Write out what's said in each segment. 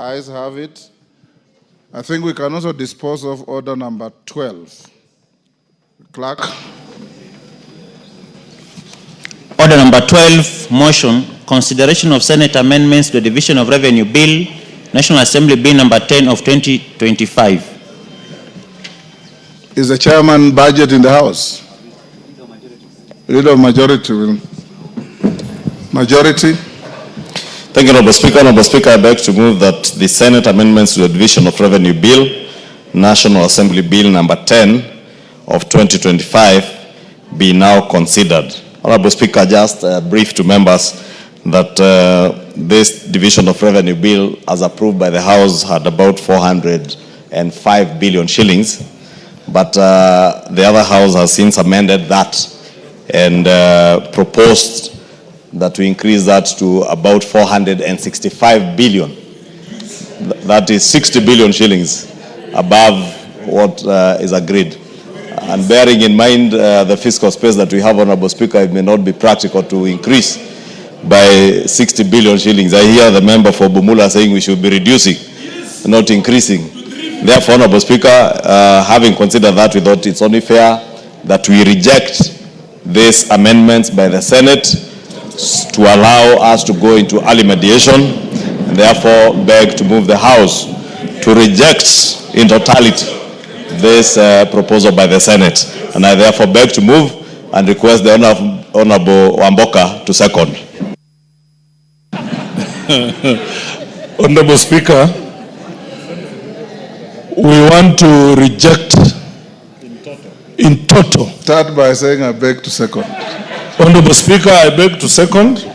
ayes have it. I think we can also dispose of order number 12. Clerk. Order number 12, motion, consideration of Senate amendments to the Division of Revenue Bill, National Assembly Bill number 10 of 2025. Is the chairman budget in the House? Leader of majority. Majority. Thank you, Honorable Speaker. Honorable Speaker, I beg to move that the Senate amendments to the Division of Revenue Bill, National Assembly Bill number 10 of 2025 be now considered. Honorable Speaker, just brief to members that this Division of Revenue Bill, as approved by the House, had about 405 billion shillings. But the other House has since amended that and proposed that we increase that to about 465 billion. That is 60 billion shillings above what is agreed. And bearing in mind the fiscal space that we have, Honorable Speaker, it may not be practical to increase by 60 billion shillings. I hear the member for Bumula saying we should be reducing, not increasing. Therefore, Honorable Speaker, having considered that, we thought it's only fair that we reject these amendments by the Senate to allow us to go into early mediation, and therefore beg to move the House to reject in totality this proposal by the Senate. And I therefore beg to move and request the Honorable Wamboka to second. Honorable Speaker, we want to reject in total. Start by saying I beg to second. Honorable Speaker, I beg to second.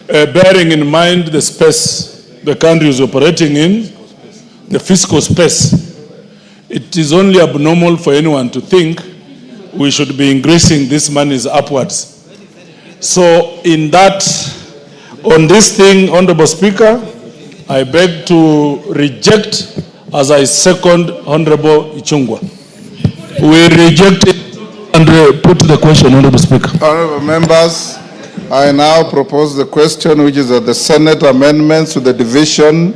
Bearing in mind the space the country is operating in, the fiscal space, it is only abnormal for anyone to think we should be increasing this monies upwards. So in that, on this thing, Honorable Speaker, I beg to reject as I second Honorable Ichungwa. We reject it and put the question, Honorable Speaker. Honorable members, I now propose the question, which is that the Senate amendments to the Division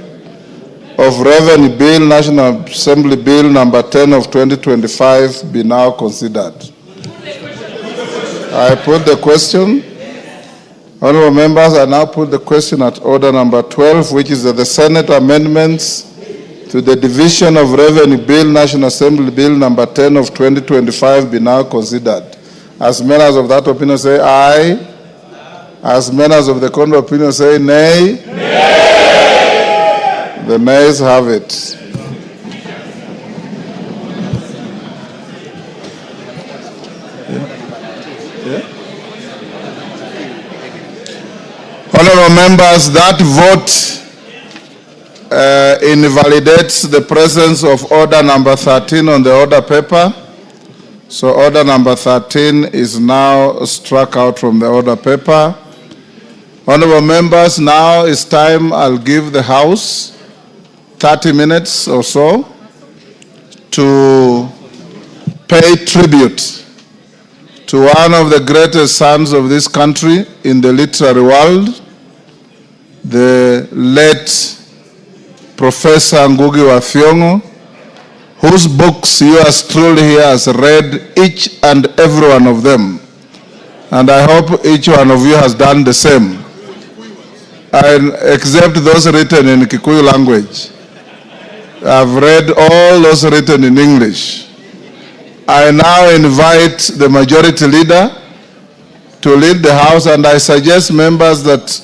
of Revenue Bill, National Assembly Bill number 10 of 2025 be now considered. I put the question. Honorable members, I now put the question at order number 12, which is that the Senate amendments to the Division of Revenue Bill, National Assembly Bill number 10 of 2025 be now considered. As members of that opinion say aye. As members of the contrary opinion say nay. Nay. The nays have it. Honorable members, that vote invalidates the presence of order number 13 on the order paper. So order number 13 is now struck out from the order paper. Honorable members, now is time I'll give the House 30 minutes or so to pay tribute to one of the greatest sons of this country in the literary world, the late Professor Ngugi wa Thiong'o, whose books yours truly here has read each and every one of them. And I hope each one of you has done the same. Except those written in Kikuyu language. I've read all those written in English. I now invite the majority leader to lead the House, and I suggest members that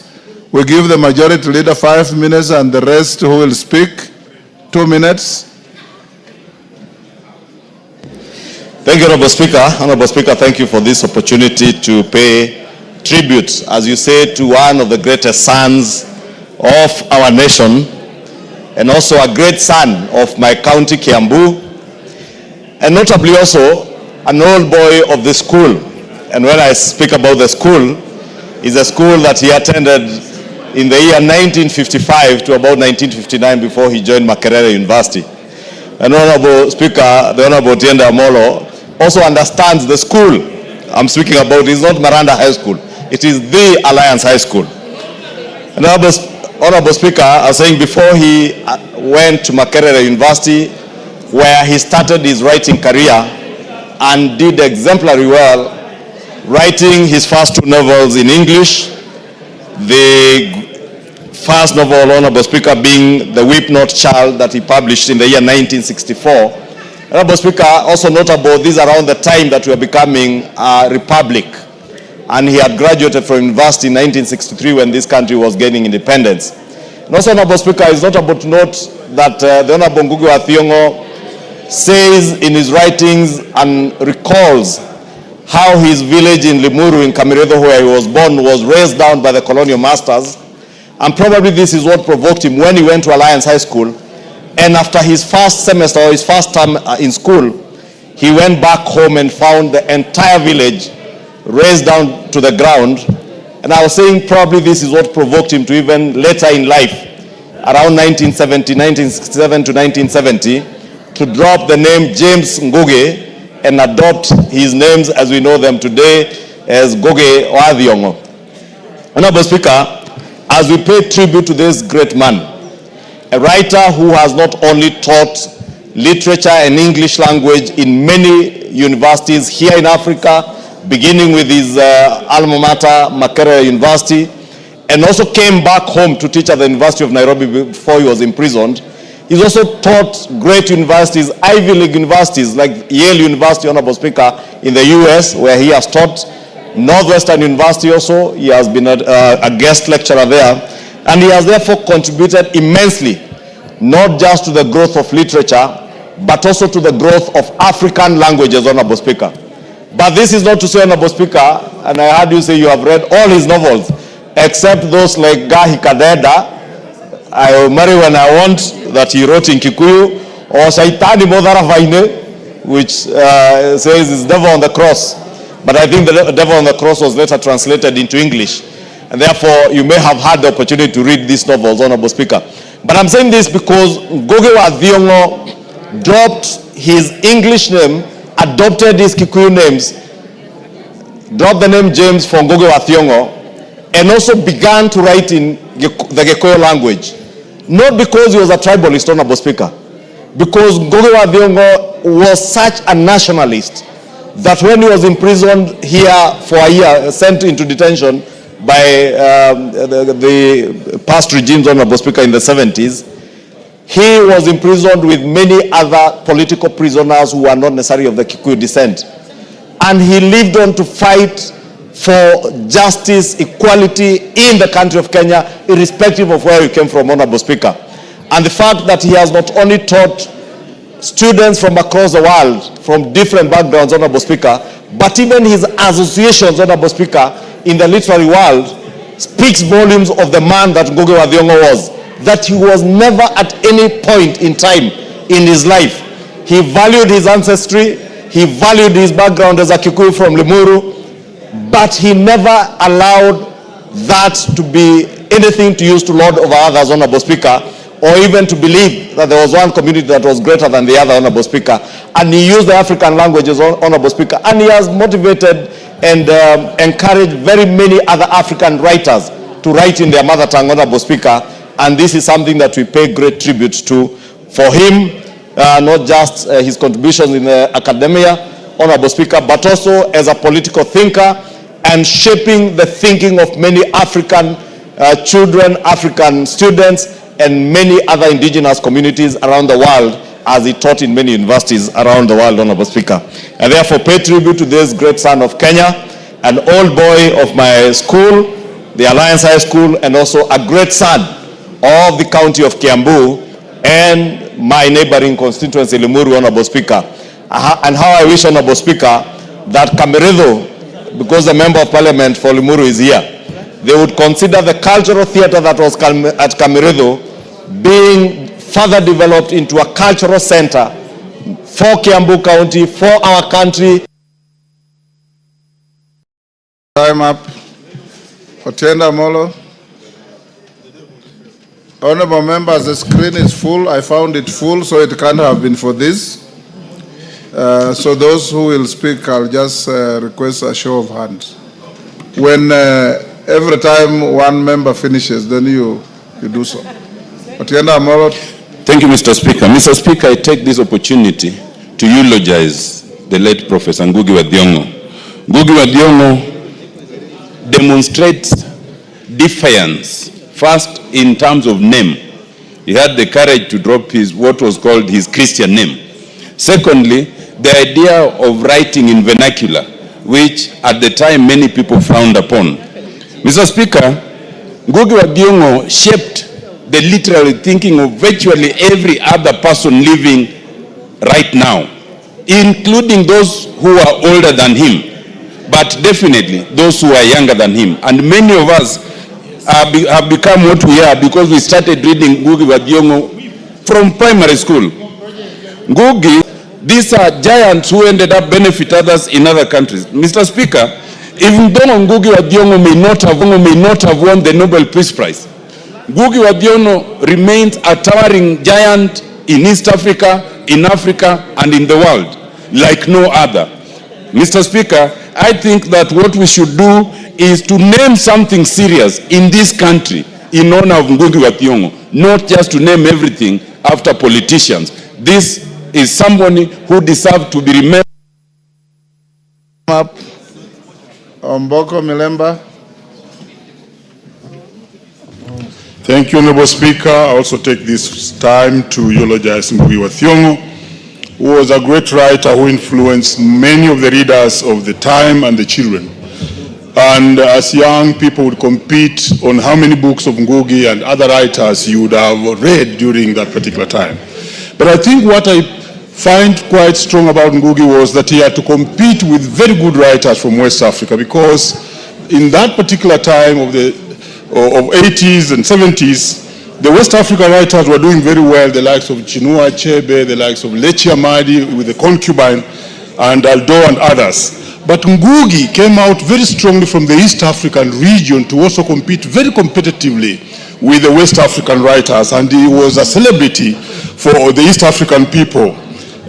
we give the majority leader 5 minutes and the rest who will speak 2 minutes. Thank you, Honorable Speaker. Honorable Speaker, thank you for this opportunity to pay tribute, as you say, to one of the greatest sons of our nation, and also a great son of my county, Kiambu, and notably also an old boy of the school. And when I speak about the school, it's a school that he attended in the year 1955 to about 1959 before he joined Makerere University. And Honorable Speaker, the Honorable Tienda Amolo also understands the school I'm speaking about is not Miranda High School. It is the Alliance High School. And Honorable Speaker, I was saying before he went to Makerere University, where he started his writing career and did exemplary well, writing his first 2 novels in English. The first novel, Honorable Speaker, being The Weep Not Child, that he published in the year 1964. Honorable Speaker, also notable, this around the time that we were becoming a republic. And he had graduated from university in 1963 when this country was gaining independence. And also, Honorable Speaker, it's notable to note that the Honorable Ngugi wa Thiong'o says in his writings and recalls how his village in Limuru in Kamiredo, where he was born, was razed down by the colonial masters. And probably this is what provoked him when he went to Alliance High School. And after his first semester or his first term in school, he went back home and found the entire village razed down to the ground. And I was saying probably this is what provoked him to even later in life, around 1967 to 1970, to drop the name James Ngugi and adopt his names as we know them today as Ngugi wa Thiong'o. Honorable Speaker, as we pay tribute to this great man, a writer who has not only taught literature and English language in many universities here in Africa, beginning with his alma mater, Makerere University, and also came back home to teach at the University of Nairobi before he was imprisoned. He's also taught great universities, Ivy League universities like Yale University, Honorable Speaker, in the US, where he has taught. Northwestern University also, he has been a guest lecturer there, and he has therefore contributed immensely, not just to the growth of literature, but also to the growth of African languages, Honorable Speaker. But this is not to say, Honorable Speaker, and I heard you say you have read all his novels, except those like Gahi Kadeda, I will marry when I want, that he wrote in Kikuyu, or Shaitani Modhara Vaine, which says is devil on the cross. But I think the devil on the cross was later translated into English. And therefore, you may have had the opportunity to read these novels, Honorable Speaker. But I'm saying this because Ngugi wa Thiong'o dropped his English name, adopted his Kikuyu names, dropped the name James for Ngugi wa Thiong'o, and also began to write in the Gikuyu language. Not because he was a tribalist, Honorable Speaker, because Ngugi wa Thiong'o was such a nationalist that when he was imprisoned here for a year, sent into detention by the past regimes, Honorable Speaker, in the 70s, he was imprisoned with many other political prisoners who were not necessarily of the Kikuyu descent. And he lived on to fight for justice, equality in the country of Kenya, irrespective of where he came from, Honorable Speaker. And the fact that he has not only taught students from across the world, from different backgrounds, Honorable Speaker, but even his associations, Honorable Speaker, in the literary world, speaks volumes of the man that Ngugi wa Thiong'o was, that he was never at any point in time in his life. He valued his ancestry, he valued his background as a Kikuyu from Limuru, but he never allowed that to be anything to use to lord over others, Honorable Speaker, or even to believe that there was one community that was greater than the other, Honorable Speaker. And he used the African languages, Honorable Speaker, and he has motivated and encouraged very many other African writers to write in their mother tongue, Honorable Speaker, and this is something that we pay great tribute to for him, not just his contributions in the academia, Honorable Speaker, but also as a political thinker and shaping the thinking of many African children, African students, and many other indigenous communities around the world, as he taught in many universities around the world, Honorable Speaker. And therefore pay tribute to this great son of Kenya, an old boy of my school, the Alliance High School, and also a great son of the county of Kiambu and my neighboring constituency, Limuru, Honorable Speaker. And how I wish, Honorable Speaker, that Kamiredo, because the Member of Parliament for Limuru is here, they would consider the cultural theater that was at Kamiredo being further developed into a cultural center for Kiambu County, for our country. Time up. Otienda Molo. Honorable members, the screen is full. I found it full, so it can't have been for this. So those who will speak, I'll just request a show of hands. When every time one member finishes, then you you do so. Otienda Amolo. Thank you, Mr. Speaker. Mr. Speaker, I take this opportunity to eulogize the late Professor Ngugi wa Thiong'o. Ngugi wa Thiong'o demonstrates defiance, first in terms of name. He had the courage to drop what was called his Christian name. Secondly, the idea of writing in vernacular, which at the time many people frowned upon. Mr. Speaker, Ngugi wa Thiong'o shaped the literary thinking of virtually every other person living right now, including those who are older than him, but definitely those who are younger than him. And many of us have become what we are because we started reading Ngugi wa Thiong'o from primary school. Ngugi, these are giants who ended up benefit others in other countries. Mr. Speaker, even though Ngugi wa Thiong'o may not have won the Nobel Peace Prize, Ngugi wa Thiong'o remains a towering giant in East Africa, in Africa, and in the world, like no other. Mr. Speaker, I think that what we should do is to name something serious in this country in honor of Ngugi wa Thiong'o, not just to name everything after politicians. This is somebody who deserves to be remembered. Omboko Milemba. Thank you, Honorable Speaker. I also take this time to eulogize Ngugi wa Thiong'o, who was a great writer who influenced many of the readers of the time and the children. And as young people would compete on how many books of Ngugi and other writers you would have read during that particular time. But I think what I find quite strong about Ngugi was that he had to compete with very good writers from West Africa, because in that particular time of the 80s and 70s, the West African writers were doing very well, the likes of Chinua Achebe, the likes of Lechi Amadi with The Concubine, and Aldo and others. But Ngugi came out very strongly from the East African region to also compete very competitively with the West African writers, and he was a celebrity for the East African people.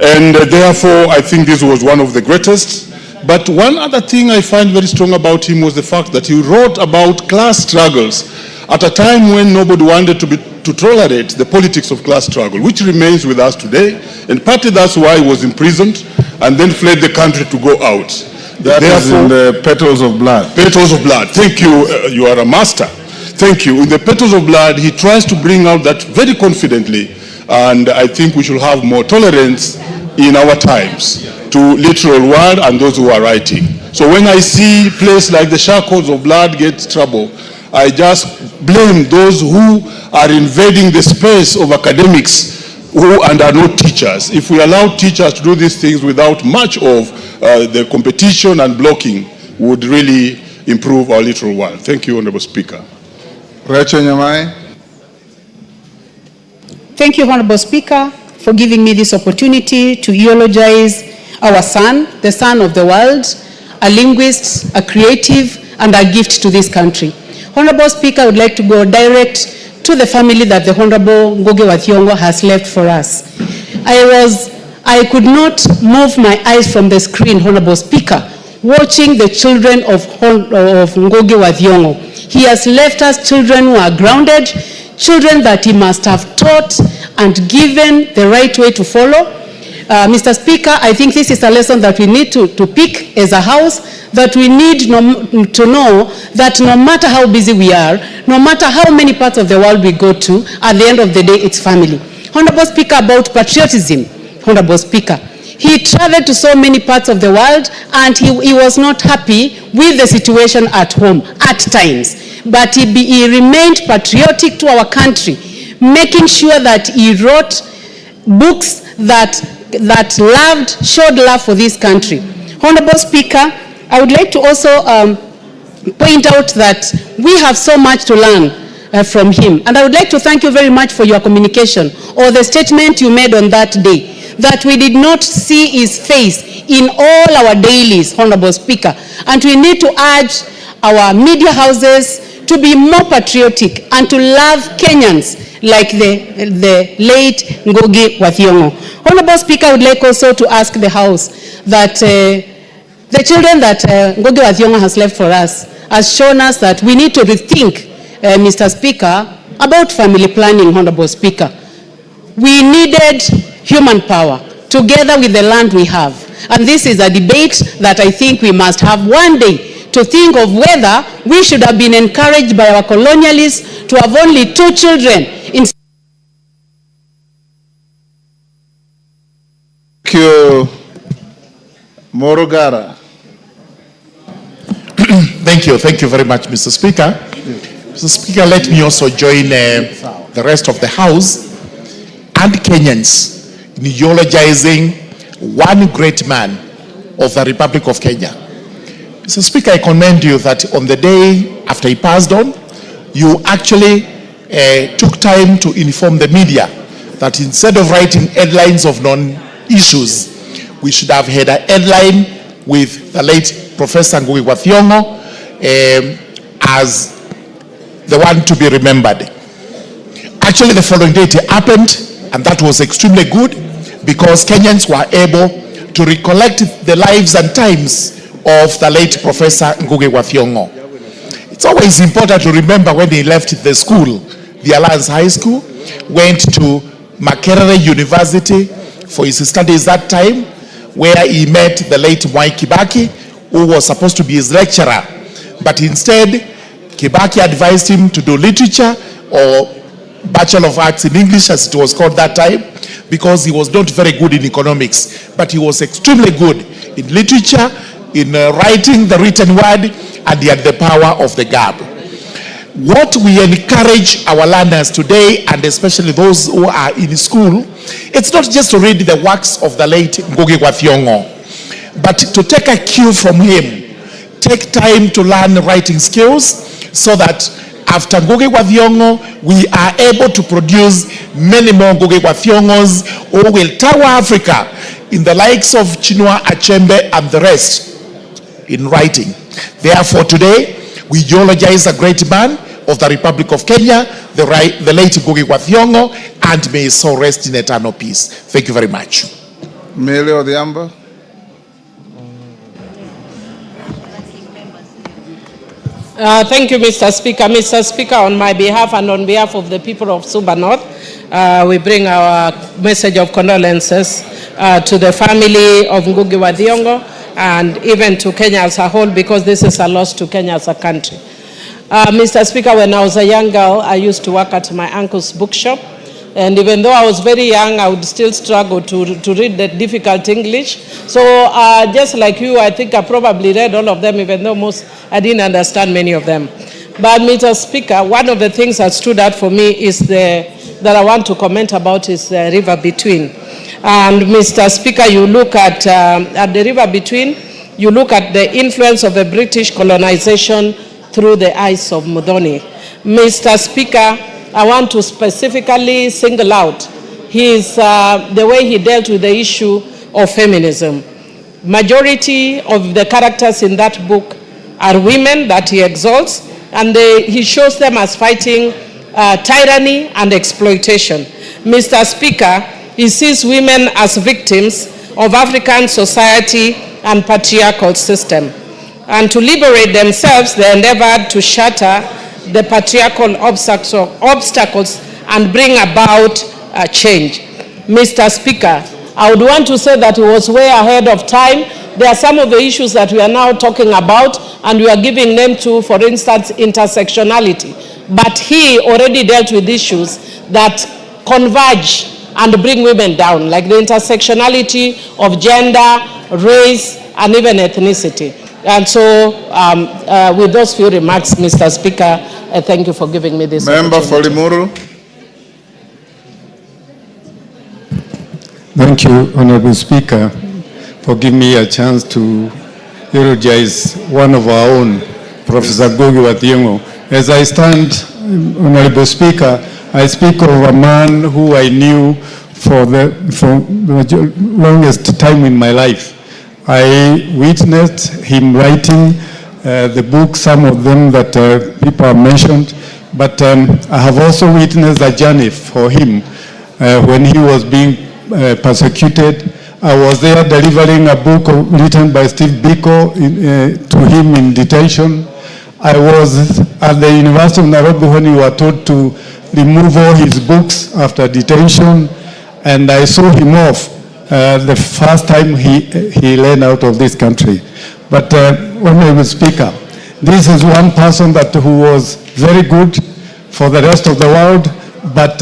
And therefore, I think this was one of the greatest. But one other thing I find very strong about him was the fact that he wrote about class struggles at a time when nobody wanted to tolerate the politics of class struggle, which remains with us today. And partly that's why he was imprisoned and then fled the country to go out. That is in the Petals of Blood. Petals of Blood. Thank you. You are a master. Thank you. In the Petals of Blood, he tries to bring out that very confidently. And I think we should have more tolerance in our times to literal word and those who are writing. So when I see place like the Shackles of Blood get trouble, I just blame those who are invading the space of academics who and are not teachers. If we allow teachers to do these things without much of the competition and blocking, would really improve our literal world. Thank you, Honorable Speaker. Rachel Nyamai. Thank you, Honorable Speaker, for giving me this opportunity to eulogize our son, the son of the world, a linguist, a creative, and a gift to this country. Honorable Speaker, I would like to go direct to the family that the Honorable Ngugi wa Thiong'o has left for us. I could not move my eyes from the screen, Honorable Speaker, watching the children of Ngugi wa Thiong'o. He has left us children who are grounded, children that he must have taught and given the right way to follow. Mr. Speaker, I think this is a lesson that we need to pick as a house, that we need to know that no matter how busy we are, no matter how many parts of the world we go to, at the end of the day, it's family. Honorable Speaker, about patriotism, Honorable Speaker, he traveled to so many parts of the world and he was not happy with the situation at home at times. But he remained patriotic to our country, making sure that he wrote books that showed love for this country. Honorable Speaker, I would like to also point out that we have so much to learn from him. And I would like to thank you very much for your communication or the statement you made on that day, that we did not see his face in all our dailies, Honorable Speaker. And we need to urge our media houses to be more patriotic and to love Kenyans like the late Ngugi wa Thiong'o. Honorable Speaker, I would like also to ask the House that the children that Ngugi wa Thiong'o has left for us has shown us that we need to rethink, Mr. Speaker, about family planning, Honorable Speaker. We needed human power together with the land we have. And this is a debate that I think we must have one day, to think of whether we should have been encouraged by our colonialists to have only 2 children in. Thank you, Morogara. Thank you very much, Mr. Speaker. Mr. Speaker, let me also join the rest of the House and Kenyans in eulogizing one great man of the Republic of Kenya. Mr. Speaker, I commend you that on the day after he passed on, you actually took time to inform the media that instead of writing headlines of non-issues, we should have had a headline with the late Professor Ngugi wa Thiong'o as the one to be remembered. Actually, the following day it happened, and that was extremely good because Kenyans were able to recollect the lives and times of the late Professor Ngugi wa Thiong'o. It's always important to remember when he left the school, the Alliance High School, went to Makerere University for his studies that time, where he met the late Mwai Kibaki, who was supposed to be his lecturer. But instead, Kibaki advised him to do literature or Bachelor of Arts in English, as it was called that time, because he was not very good in economics, but he was extremely good in literature, in writing the written word, and he had the power of the gab. What we encourage our learners today, and especially those who are in school, it's not just to read the works of the late Ngugi wa Thiong'o, but to take a cue from him. Take time to learn writing skills so that after Ngugi wa Thiong'o, we are able to produce many more Ngugi wa Thiong'os who will tower Africa in the likes of Chinua Achebe and the rest in writing. Therefore, today, we eulogize a great man of the Republic of Kenya, the late Ngugi wa Thiong'o, and may his soul rest in eternal peace. Thank you very much. Mele Odhiambo. Thank you, Mr. Speaker. Mr. Speaker, on my behalf and on behalf of the people of Suba North, we bring our message of condolences to the family of Ngugi wa Thiong'o and even to Kenya as a whole, because this is a loss to Kenya as a country. Mr. Speaker, when I was a young girl, I used to work at my uncle's bookshop. And even though I was very young, I would still struggle to read the difficult English. So just like you, I think I probably read all of them, even though I didn't understand many of them. But Mr. Speaker, one of the things that stood out for me is that I want to comment about is the River Between. And Mr. Speaker, you look at the River Between, you look at the influence of the British colonization through the eyes of Muthoni. Mr. Speaker, I want to specifically single out the way he dealt with the issue of feminism. Majority of the characters in that book are women that he exalts, and he shows them as fighting tyranny and exploitation. Mr. Speaker, he sees women as victims of African society and patriarchal system. And to liberate themselves, they endeavored to shatter the patriarchal obstacles and bring about change. Mr. Speaker, I would want to say that he was way ahead of time. There are some of the issues that we are now talking about and we are giving name to, for instance, intersectionality. But he already dealt with issues that converge and bring women down, like the intersectionality of gender, race, and even ethnicity. And so, with those few remarks, Mr. Speaker, I thank you for giving me this Member for Limuru. Thank you, Honorable Speaker, for giving me a chance to eulogize one of our own, Professor Ngugi wa Thiong'o. As I stand, Honorable Speaker, I speak of a man who I knew for the longest time in my life. I witnessed him writing the books, some of them that people have mentioned, but I have also witnessed a journey for him when he was being persecuted. I was there delivering a book written by Steve Biko to him in detention. I was at the University of Nairobi when we were told to remove all his books after detention, and I saw him off the first time he led out of this country. But Honorable Speaker, this is one person who was very good for the rest of the world, but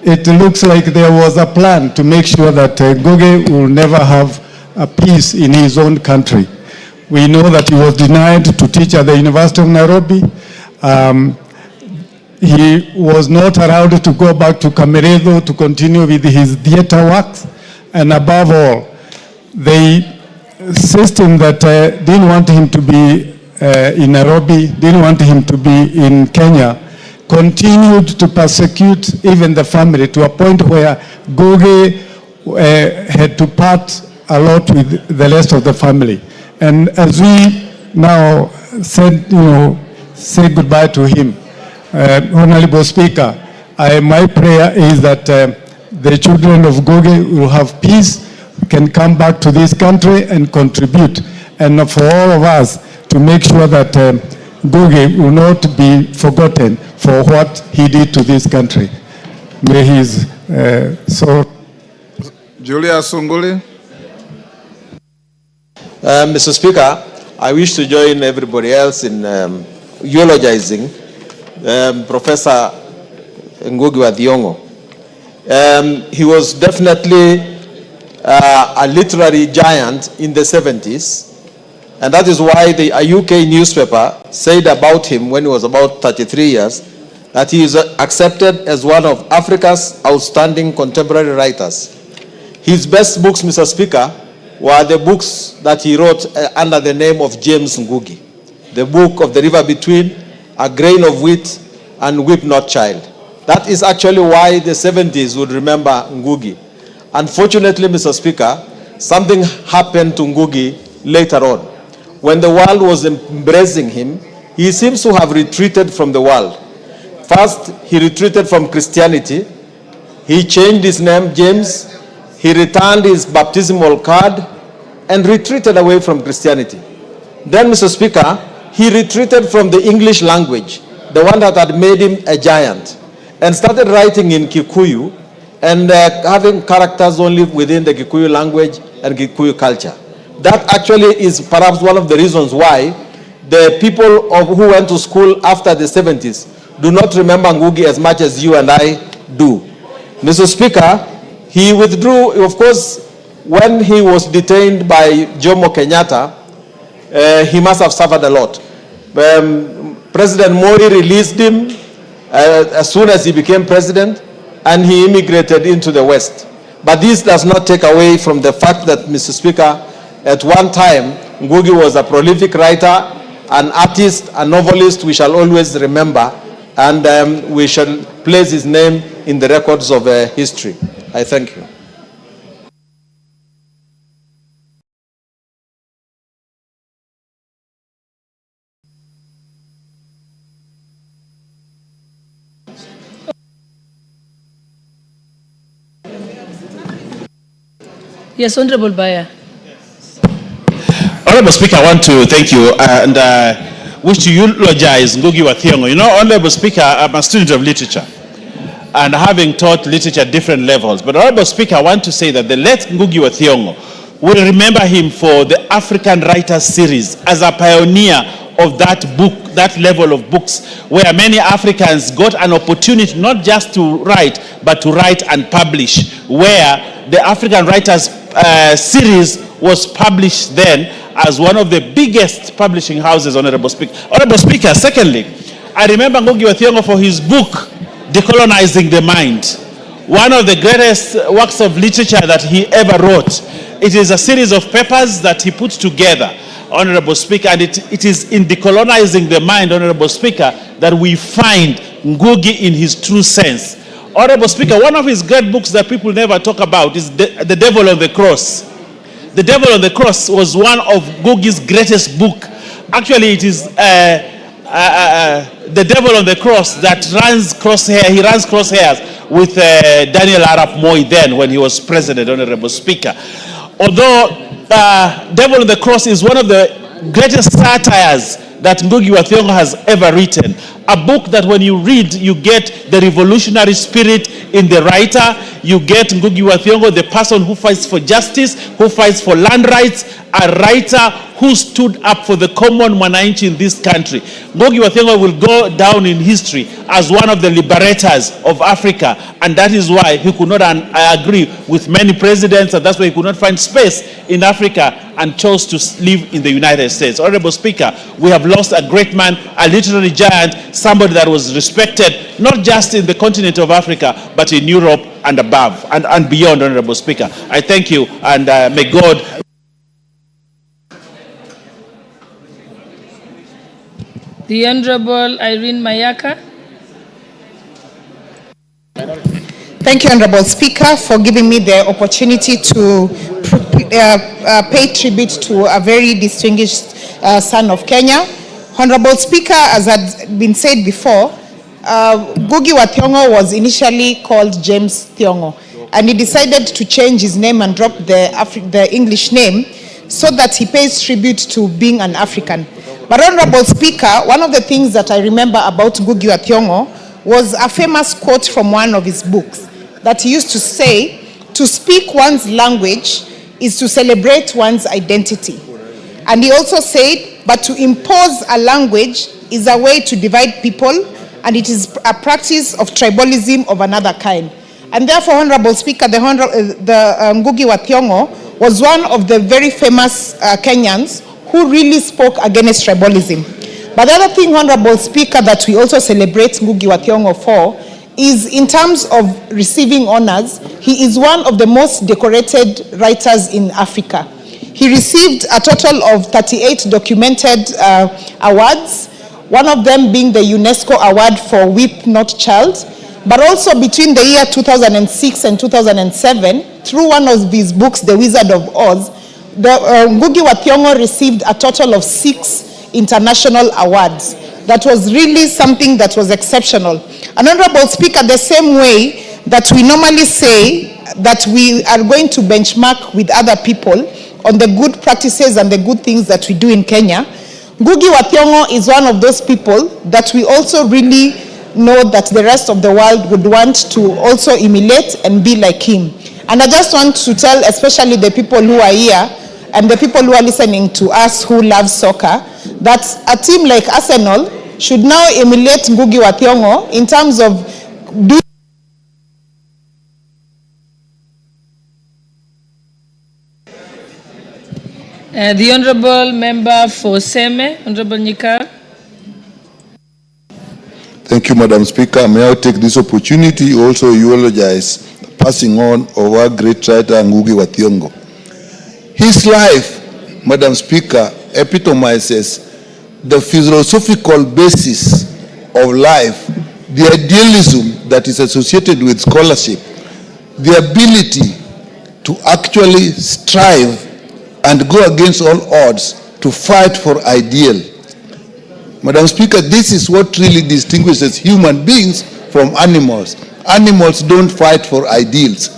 it looks like there was a plan to make sure that Ngugi will never have a peace in his own country. We know that he was denied to teach at the University of Nairobi. He was not allowed to go back to Kameredo to continue with his theater works. And above all, the system that didn't want him to be in Nairobi, didn't want him to be in Kenya, continued to persecute even the family to a point where Ngugi had to part a lot with the rest of the family. And as we now said, say goodbye to him, Honorable Speaker, my prayer is that the children of Ngugi will have peace, can come back to this country and contribute. And for all of us to make sure that Ngugi will not be forgotten for what he did to this country. May his soul. Julia Sunguli. Mr. Speaker, I wish to join everybody else in eulogizing Professor Ngugi wa Thiong'o. He was definitely a literary giant in the 70s, and that is why the UK newspaper said about him when he was about 33 years that he is accepted as one of Africa's outstanding contemporary writers. His best books, Mr. Speaker, were the books that he wrote under the name of James Ngugi. The book of The River Between, A Grain of Wheat, and Weep Not Child. That is actually why the 70s would remember Ngugi. Unfortunately, Mr. Speaker, something happened to Ngugi later on. When the world was embracing him, he seems to have retreated from the world. First, he retreated from Christianity. He changed his name, James. He returned his baptismal card and retreated away from Christianity. Then, Mr. Speaker, he retreated from the English language, the one that had made him a giant, and started writing in Kikuyu and having characters only within the Kikuyu language and Kikuyu culture. That actually is perhaps one of the reasons why the people who went to school after the 70s do not remember Ngugi as much as you and I do. Mr. Speaker, he withdrew, of course, when he was detained by Jomo Kenyatta. He must have suffered a lot. President Moi released him as soon as he became president, and he immigrated into the West. But this does not take away from the fact that, Mr. Speaker, at one time, Ngugi was a prolific writer, an artist, a novelist we shall always remember, and we shall place his name in the records of history. I thank you. Yes, Honorable Baya. Honorable Speaker, I want to thank you and wish to eulogize Ngugi wa Thiong'o. You know, Honorable Speaker, I'm a student of literature and having taught literature at different levels. But Honorable Speaker, I want to say that the late Ngugi wa Thiong'o will remember him for the African Writers Series as a pioneer of that book, that level of books, where many Africans got an opportunity not just to write, but to write and publish, where the African Writers Series was published then as one of the biggest publishing houses, Honorable Speaker. Honorable Speaker, secondly, I remember Ngugi wa Thiong'o for his book, Decolonizing the Mind, one of the greatest works of literature that he ever wrote. It is a series of papers that he put together, Honorable Speaker, and it is in Decolonizing the Mind, Honorable Speaker, that we find Ngugi in his true sense. Honorable Speaker, one of his great books that people never talk about is The Devil on the Cross. The Devil on the Cross was one of Ngugi's greatest book. Actually, it is The Devil on the Cross that runs crosshairs with Daniel Arap Moi then when he was president, Honorable Speaker. Although Devil on the Cross is one of the greatest satires that Ngugi wa Thiong'o has ever written. A book that when you read, you get the revolutionary spirit in the writer. You get Ngugi wa Thiong'o, the person who fights for justice, who fights for land rights, a writer who stood up for the common mwananchi in this country. Ngugi wa Thiong'o will go down in history as one of the liberators of Africa, and that is why he could not agree with many presidents, and that's why he could not find space in Africa and chose to live in the United States. Honorable Speaker, we have lost a great man, a literary giant, somebody that was respected not just in the continent of Africa, but in Europe and above and beyond, Honorable Speaker. I thank you, and may God... The Honorable Irene Mayaka. Thank you, Honorable Speaker, for giving me the opportunity to pay tribute to a very distinguished son of Kenya. Honorable Speaker, as had been said before, Ngugi wa Thiong'o was initially called James Thiong'o, and he decided to change his name and drop the English name so that he pays tribute to being an African. But Honorable Speaker, one of the things that I remember about Ngugi wa Thiong'o was a famous quote from one of his books that he used to say, "To speak one's language is to celebrate one's identity." And he also said, "But to impose a language is a way to divide people, and it is a practice of tribalism of another kind." And therefore, Honorable Speaker, the Ngugi wa Thiong'o was one of the very famous Kenyans who really spoke against tribalism. But the other thing, Honorable Speaker, that we also celebrate Ngugi wa Thiong'o for is in terms of receiving honors, he is one of the most decorated writers in Africa. He received a total of 38 documented awards, one of them being the UNESCO Award for Weep Not Child. But also between the year 2006 and 2007, through one of his books, The Wizard of Oz, Ngugi wa Thiong'o received a total of 6 international awards. That was really something that was exceptional. And Honorable Speaker, the same way that we normally say that we are going to benchmark with other people on the good practices and the good things that we do in Kenya, Ngugi wa Thiong'o is one of those people that we also really know that the rest of the world would want to also emulate and be like him. And I just want to tell especially the people who are here and the people who are listening to us who love soccer, that a team like Arsenal should now emulate Ngugi wa Thiong'o in terms of doing The Honorable Member for Seme, Honorable Nyika. Thank you, Madam Speaker. May I take this opportunity also eulogize the passing on of our great writer Ngugi wa Thiong'o. His life, Madam Speaker, epitomizes the philosophical basis of life, the idealism that is associated with scholarship, the ability to actually strive and go against all odds to fight for ideal. Madam Speaker, this is what really distinguishes human beings from animals. Animals don't fight for ideals,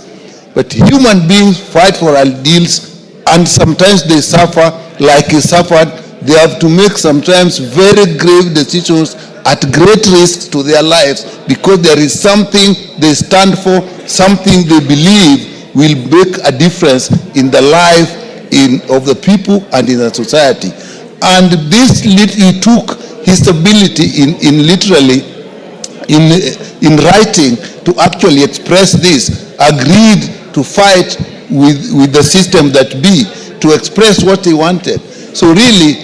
but human beings fight for ideals, and sometimes they suffer like he suffered. They have to make sometimes very grave decisions at great risk to their lives because there is something they stand for, something they believe will make a difference in the life of the people and in the society. And this he took his ability in writing to actually express this, agreed to fight with the system that be, to express what he wanted. So really,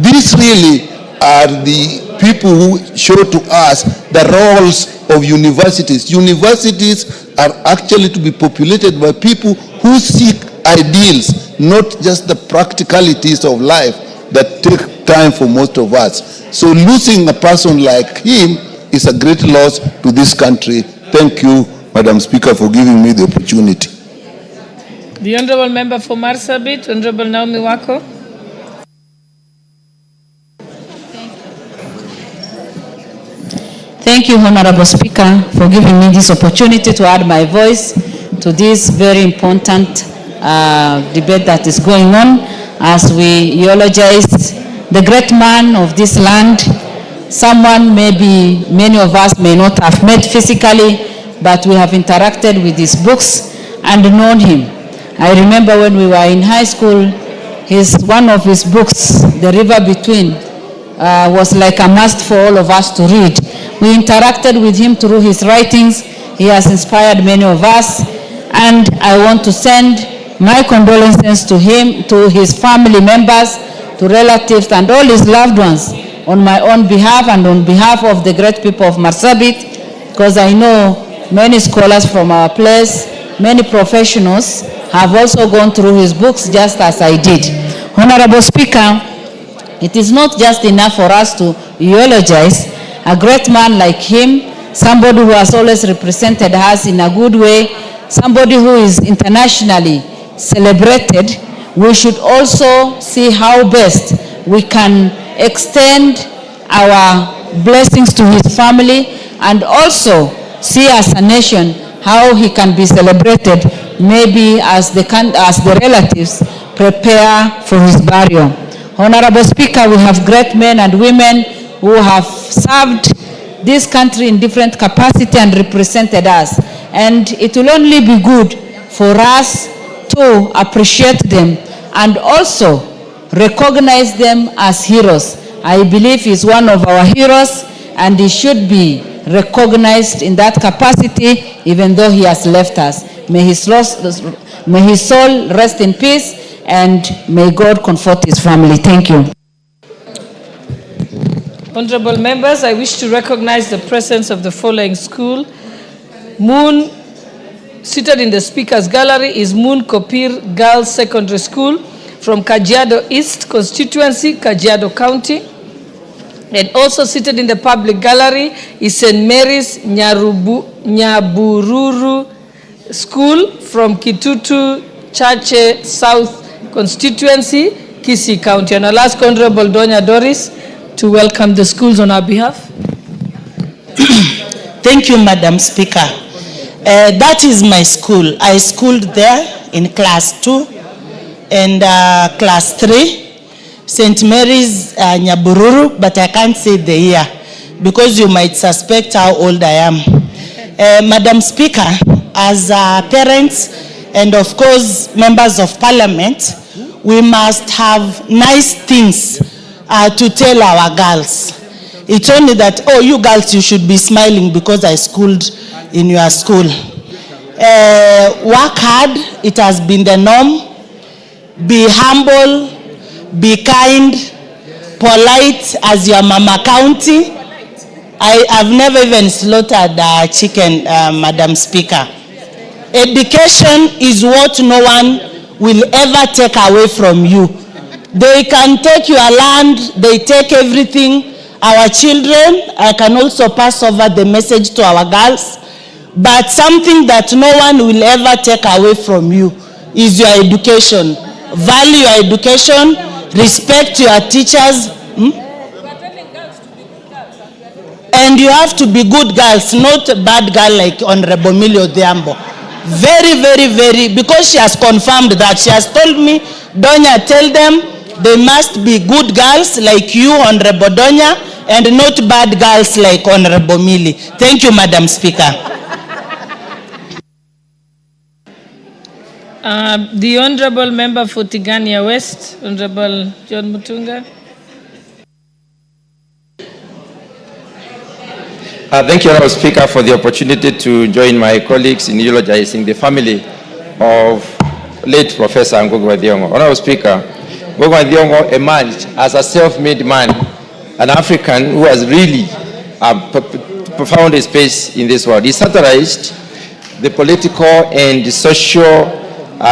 these really are the people who show to us the roles of universities. Universities are actually to be populated by people who seek ideals, not just the practicalities of life that take time for most of us. So losing a person like him is a great loss to this country. Thank you, Madam Speaker, for giving me the opportunity. The Honorable Member for Marsabit, Honorable Naomi Wako. Thank you, Honorable Speaker, for giving me this opportunity to add my voice to this very important debate that is going on as we eulogize the great man of this land, someone maybe many of us may not have met physically, but we have interacted with his books and known him. I remember when we were in high school, one of his books, The River Between, was like a must for all of us to read. We interacted with him through his writings. He has inspired many of us, and I want to send my condolences to him, to his family members, to relatives, and all his loved ones on my own behalf and on behalf of the great people of Marsabit, because I know many scholars from our place, many professionals have also gone through his books just as I did. Honorable Speaker, it is not just enough for us to eulogize a great man like him, somebody who has always represented us in a good way, somebody who is internationally celebrated. We should also see how best we can extend our blessings to his family, and also see as a nation how he can be celebrated, maybe as the relatives prepare for his burial. Honorable Speaker, we have great men and women who have served this country in different capacity and represented us, and it will only be good for us to appreciate them and also recognize them as heroes. I believe he's one of our heroes, and he should be recognized in that capacity, even though he has left us. May his soul rest in peace, and may God comfort his family. Thank you. Honorable members, I wish to recognize the presence of the following school. Seated in the Speaker's Gallery is Moon Kopir Girls Secondary School from Kajiado East Constituency, Kajiado County. And also seated in the public gallery is St. Mary's Nyabururu School from Kitutu Chache South Constituency, Kisii County. And I'll ask Honorable Donya Doris to welcome the schools on our behalf. Thank you, Madam Speaker. That is my school. I schooled there in class 2 and class 3. St. Mary's Nyabururu, but I can't say the year because you might suspect how old I am. Madam Speaker, as parents and of course members of parliament, we must have nice things to tell our girls. It's only that, oh, you girls, you should be smiling because I schooled in your school. Work hard, it has been the norm. Be humble. Be kind, polite as your mama county. I have never even slaughtered a chicken, Madam Speaker. Education is what no one will ever take away from you. They can take your land, they take everything. Our children, I can also pass over the message to our girls, but something that no one will ever take away from you is your education. Value your education. Respect your teachers. And you have to be good girls, not bad girl like Honorable Millie Odhiambo. Very, very, very, because she has confirmed that. She has told me, Donya, tell them they must be good girls like you, Honorable Donya, and not bad girls like Honorable Millie. Thank you, Madam Speaker. The Honorable Member for Tigania West, Honorable John Mutunga. Thank you, Honorable Speaker, for the opportunity to join my colleagues in eulogizing the family of late Professor Ngugi wa Thiong'o. Honorable Speaker, Ngugi wa Thiong'o emerged as a self-made man, an African who has really found a space in this world. He satirized the political and the social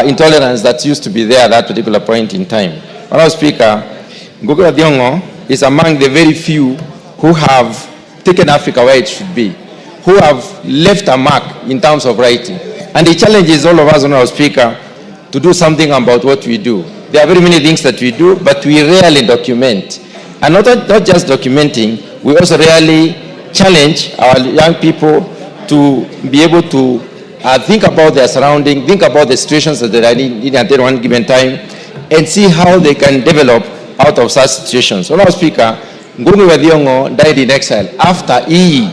intolerance that used to be there at that particular point in time. Honorable Speaker, Ngugi wa Thiong'o is among the very few who have taken Africa where it should be, who have left a mark in terms of writing. And the challenge is all of us, Honorable Speaker, to do something about what we do. There are very many things that we do, but we rarely document. And not just documenting, we also rarely challenge our young people to be able to think about their surrounding, think about the situations that they are in at one given time, and see how they can develop out of such situations. Honorable Speaker, Ngugi wa Thiong'o died in exile after he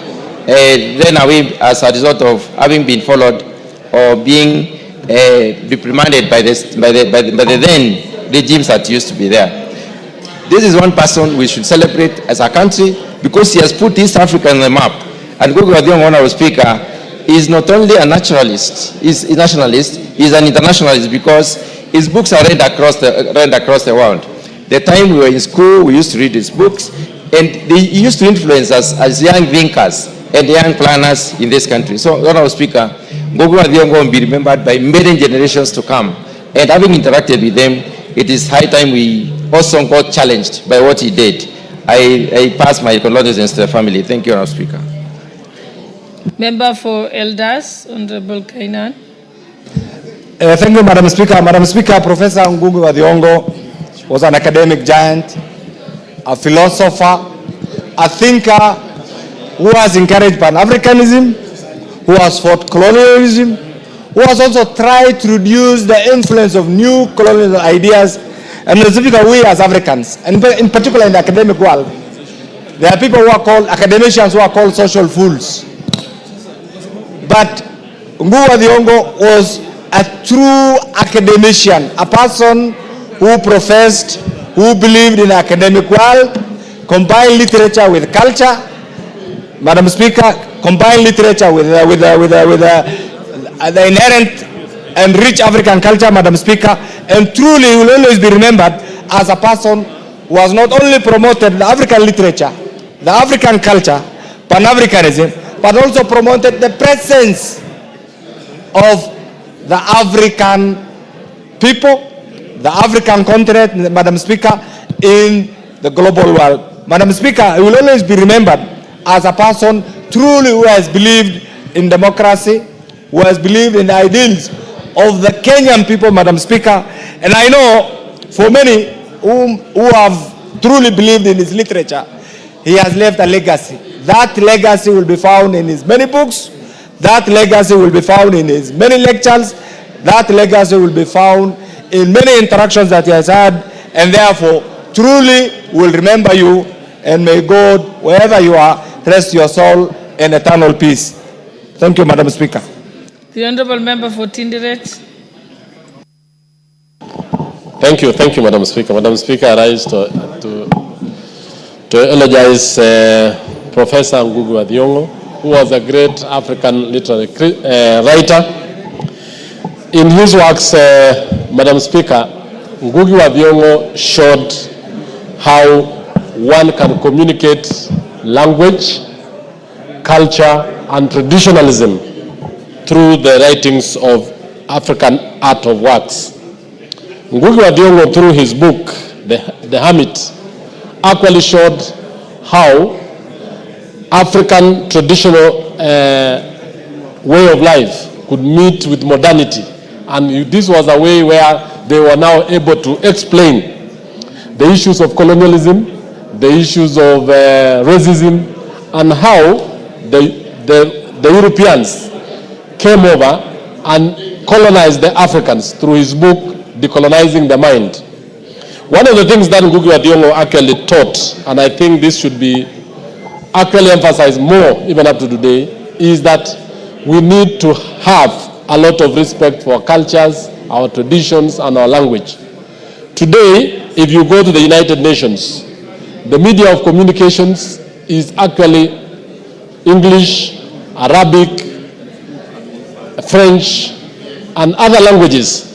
ran away as a result of having been followed or being reprimanded by the then regimes that used to be there. This is one person we should celebrate as a country because he has put East Africa on the map. And Ngugi wa Thiong'o, Honorable Speaker, is not only a naturalist, he's a nationalist, he's an internationalist because his books are read across the world. The time we were in school, we used to read his books, and they used to influence us as young thinkers and young planners in this country. So, Honorable Speaker, Ngugi wa Thiong'o will be remembered by many generations to come. And having interacted with them, it is high time we also got challenged by what he did. I pass my condolences to the family. Thank you, Honorable Speaker. Member for Elders, Honorable Kainan. Thank you, Madam Speaker. Madam Speaker, Professor Ngugi wa Thiong'o was an academic giant, a philosopher, a thinker who has encouraged Pan-Africanism, who has fought colonialism, who has also tried to reduce the influence of new colonial ideas. And specifically, we as Africans, and in particular in the academic world, there are people who are called academicians who are called social fools. But Ngugi wa Thiong'o was a true academician, a person who professed, who believed in the academic world, combined literature with culture. Madam Speaker, combined literature with the inherent and rich African culture, Madam Speaker, and truly will always be remembered as a person who has not only promoted the African literature, the African culture, Pan-Africanism, but also promoted the presence of the African people, the African continent, Madam Speaker, in the global world. Madam Speaker, he will always be remembered as a person truly who has believed in democracy, who has believed in the ideals of the Kenyan people, Madam Speaker. And I know for many who have truly believed in his literature, he has left a legacy. That legacy will be found in his many books. That legacy will be found in his many lectures. That legacy will be found in many interactions that he has had. And therefore, truly will remember you. And may God, wherever you are, rest your soul in eternal peace. Thank you, Madam Speaker. The Honourable Member for Tinderet. Thank you, Madam Speaker. Madam Speaker, I rise to eulogize Professor Ngugi wa Thiong'o, who was a great African literary writer. In his works, Madam Speaker, Ngugi wa Thiong'o showed how one can communicate language, culture, and traditionalism through the writings of African art of works. Ngugi wa Thiong'o, through his book, The Hermit, actually showed how African traditional way of life could meet with modernity. And this was a way where they were now able to explain the issues of colonialism, the issues of racism, and how the Europeans came over and colonized the Africans through his book, Decolonizing the Mind. One of the things that Ngugi wa Thiong'o actually taught, and I think this should be actually emphasized more even up to today, is that we need to have a lot of respect for our cultures, our traditions, and our language. Today, if you go to the United Nations, the media of communications is actually English, Arabic, French, and other languages.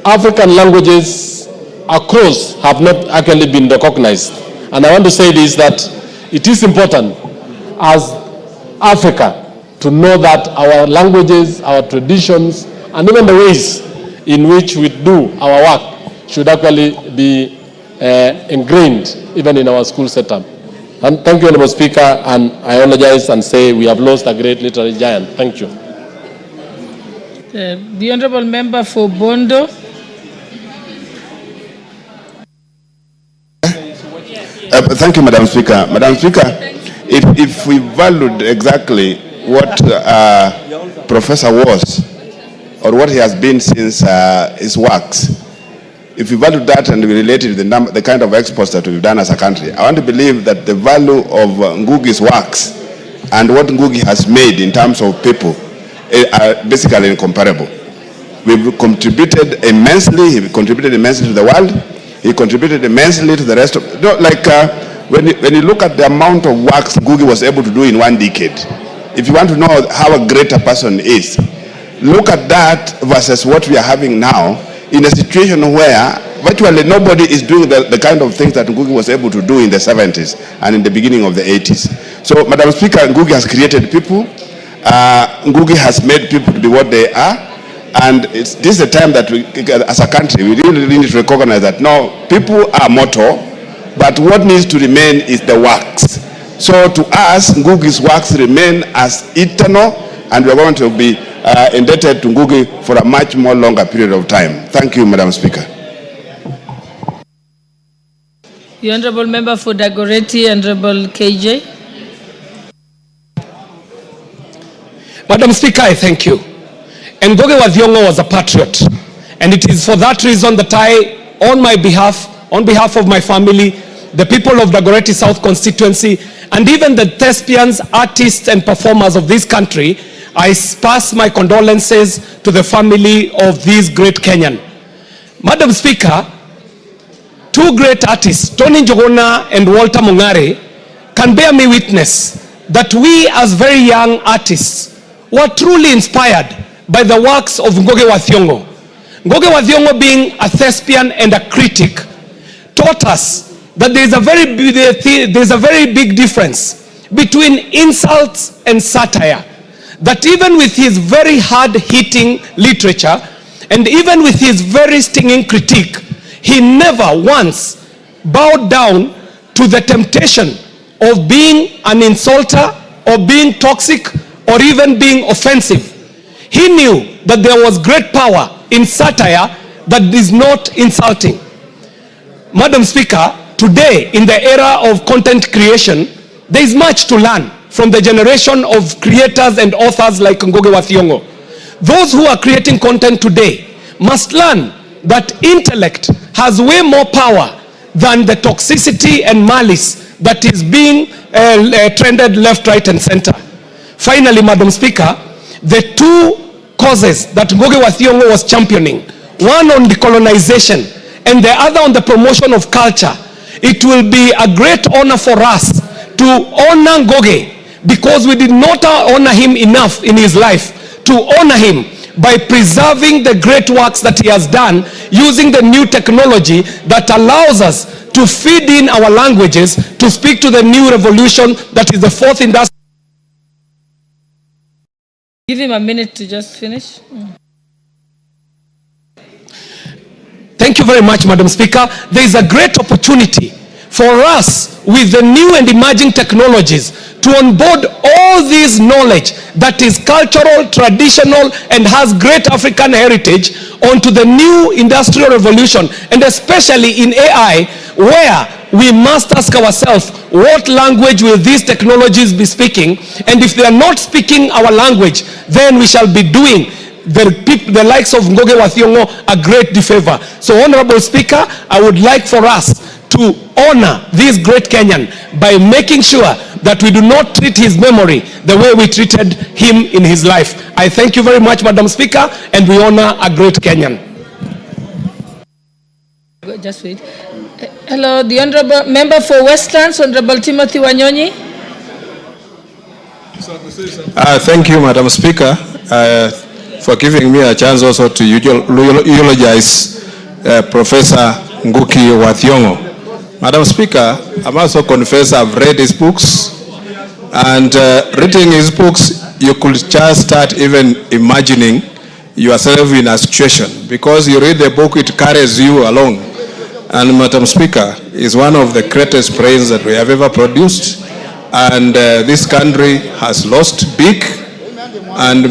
African languages across have not actually been recognized. And I want to say this, that it is important as Africa to know that our languages, our traditions, and even the ways in which we do our work should actually be ingrained even in our school setup. And thank you, Honourable Speaker, and I apologize and say we have lost a great literary giant. Thank you. The Honourable Member for Bondo. Thank you, Madam Speaker. Madam Speaker, if we valued exactly what Professor was, or what he has been since his works, if you value that and we relate it to the kind of exports that we've done as a country, I want to believe that the value of Ngugi's works and what Ngugi has made in terms of people are basically incomparable. We've contributed immensely. He contributed immensely to the world. He contributed immensely to the rest of, when you look at the amount of works Ngugi was able to do in 1 decade, if you want to know how a greater person is, look at that versus what we are having now in a situation where virtually nobody is doing the kind of things that Ngugi was able to do in the 70s and in the beginning of the 80s. So, Madam Speaker, Ngugi has created people. Ngugi has made people to be what they are. And this is the time that we, as a country, we really need to recognize that no, people are mortal, but what needs to remain is the works. So to us, Ngugi's works remain as eternal, and we're going to be indebted to Ngugi for a much more longer period of time. Thank you, Madam Speaker. The Honourable Member for Dagoretti, Honourable KJ. Madam Speaker, I thank you. And Ngugi wa Thiong'o was a patriot. And it is for that reason that I, on behalf of my family, the people of Dagoretti South constituency, and even the thespians, artists, and performers of this country, I pass my condolences to the family of this great Kenyan. Madam Speaker, two great artists, Tony Njogona and Walter Mung'are, can bear me witness that we as very young artists were truly inspired by the works of Ngugi wa Thiong'o. Ngugi wa Thiong'o, being a thespian and a critic, taught us that there is a very big difference between insults and satire. That even with his very hard-hitting literature and even with his very stinging critique, he never once bowed down to the temptation of being an insulter or being toxic or even being offensive. He knew that there was great power in satire that is not insulting. Madam Speaker, today in the era of content creation, there is much to learn from the generation of creators and authors like Ngugi wa Thiong'o. Those who are creating content today must learn that intellect has way more power than the toxicity and malice that is being trended left, right, and center. Finally, Madam Speaker, the two causes that Ngugi wa Thiong'o was championing, one on decolonization and the other on the promotion of culture, it will be a great honor for us to honor Ngugi, because we did not honor him enough in his life, to honor him by preserving the great works that he has done using the new technology that allows us to feed in our languages to speak to the new revolution that is the fourth industrial. Give him a minute to just finish. Thank you very much, Madam Speaker. There is a great opportunity for us with the new and emerging technologies to onboard all this knowledge that is cultural, traditional, and has great African heritage onto the new industrial revolution, and especially in AI, where we must ask ourselves, what language will these technologies be speaking? And if they are not speaking our language, then we shall be doing the likes of Ngugi wa Thiong'o a great disfavor. So, Honorable Speaker, I would like for us to honor this great Kenyan by making sure that we do not treat his memory the way we treated him in his life. I thank you very much, Madam Speaker, and we honor a great Kenyan. Just wait. Hello, the Honorable Member for Westlands, Honorable Timothy Wanyonyi. Thank you, Madam Speaker, for giving me a chance also to eulogize Professor Ngugi wa Thiong'o. Madam Speaker, I must also confess I've read his books, and reading his books, you could just start even imagining yourself in a situation, because you read the book, it carries you along. And Madam Speaker, is one of the greatest brains that we have ever produced, and this country has lost big, and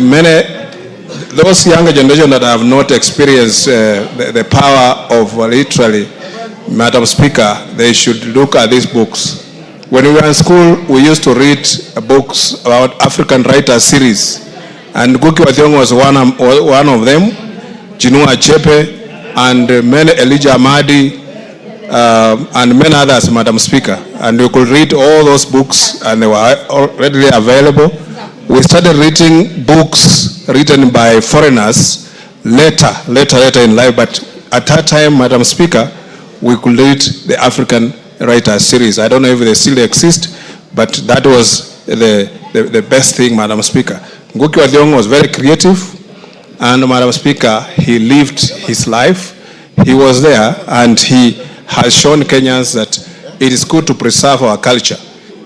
those younger generation that have not experienced the power of literally, Madam Speaker, they should look at these books. When we were in school, we used to read books about African writers series, and Ngugi wa Thiong'o was one of them. Chinua Achebe, and many Elijah Amadi, and many others, Madam Speaker. And you could read all those books, and they were readily available. We started reading books written by foreigners later in life, but at that time, Madam Speaker, we could read the African Writers series. I don't know if they still exist, but that was the best thing, Madam Speaker. Ngugi wa Thiong'o was very creative, and Madam Speaker, he lived his life. He was there, and he has shown Kenyans that it is good to preserve our culture.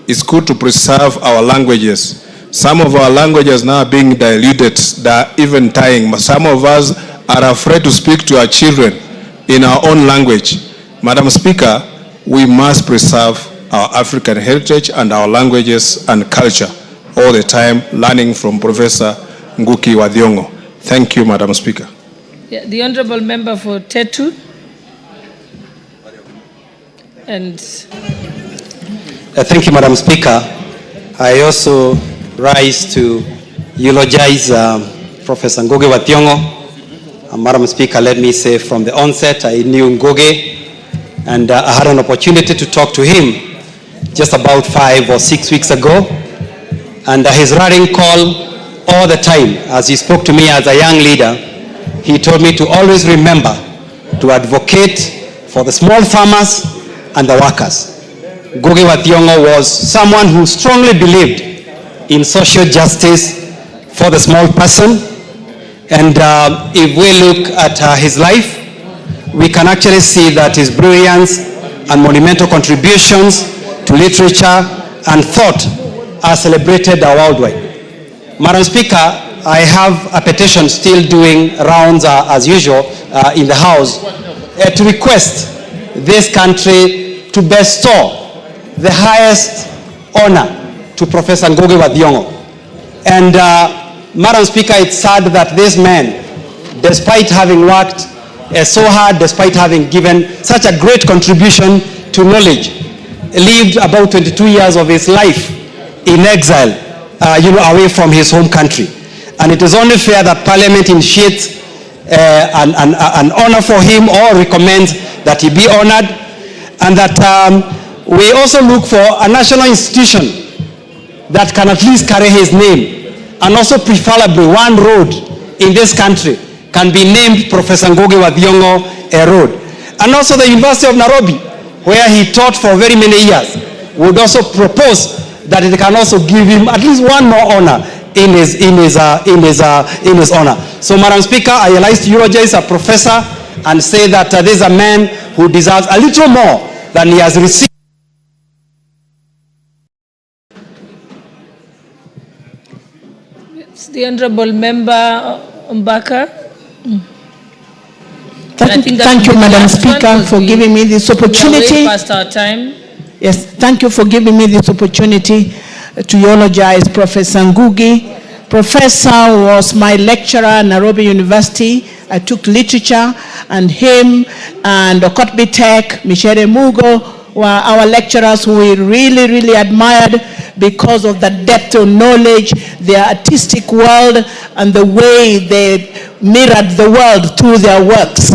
It's good to preserve our languages. Some of our languages now are being diluted, they're even dying. Some of us are afraid to speak to our children in our own language. Madam Speaker, we must preserve our African heritage and our languages and culture all the time, learning from Professor Ngugi wa Thiong'o. Thank you, Madam Speaker. Yeah, the Honorable Member for Tetu. And thank you, Madam Speaker. I also rise to eulogize Professor Ngugi wa Thiong'o. Madam Speaker, let me say from the onset, I knew Ngugi, and I had an opportunity to talk to him just about 5 or 6 weeks ago. And his rallying call all the time, as he spoke to me as a young leader, he told me to always remember to advocate for the small farmers and the workers. Ngugi wa Thiong'o was someone who strongly believed in social justice for the small person. And if we look at his life, we can actually see that his brilliance and monumental contributions to literature and thought are celebrated worldwide. Madam Speaker, I have a petition still doing rounds as usual in the House to request this country to bestow the highest honor to Professor Ngugi wa Thiong'o. And Madam Speaker, it's sad that this man, despite having worked so hard, despite having given such a great contribution to knowledge, lived about 22 years of his life in exile, away from his home country. And it is only fair that Parliament initiates an honor for him or recommends that he be honored, and that we also look for a national institution that can at least carry his name, and also preferably one road in this country can be named Professor Ngugi wa Thiong'o road. And also the University of Nairobi, where he taught for very many years, would also propose that it can also give him at least one more honor in his honor. So, Madam Speaker, I rise to eulogize a professor and say that this is a man who deserves a little more than he has received. the Honorable Member Mbaka. Thank you, Madam Speaker, for giving me this opportunity. Way past our time. Yes, thank you for giving me this opportunity to eulogize Professor Ngugi. Professor was my lecturer at Nairobi University. I took literature, and him and Okotbi Tech, Michere Mugo were our lecturers who we really, really admired because of the depth of knowledge, their artistic world, and the way they mirrored the world through their works.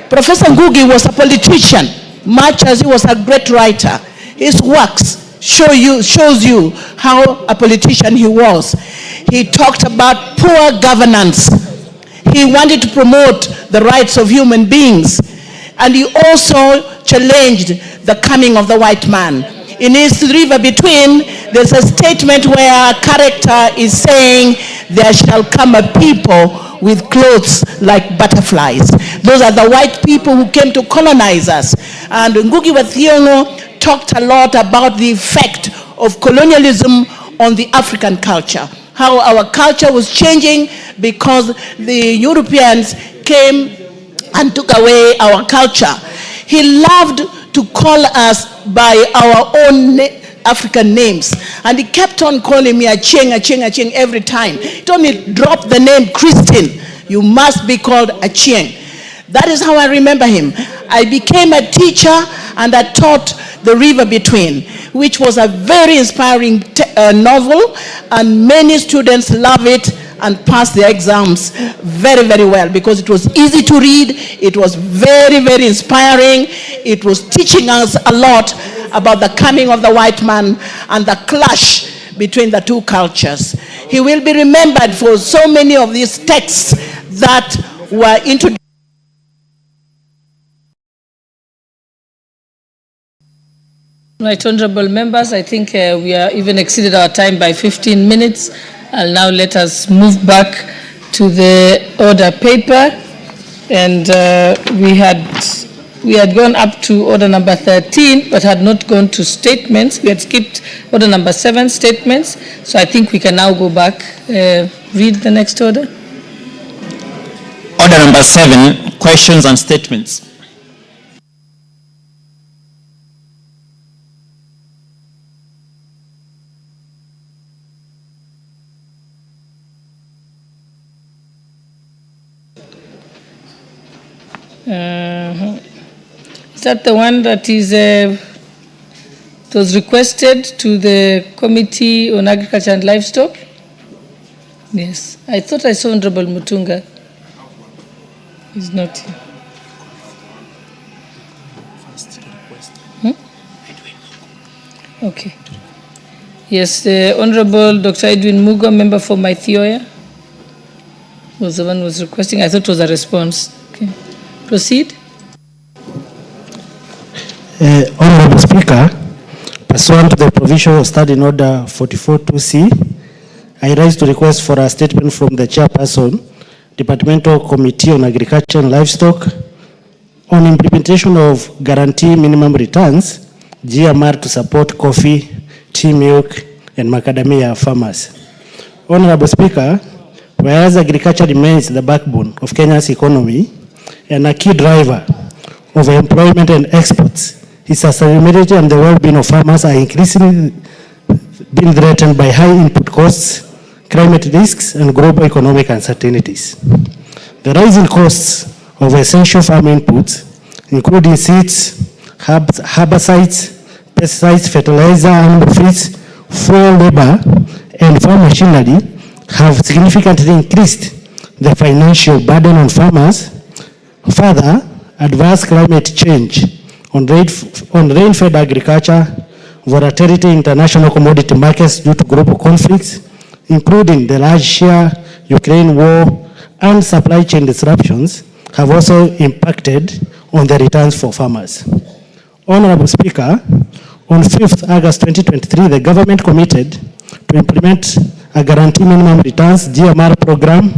Professor Ngugi was a politician, much as he was a great writer. His works shows you how a politician he was. He talked about poor governance. He wanted to promote the rights of human beings. And he also challenged the coming of the white man. In his River Between, there's a statement where a character is saying, "There shall come a people with clothes like butterflies." Those are the white people who came to colonize us. And Ngugi wa Thiong'o talked a lot about the effect of colonialism on the African culture, how our culture was changing because the Europeans came and took away our culture. He loved to call us by our own African names, and he kept on calling me Achieng every time. He told me, drop the name Christine, you must be called Achieng. That is how I remember him. I became a teacher and I taught The River Between, which was a very inspiring novel, and many students love it and passed the exams very, very well, because it was easy to read, it was very, very inspiring, it was teaching us a lot about the coming of the white man and the clash between the two cultures. He will be remembered for so many of these texts that were introduced. Right, honorable members, I think we are even exceeded our time by 15 minutes. And now let us move back to the order paper. And we had gone up to order number 13, but had not gone to statements. We had skipped order number 7, statements. So I think we can now go back. Read the next order. Order number 7, questions and statements. Is that the one that was requested to the Committee on Agriculture and Livestock? Yes. I thought I saw Honorable Mutunga. He's not here. Okay. Yes, the Honorable Dr. Edwin Mugo, member for Maithioya, was the one who was requesting. I thought it was a response. Okay. Proceed. Honorable Speaker, pursuant to the provision of Standing Order 44.2c, I rise to request for a statement from the Chairperson, Departmental Committee on Agriculture and Livestock, on implementation of Guarantee Minimum Returns, GMR, to support coffee, tea, milk, and macadamia farmers. Honorable Speaker, whereas agriculture remains the backbone of Kenya's economy and a key driver of employment and exports, its sustainability and the well-being of farmers are increasingly being threatened by high input costs, climate risks, and global economic uncertainties. The rising costs of essential farm inputs, including seeds, herbicides, pesticides, fertilizer, animal feeds, fuel, labor, and farm machinery, have significantly increased the financial burden on farmers. Further, adverse climate change on rain-fed agriculture, volatility in international commodity markets due to global conflicts, including the Russia-Ukraine war and supply chain disruptions, have also impacted on the returns for farmers. Honorable Speaker, on 5th August 2023, the government committed to implement a Guarantee Minimum Returns GMR program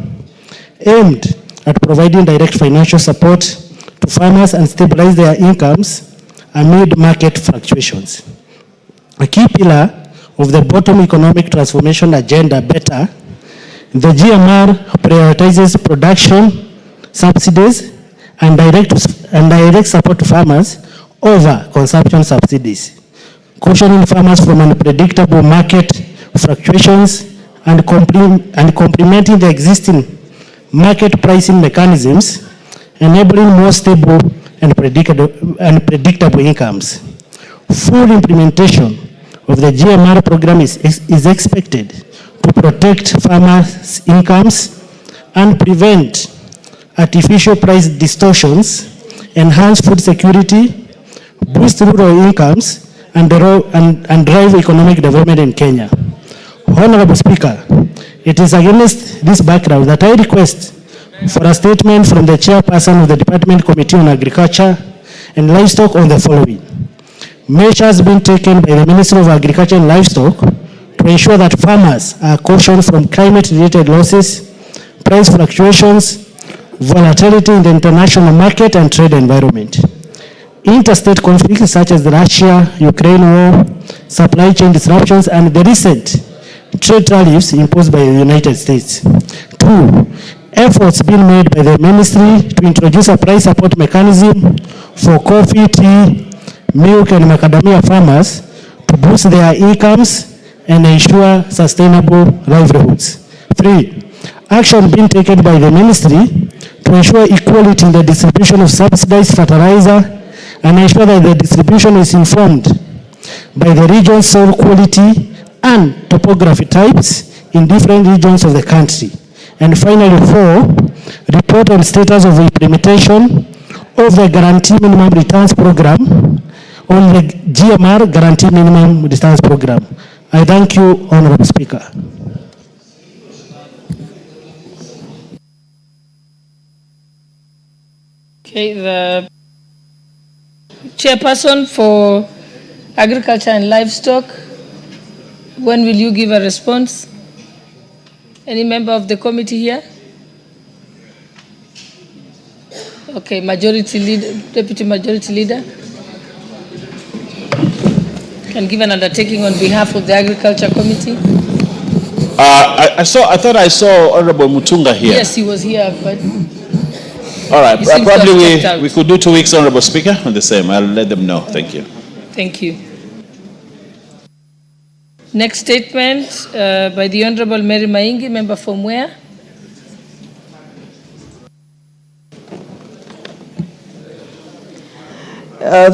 aimed at providing direct financial support to farmers and stabilize their incomes amid market fluctuations. A key pillar of the bottom economic transformation agenda, BETTER, the GMR prioritizes production, subsidies, and direct support to farmers over consumption subsidies, cautioning farmers from unpredictable market fluctuations and complementing the existing market pricing mechanisms, enabling more stable and predictable incomes. Full implementation of the GMR program is expected to protect farmers' incomes and prevent artificial price distortions, enhance food security, boost rural incomes, and drive economic development in Kenya. Honorable Speaker, it is against this background that I request for a statement from the Chairperson of the Department Committee on Agriculture and Livestock on the following. Measures being taken by the Ministry of Agriculture and Livestock to ensure that farmers are cautioned from climate-related losses, price fluctuations, volatility in the international market and trade environment. Interstate conflicts such as the Russia-Ukraine war, supply chain disruptions, and the recent trade tariffs imposed by the United States. 2, efforts being made by the ministry to introduce a price support mechanism for coffee, tea, milk, and macadamia farmers to boost their incomes and ensure sustainable livelihoods. 3, action being taken by the ministry to ensure equality in the distribution of subsidized fertilizer and ensure that the distribution is informed by the region's soil quality and topography types in different regions of the country, And finally, 4, report on status of the implementation of the Guarantee Minimum Returns Program on the GMR Guarantee Minimum Returns Program. I thank you, Honorable Speaker. Okay, the chairperson for Agriculture and Livestock, when will you give a response? Any member of the committee here? Okay, Majority Leader, Deputy Majority Leader. Can give an undertaking on behalf of the Agriculture Committee. I thought I saw Honorable Mutunga here. Yes, he was here, but all right, he seems to have probably stepped out. we could do 2 weeks, Honorable Speaker, on the same. I'll let them know. Thank you. Thank you. Next statement by the Honorable Mary Maingi, member from where?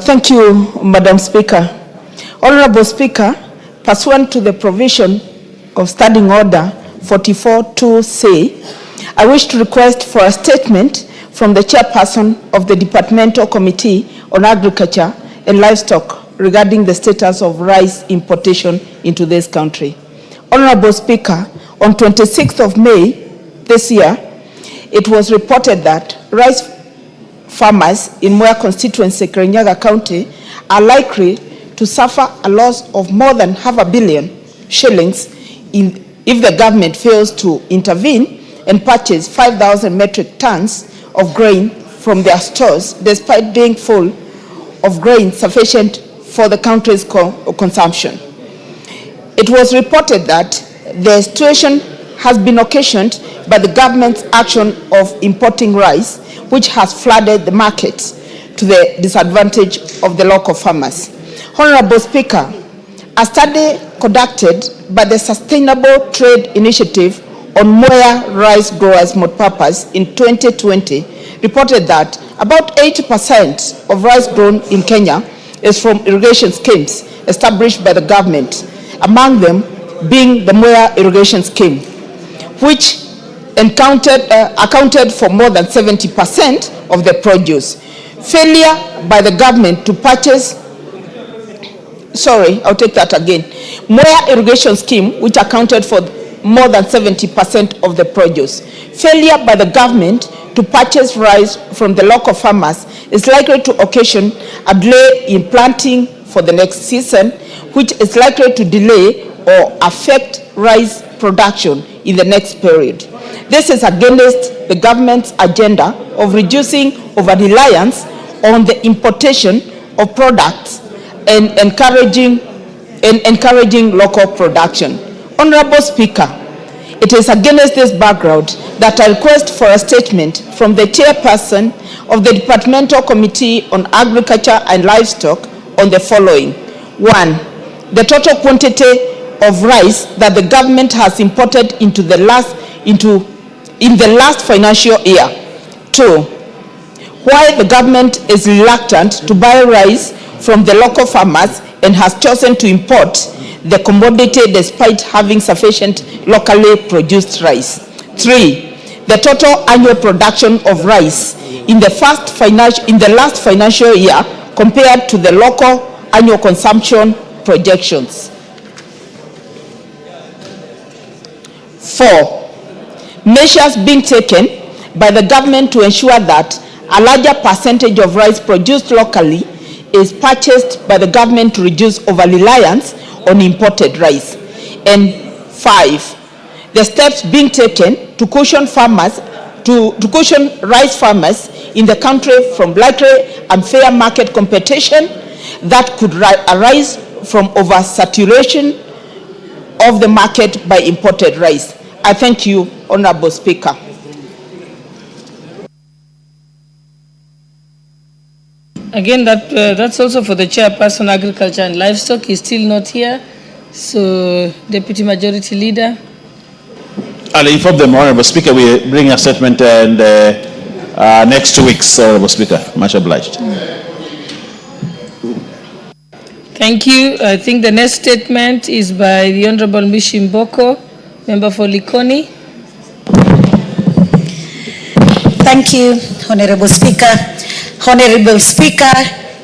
Thank you, Madam Speaker. Honorable Speaker, pursuant to the provision of Standing Order 44.2c, I wish to request for a statement from the chairperson of the Departmental Committee on Agriculture and Livestock regarding the status of rice importation into this country. Honorable Speaker, on 26th of May this year, it was reported that rice farmers in Mwea constituency, Kirinyaga County, are likely to suffer a loss of more than $500 million shillings if the government fails to intervene and purchase 5,000 metric tons of grain from their stores, despite being full of grain sufficient for the country's consumption. It was reported that the situation has been occasioned by the government's action of importing rice, which has flooded the markets to the disadvantage of the local farmers. Honorable Speaker, a study conducted by the Sustainable Trade Initiative on Mwea rice growers' multipurpose in 2020 reported that about 80% of rice grown in Kenya is from irrigation schemes established by the government, among them being the Mwea irrigation scheme, which accounted for more than 70% of the produce. Failure by the government to purchase, Mwea irrigation scheme, which accounted for more than 70% of the produce. Failure by the government to purchase rice from the local farmers is likely to occasion a delay in planting for the next season, which is likely to delay or affect rice production in the next period. This is against the government's agenda of reducing over-reliance on the importation of products and encouraging local production. Honorable Speaker, it is against this background that I request for a statement from the chairperson of the Departmental Committee on Agriculture and Livestock on the following. 1. The total quantity of rice that the government has imported in the last financial year. 2. Why the government is reluctant to buy rice from the local farmers and has chosen to import the commodity despite having sufficient locally produced rice. 3. The total annual production of rice in the last financial year compared to the local annual consumption projections. 4. Measures being taken by the government to ensure that a larger percentage of rice produced locally is purchased by the government to reduce over-reliance on imported rice. And 5. The steps being taken to cushion rice farmers in the country from likely unfair market competition that could arise from oversaturation of the market by imported rice. I thank you, Honorable Speaker. Again, that's also for the chairperson, Agriculture and Livestock. He's still not here. So, Deputy Majority Leader. I'll inform them, Honorable Speaker, we bring a statement in the next 2 weeks, Honorable Speaker. Much obliged. Thank you. I think the next statement is by the Honorable Mishi Mboko, member for Likoni. Thank you, Honorable Speaker. Honorable Speaker,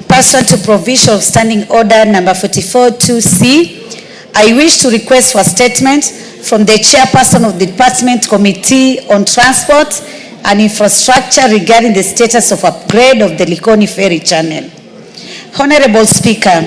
pursuant to provision of Standing Order number 44-2C, I wish to request for a statement from the Chairperson of the Department Committee on Transport and Infrastructure regarding the status of upgrade of the Likoni Ferry Channel. Honorable Speaker,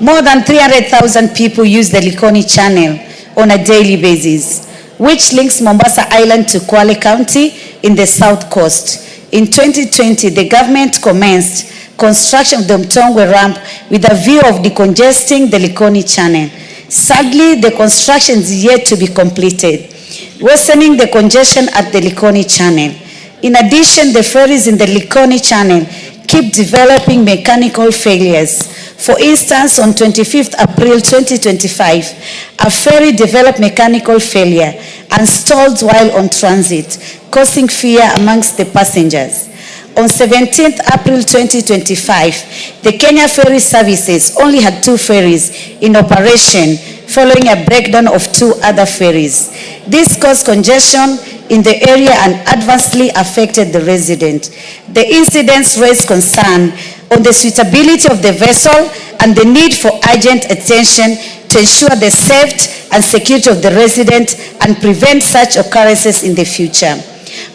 more than 300,000 people use the Likoni Channel on a daily basis, which links Mombasa Island to Kwale County in the South Coast. In 2020, the government commenced construction of the Mtongwe ramp with a view of decongesting the Likoni Channel. Sadly, the construction is yet to be completed, worsening the congestion at the Likoni Channel. In addition, the ferries in the Likoni Channel keep developing mechanical failures. For instance, on 25th April 2025, a ferry developed mechanical failure and stalled while on transit, causing fear amongst the passengers. On 17th April 2025, the Kenya Ferry Services only had 2 ferries in operation following a breakdown of 2 other ferries. This caused congestion in the area and adversely affected the resident. The incidents raised concern on the suitability of the vessel and the need for urgent attention to ensure the safety and security of the resident and prevent such occurrences in the future.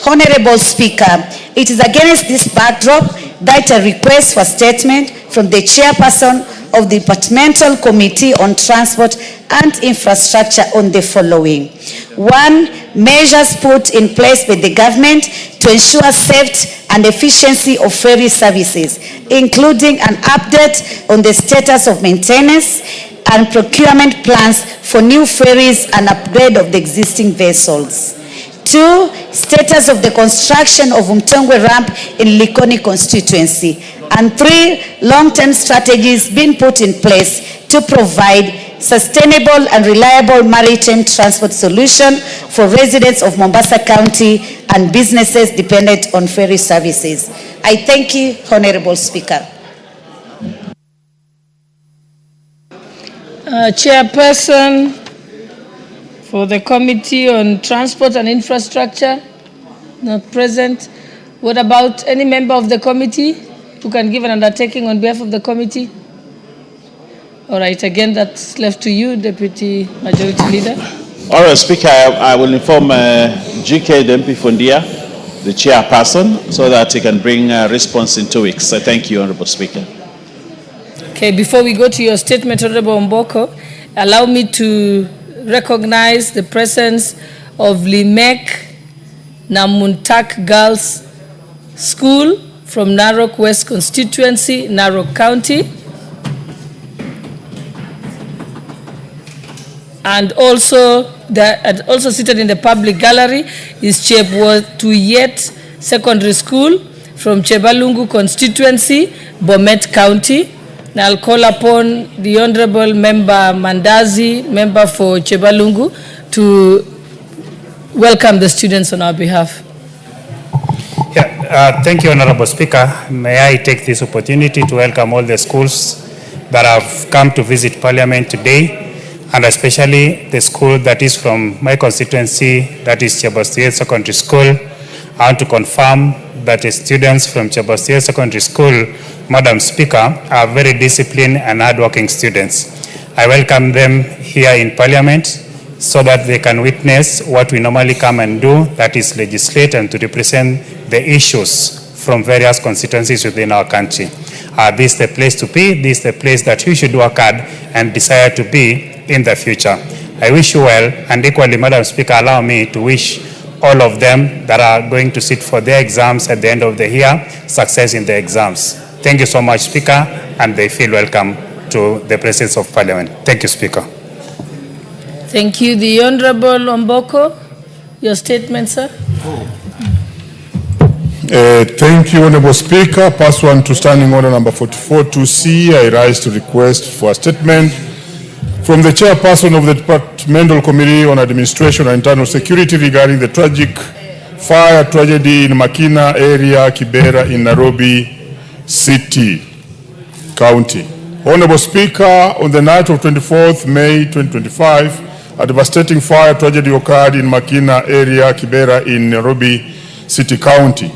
Honorable Speaker, it is against this backdrop that I request for statement from the Chairperson of the Departmental Committee on Transport and Infrastructure on the following. 1. Measures put in place by the government to ensure safety and efficiency of ferry services, including an update on the status of maintenance and procurement plans for new ferries and upgrade of the existing vessels. 2. Status of the construction of Mtongwe ramp in Likoni constituency. And 3. Long-term strategies being put in place to provide sustainable and reliable maritime transport solution for residents of Mombasa County and businesses dependent on ferry services. I thank you, Honorable Speaker. Chairperson for the Committee on Transport and Infrastructure, not present. What about any member of the committee who can give an undertaking on behalf of the committee? All right, again, that's left to you, Deputy Majority Leader. All right, Speaker, I will inform GK, the MP Fundia, the chairperson, so that he can bring a response in 2 weeks. So thank you, Honorable Speaker. Okay, before we go to your statement, Honorable Mboko, allow me to recognize the presence of Limek Namuntak Girls School from Narok West constituency, Narok County. And also seated in the public gallery is Chebwotuyet Secondary School from Chebalungu constituency, Bomet County. Now I'll call upon the Honorable Member Mandazi, member for Chebalungu, to welcome the students on our behalf. Thank you, Honorable Speaker. May I take this opportunity to welcome all the schools that have come to visit Parliament today, and especially the school that is from my constituency, that is Chebwotuyet Secondary School. I want to confirm that the students from Chebwotuyet Secondary School, Madam Speaker, are very disciplined and hardworking students. I welcome them here in Parliament so that they can witness what we normally come and do, that is legislate and to represent the issues from various constituencies within our country. This is the place to be. This is the place that you should work hard and desire to be in the future. I wish you well, and equally, Madam Speaker, allow me to wish all of them that are going to sit for their exams at the end of the year success in the exams. Thank you so much, Speaker, and they feel welcome to the presence of Parliament. Thank you, Speaker. Thank you. The Honorable Omboko, your statement, sir. Thank you, Honorable Speaker. Pursuant to Standing Order number 44-2C, I rise to request for a statement from the Chairperson of the Departmental Committee on Administration and Internal Security regarding the tragic fire tragedy in Makina area, Kibera in Nairobi City County. Honorable Speaker, on the night of 24th May 2025, a devastating fire tragedy occurred in Makina area, Kibera in Nairobi City County.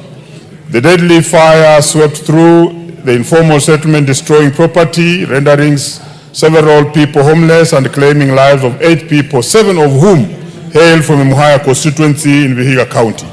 The deadly fire swept through the informal settlement, destroying property, rendering several people homeless and claiming lives of 8 people, 7 of whom hail from the Muhaya constituency in Vihiga County.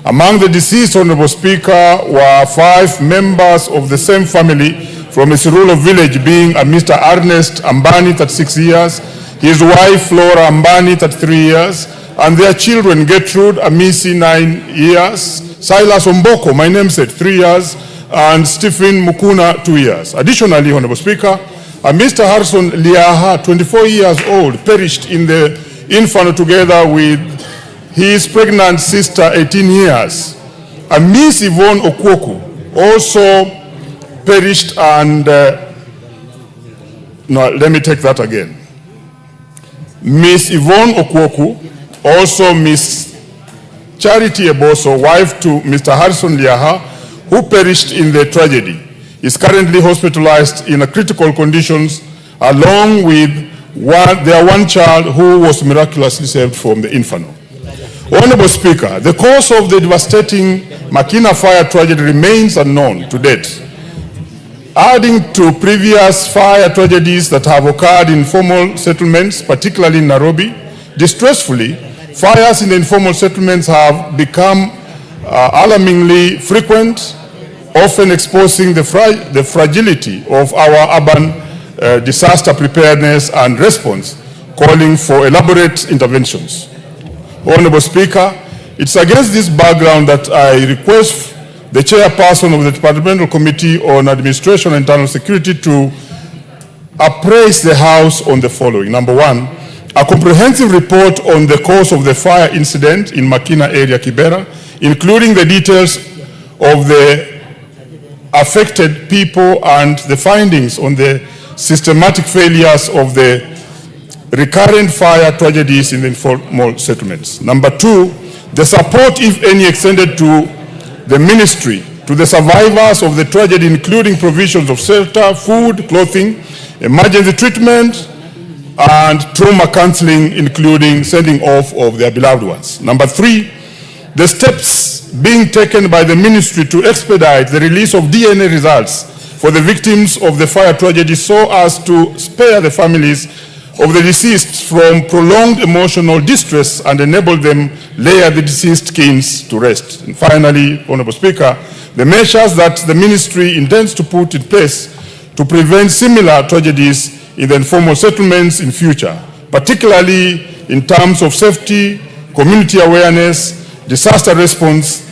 Among the deceased, Honorable Speaker, were 5 members of the same family from Isirulo village, being a Mr. Ernest Ambani, 36 years, his wife Flora Ambani, 33 years, and their children Gertrude Amisi, 9 years, Silas Omboko, my namesake, 3 years, and Stephen Mukuna, 2 years. Additionally, Honorable Speaker, a Mr. Harrison Liaha, 24 years old, perished in the inferno together with his pregnant sister, 18 years. A Miss Yvonne Okwoku also perished and, no, let me take that again. Miss Yvonne Okwoku, also Miss Charity Eboso, wife to Mr. Harrison Liaha, who perished in the tragedy, is currently hospitalized in a critical conditions along with their one child who was miraculously saved from the inferno. Honorable Speaker, the cause of the devastating Makina fire tragedy remains unknown to date. Adding to previous fire tragedies that have occurred in informal settlements, particularly in Nairobi, distressfully, fires in the informal settlements have become alarmingly frequent, often exposing the fragility of our urban disaster preparedness and response, calling for elaborate interventions. Honorable Speaker, it's against this background that I request the chairperson of the Departmental Committee on Administration and Internal Security to appraise the House on the following. Number 1, a comprehensive report on the cause of the fire incident in Makina area, Kibera, including the details of the affected people and the findings on the systematic failures of the recurrent fire tragedies in the informal settlements. Number 2, the support, if any, extended to the ministry, to the survivors of the tragedy, including provisions of shelter, food, clothing, emergency treatment, and trauma counseling, including sending off of their beloved ones. Number 3, the steps being taken by the ministry to expedite the release of DNA results for the victims of the fire tragedy so as to spare the families of the deceased from prolonged emotional distress and enable them lay the deceased kins to rest. And finally, Honorable Speaker, the measures that the ministry intends to put in place to prevent similar tragedies in the informal settlements in future, particularly in terms of safety, community awareness, disaster response,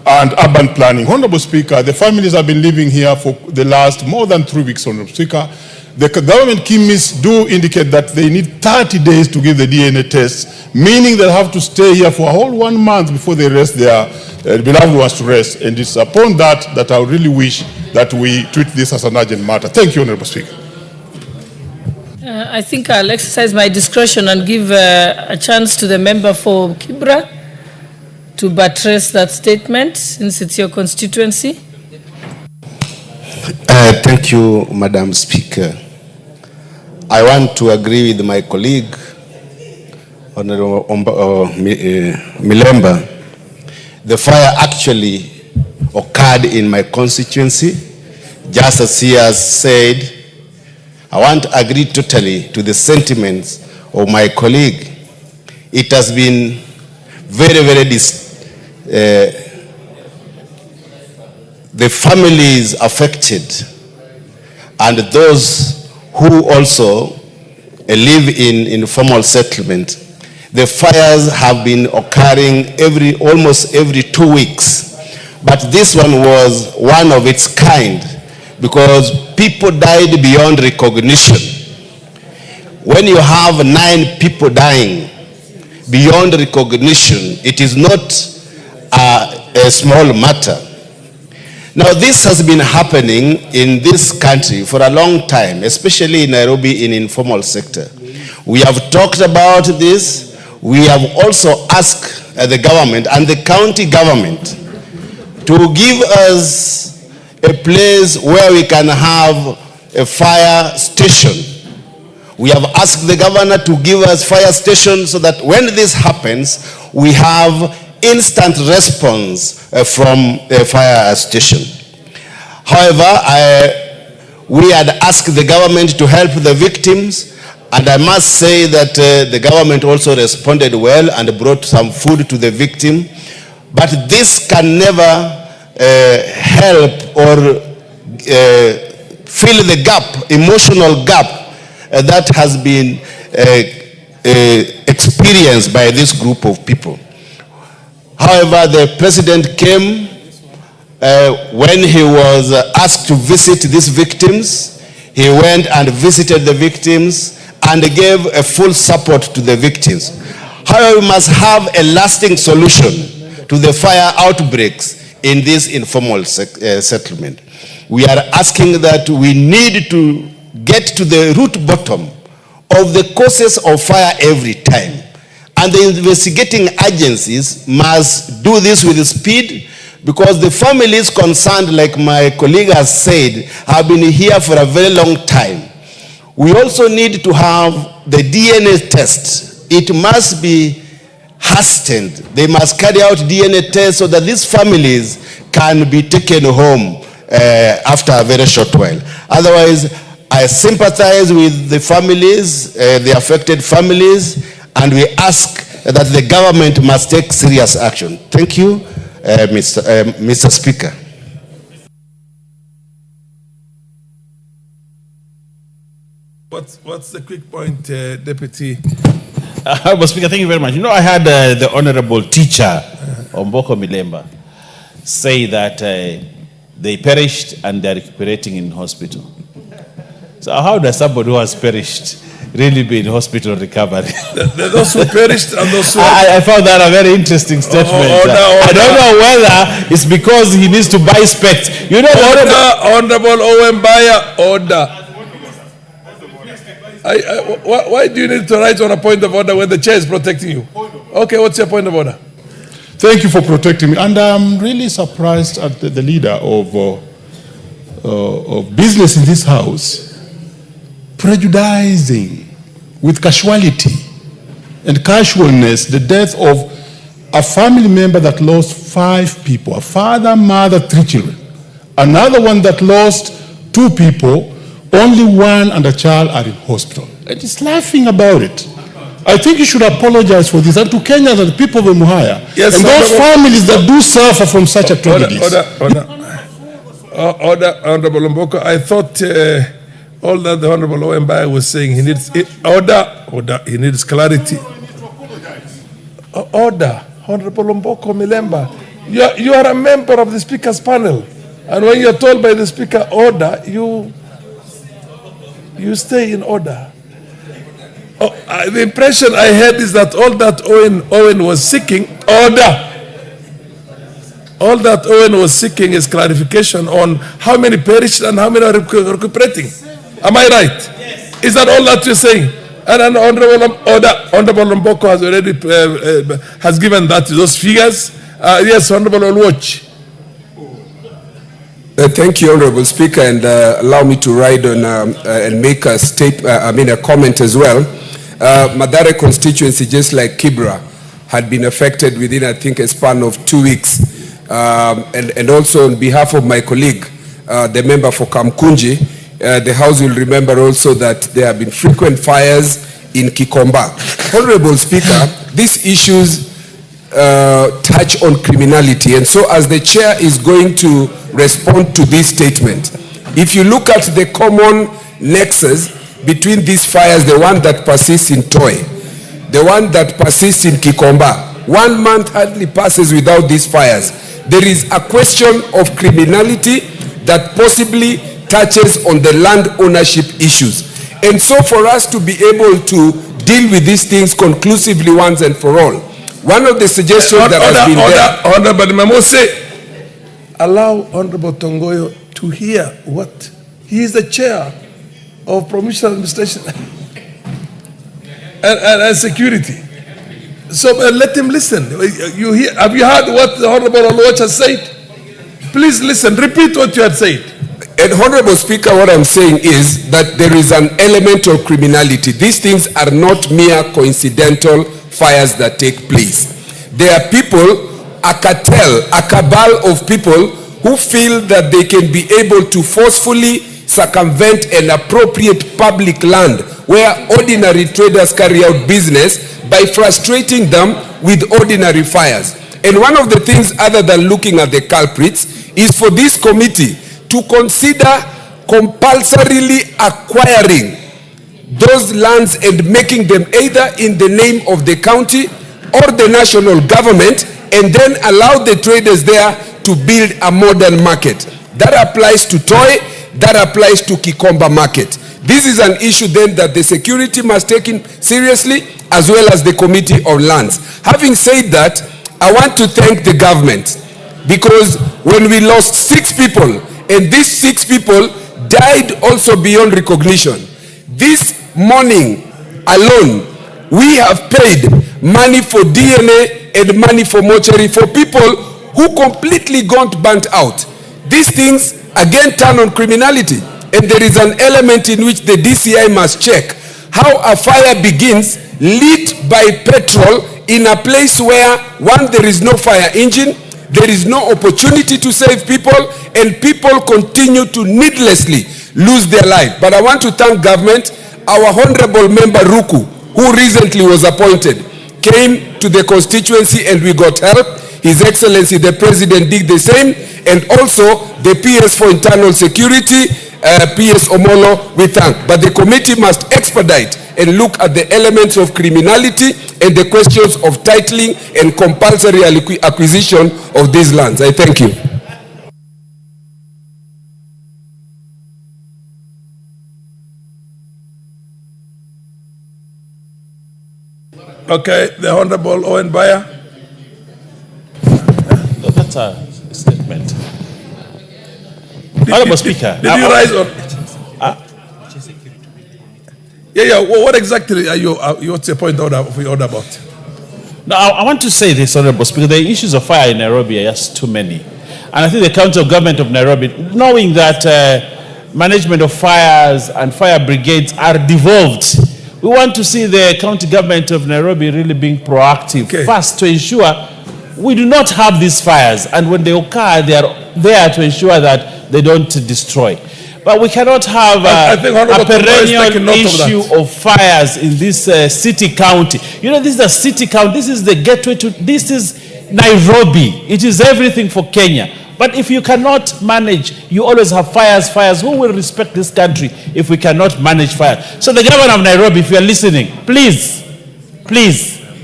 and urban planning. Honorable Speaker, the families have been living here for the last more than 3 weeks, Honorable Speaker. The government chemists do indicate that they need 30 days to give the DNA test, meaning they'll have to stay here for a whole 1 month before they rest their beloved ones to rest. And it's upon that I really wish that we treat this as an urgent matter. Thank you, Honorable Speaker. I think I'll exercise my discretion and give a chance to the member for Kibra to buttress that statement, since it's your constituency. Thank you, Madam Speaker. I want to agree with my colleague, Honorable Milemba. The fire actually occurred in my constituency, just as he has said. I want to agree totally to the sentiments of my colleague. It has been very, very the families affected and those who also live in informal settlement. The fires have been occurring almost every 2 weeks, but this one was one of its kind because people died beyond recognition. When you have 9 people dying beyond recognition, it is not a small matter. Now, this has been happening in this country for a long time, especially in Nairobi in informal sector. We have talked about this. We have also asked the government and the county government to give us a place where we can have a fire station. We have asked the governor to give us fire stations so that when this happens, we have instant response from a fire station. However, we had asked the government to help the victims, and I must say that the government also responded well and brought some food to the victim. But this can never help or fill the gap, emotional gap that has been experienced by this group of people. However, the president came when he was asked to visit these victims. He went and visited the victims and gave a full support to the victims. However, we must have a lasting solution to the fire outbreaks in this informal settlement. We are asking that we need to get to the root bottom of the causes of fire every time. And the investigating agencies must do this with speed, because the families concerned, like my colleague has said, have been here for a very long time. We also need to have the DNA test. It must be hastened. They must carry out DNA tests so that these families can be taken home after a very short while. Otherwise, I sympathize with the families, the affected families, and we ask that the government must take serious action. Thank you, Mr. Speaker. What's the quick point, Deputy? Mr. Speaker, thank you very much. You know, I had the honorable teacher, Omboko Milemba, say that they perished and they're recuperating in hospital. So how does somebody who has perished really be in hospital recovery? Those who perished and those who... I found that a very interesting statement. I don't know whether it's because he needs to buy specs. You know, Honorable Owen Baya, order. Why do you need to write on a point of order when the chair is protecting you? Okay, what's your point of order? Thank you for protecting me. And I'm really surprised at the leader of business in this house prejudicing with casualty and casualness the death of a family member that lost 5 people, a father, mother, 3 children. Another one that lost 2 people, only 1 and a child are in hospital. And just laughing about it. I think you should apologize for this, and to Kenyans and the people of Muhaya, yes, and those families that do suffer from such a tragedy. Honorable Mboko, I thought all that the Honorable Owenbai was saying, he needs he needs clarity. Order, Honorable Mboko Milemba, you are a member of the Speaker's panel, and when you're told by the Speaker order, you stay in order. The impression I had is that all that Owen was seeking, all that Owen was seeking is clarification on how many perished and how many are recuperating. Am I right? Yes. Is that all that you're saying? And Honorable Mboko has already has given those figures. Yes, Honorable Olwoch. Thank you, Honorable Speaker, and allow me to ride on and make a a comment as well. Mathare constituency, just like Kibra, had been affected within, I think, a span of 2 weeks. And also on behalf of my colleague, the member for Kamkunji, the House will remember also that there have been frequent fires in Kikomba. Honorable Speaker, these issues touch on criminality, and so as the chair is going to respond to this statement, if you look at the common nexus between these fires, the one that persists in Toi, the one that persists in Kikomba, 1 month hardly passes without these fires. There is a question of criminality that possibly touches on the land ownership issues. And so for us to be able to deal with these things conclusively once and for all, one of the suggestions that has been there... Honorable Mamose, allow Honorable Tongoyo to hear what... He is the chair of provincial administration and security. So let him listen. Have you heard what the Honorable Olwoch has said? Please listen. Repeat what you had said. And Honorable Speaker, what I'm saying is that there is an element of criminality. These things are not mere coincidental fires that take place. there are people, a cartel, a cabal of people who feel that they can be able to forcefully circumvent an appropriate public land where ordinary traders carry out business by frustrating them with ordinary fires. And one of the things, other than looking at the culprits, is for this committee to consider compulsorily acquiring those lands and making them either in the name of the county or the national government, and then allow the traders there to build a modern market. That applies to Toi, that applies to Kikomba market. This is an issue then that the security must take in seriously, as well as the Committee on Lands. Having said that, I want to thank the government, because when we lost 6 people, and these 6 people died also beyond recognition, this morning alone, we have paid money for DNA and money for mortuary for people who completely got burnt out. These things again turn on criminality, and there is an element in which the DCI must check how a fire begins lit by petrol in a place where, one, there is no fire engine, there is no opportunity to save people, and people continue to needlessly lose their life. But I want to thank government. Our honorable member Ruku, who recently was appointed, came to the constituency and we got help. His Excellency the President did the same, and also the PS for Internal Security, PS Omolo, we thank. But the committee must expedite and look at the elements of criminality and the questions of titling and compulsory acquisition of these lands. I thank you. Okay, the Honorable Owen Bayer. That's a statement. Honorable Speaker. Did you rise on? What exactly are you? What's your point of your order about? Now, I want to say this, Honorable Speaker. The issues of fire in Nairobi are just too many, and I think the Council of Government of Nairobi, knowing that management of fires and fire brigades are devolved, we want to see the county government of Nairobi really being proactive first to ensure we do not have these fires, and when they occur, they are there to ensure that they don't destroy. But we cannot have a perennial issue of fires in this city county. You know, this is a city county. This is the gateway to, this is Nairobi. It is everything for Kenya. But if you cannot manage, you always have fires. Who will respect this country if we cannot manage fire? So the governor of Nairobi, if you are listening, please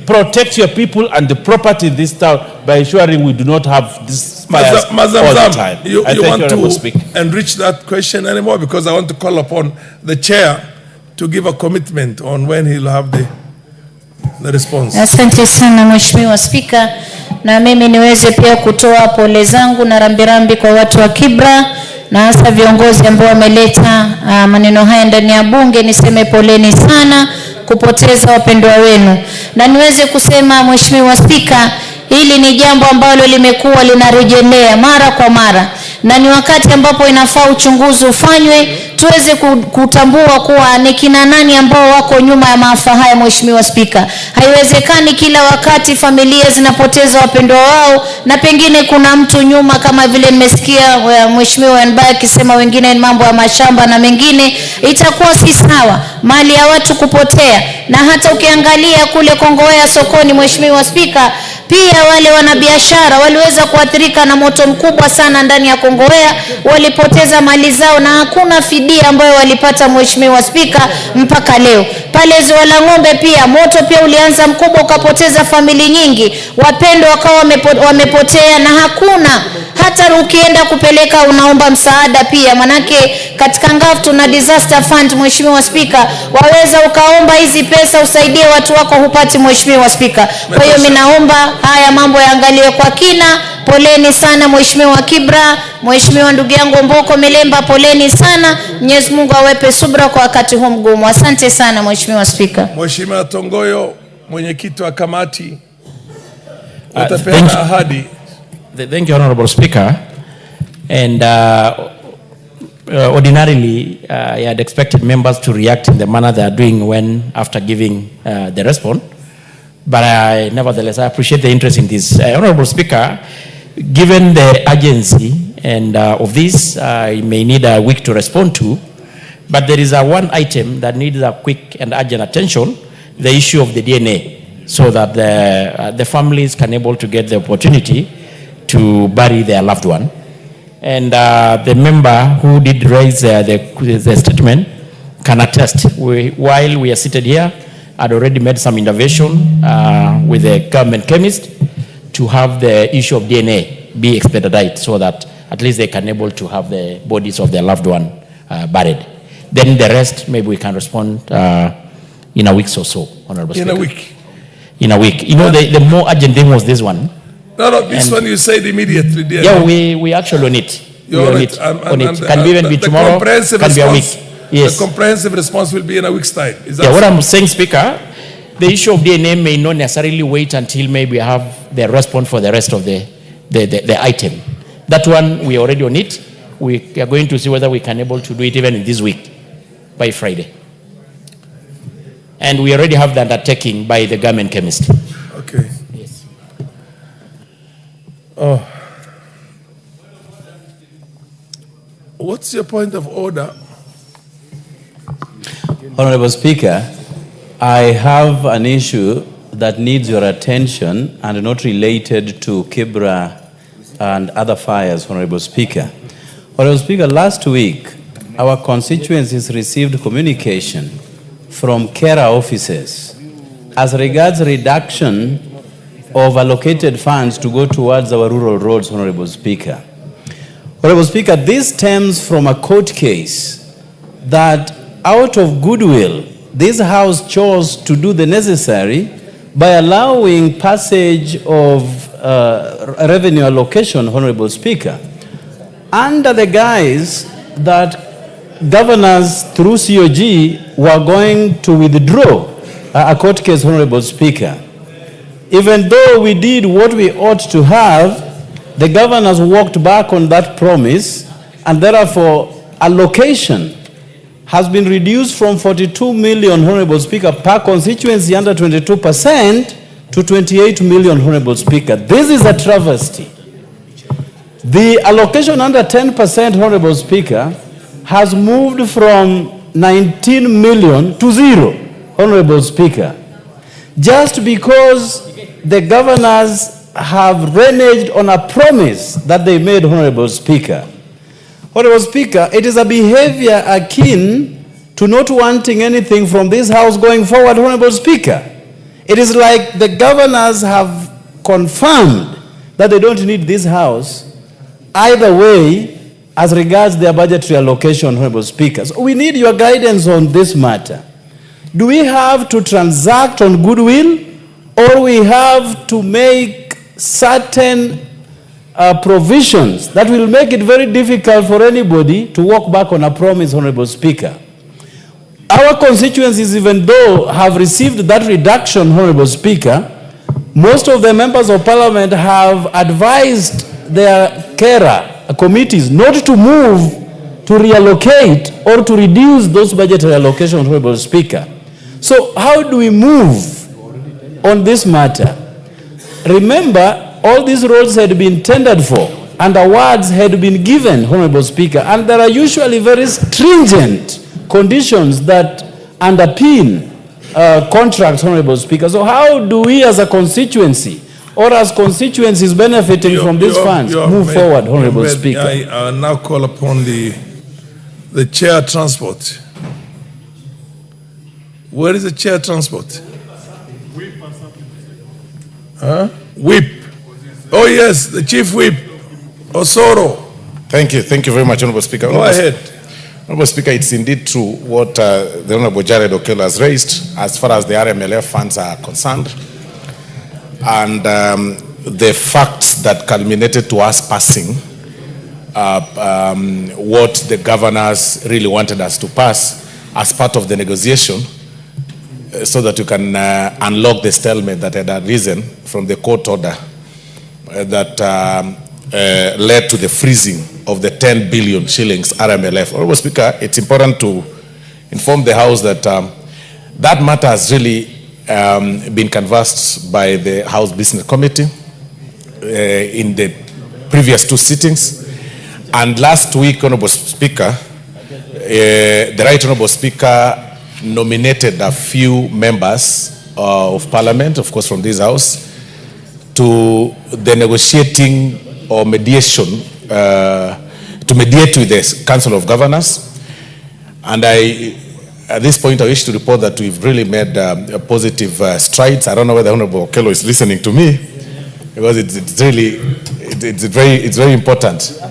protect your people and the property in this town by ensuring we do not have this fires all the time. You want to enrich that question anymore? Because I want to call upon the chair to give a commitment on when he'll have the response. Asante sana Mheshimiwa Spika, na mimi niweze pia kutoa pole zangu na rambirambi kwa watu wa Kibra na hasa viongozi ambao wameleta maneno haya ndani ya bunge. Niseme poleni sana kupoteza wapendwa wenu, na niweze kusema Mheshimiwa Spika, hili ni jambo ambalo limekuwa linarejelea mara kwa mara, na ni wakati ambapo inafaa uchunguzi ufanywe tuweze kutambua kuwa ni kina nani ambao wako nyuma ya maafa haya. Mheshimiwa Spika, haiwezekani kila wakati familia zinapoteza wapendwa wao na pengine kuna mtu nyuma, kama vile nimesikia Mheshimiwa Anbaya akisema wengine mambo ya mashamba na mengine. Itakuwa si sawa mali ya watu kupotea, na hata ukiangalia kule Kongowea sokoni, Mheshimiwa Spika, pia wale wanabiashara waliweza kuathirika na moto mkubwa sana ndani ya Kongowea, walipoteza mali zao na hakuna fidia ambayo walipata. Mheshimiwa Spika, mpaka leo pale Ziwa la Ng'ombe pia moto pia ulianza mkubwa ukapoteza famili nyingi, wapendwa wakawa wamepotea na hakuna hata ukienda kupeleka unaomba msaada pia, manake katika ngafu tuna disaster fund. Mheshimiwa Spika, waweza ukaomba hizi pesa usaidie watu wako, hupati. Mheshimiwa Spika, kwa hiyo mimi naomba haya mambo yaangaliwe kwa kina. Poleni sana Mheshimiwa Kibra, Mheshimiwa ndugu yangu Mboko Milemba, poleni sana. Mwenyezi Mungu awepe subra kwa wakati huu mgumu. Asante sana Mheshimiwa Spika. Mheshimiwa Tongoyo, mwenyekiti wa kamati, utapeana ahadi. Thank you, Honorable Speaker. And ordinarily, I had expected members to react in the manner they are doing when after giving the response. But nevertheless, I appreciate the interest in this. Honorable Speaker, given the urgency and of this, I may need a week to respond to, but there is one item that needs a quick and urgent attention, the issue of the DNA, so that the families can able to get the opportunity to bury their loved one. And the member who did raise the statement can attest. While we are seated here, I'd already made some intervention with the government chemist to have the issue of DNA be expedited so that at least they can able to have the bodies of their loved one buried. Then the rest, maybe we can respond in a week or so, Honorable Speaker. In a week? In a week. You know, the more urgent thing was this one. No, this one you said immediately. Dear. Yeah, we actually on it. You're on it. On it. Can be even be tomorrow, can be a week. Yes. The comprehensive response will be in a week's time. Is that yeah, what I'm saying, Speaker, the issue of DNA may not necessarily wait until maybe we have the response for the rest of the item. That one, we are already on it. We are going to see whether we can able to do it even in this week, by Friday. And we already have the undertaking by the government chemist. Okay. Yes. Oh. What's your point of order? Honorable Speaker, I have an issue that needs your attention and not related to Kibra and other fires, Honorable Speaker. Honorable Speaker, last week, our constituencies received communication from CARA officers as regards reduction of allocated funds to go towards our rural roads, Honorable Speaker. Honorable Speaker, this stems from a court case that out of goodwill, this House chose to do the necessary by allowing passage of revenue allocation, Honorable Speaker, under the guise that governors through COG were going to withdraw a court case, Honorable Speaker. Even though we did what we ought to have, the governors walked back on that promise, and therefore allocation has been reduced from 42 million, Honorable Speaker, per constituency under 22% to 28 million, Honorable Speaker. This is a travesty. The allocation under 10%, Honorable Speaker, has moved from 19 million to 0, Honorable Speaker, just because the governors have reneged on a promise that they made, Honorable Speaker. Honorable Speaker, it is a behavior akin to not wanting anything from this House going forward, Honorable Speaker. It is like the governors have confirmed that they don't need this House either way as regards their budgetary allocation, Honorable Speaker. So we need your guidance on this matter. Do we have to transact on goodwill, or we have to make certain provisions that will make it very difficult for anybody to walk back on a promise, Honorable Speaker? Our constituencies, even though have received that reduction, Honorable Speaker, most of the members of Parliament have advised their carer committees not to move to reallocate or to reduce those budgetary allocations, Honorable Speaker. So how do we move on this matter? Remember, all these roads had been tendered for and awards had been given, Honorable Speaker, and there are usually very stringent conditions that underpin contracts, Honorable Speaker. So how do we as a constituency or as constituencies benefiting from these funds move forward, Honorable Speaker? I now call upon the chair transport. Where is the chair transport? Huh? Whip. Oh yes, the chief whip, Osoro. Thank you very much, Honorable Speaker. Go ahead. Honorable Speaker, it's indeed true what the Honorable Jared Okello has raised as far as the RMLF funds are concerned. And the facts that culminated to us passing what the governors really wanted us to pass as part of the negotiation so that you can unlock the stalemate that had arisen from the court order that led to the freezing of the 10 billion shillings RMLF. Honorable Speaker, it's important to inform the House that that matter has really been canvassed by the House Business Committee in the previous two sittings. And last week, Honorable Speaker, the Right Honorable Speaker nominated a few members of Parliament, of course from this House, to the negotiating or mediation, to mediate with the Council of Governors. And at this point, I wish to report that we've really made positive strides. I don't know whether Honorable Okello is listening to me, because it's very important.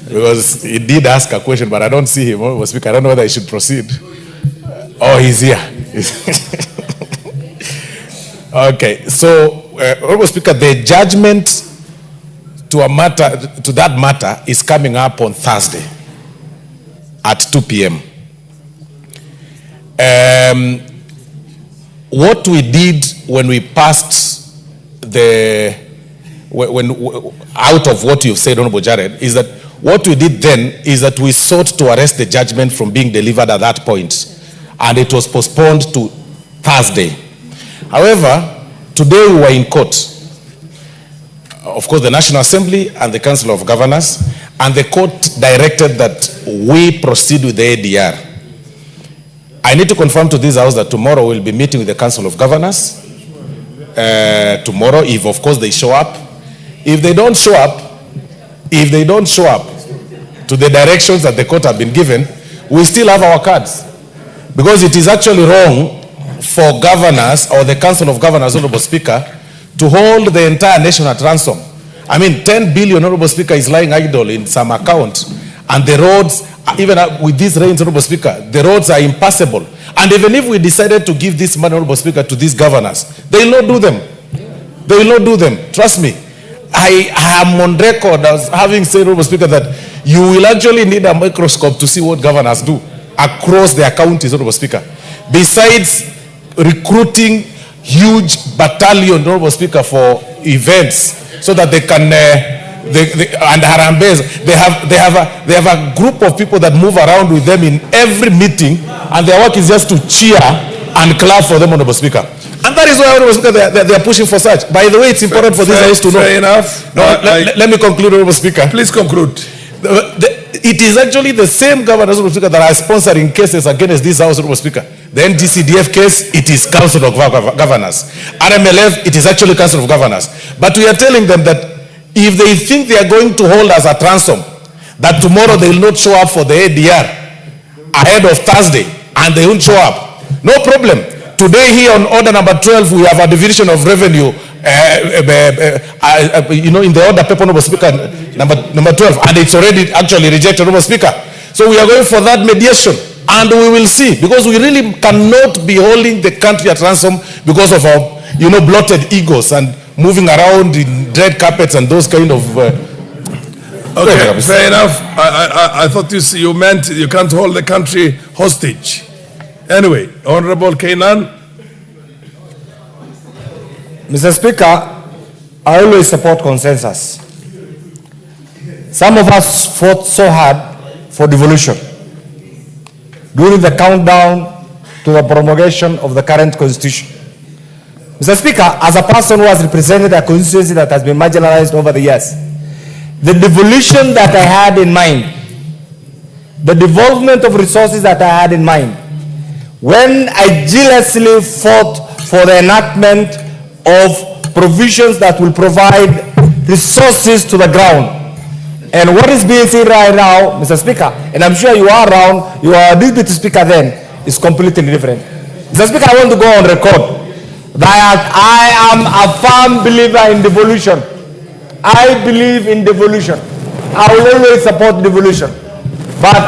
Because he did ask a question, but I don't see him. Honorable Speaker, I don't know whether I should proceed. Oh, he's here. Okay, so Honorable Speaker, the judgment to that matter is coming up on Thursday at 2 p.m. What we did when we passed out of what you've said, Honorable Jared, is that what we did then is that we sought to arrest the judgment from being delivered at that point, and it was postponed to Thursday. However, today we were in court. Of course, the National Assembly and the Council of Governors, and the court directed that we proceed with the ADR. I need to confirm to this House that tomorrow we'll be meeting with the Council of Governors. Tomorrow, if of course they show up. If they don't show up to the directions that the court have been given, we still have our cards. Because it is actually wrong for governors or the Council of Governors, Honorable Speaker, to hold the entire nation at ransom. I mean, 10 billion, Honorable Speaker, is lying idle in some account. And the roads, even with these rains, Honorable Speaker, the roads are impassable. And even if we decided to give this money, Honorable Speaker, to these governors, they will not do them. They will not do them. Trust me. I am on record as having said, Honorable Speaker, that you will actually need a microscope to see what governors do across their counties, Honorable Speaker. Besides recruiting huge battalion, Honorable Speaker, for events so that they can and Harambes, they have a group of people that move around with them in every meeting, and their work is just to cheer and clap for them, Honorable Speaker. And that is why, Honorable Speaker, they are pushing for such. By the way, it's important for this House to know. Fair enough. No, let me conclude, Honorable Speaker. Please conclude. It is actually the same governors, Honorable Speaker, that are sponsoring cases against this House, Honorable Speaker. The NGCDF case, it is Council of Governors. RMLF, it is actually Council of Governors. But we are telling them that if they think they are going to hold us at ransom, that tomorrow they will not show up for the ADR ahead of Thursday, and they won't show up. No problem. Today here on order number 12, we have a division of revenue, in the order paper, Honorable Speaker, number 12, and it's already actually rejected, Honorable Speaker. So we are going for that mediation, and we will see, because we really cannot be holding the country at ransom because of our, bloated egos and moving around in red carpets and those kind of... Okay, fair enough. I thought you meant you can't hold the country hostage. Anyway, Honorable Kainan. Mr. Speaker, I always support consensus. Some of us fought so hard for devolution during the countdown to the promulgation of the current constitution. Mr. Speaker, as a person who has represented a constituency that has been marginalized over the years, the devolution that I had in mind, the devolvement of resources that I had in mind, when I jealously fought for the enactment of provisions that will provide resources to the ground. And what is being said right now, Mr. Speaker, and I'm sure you are around, you are a deputy speaker then, is completely different. Mr. Speaker, I want to go on record that I am a firm believer in devolution. I believe in devolution. I will always support devolution. But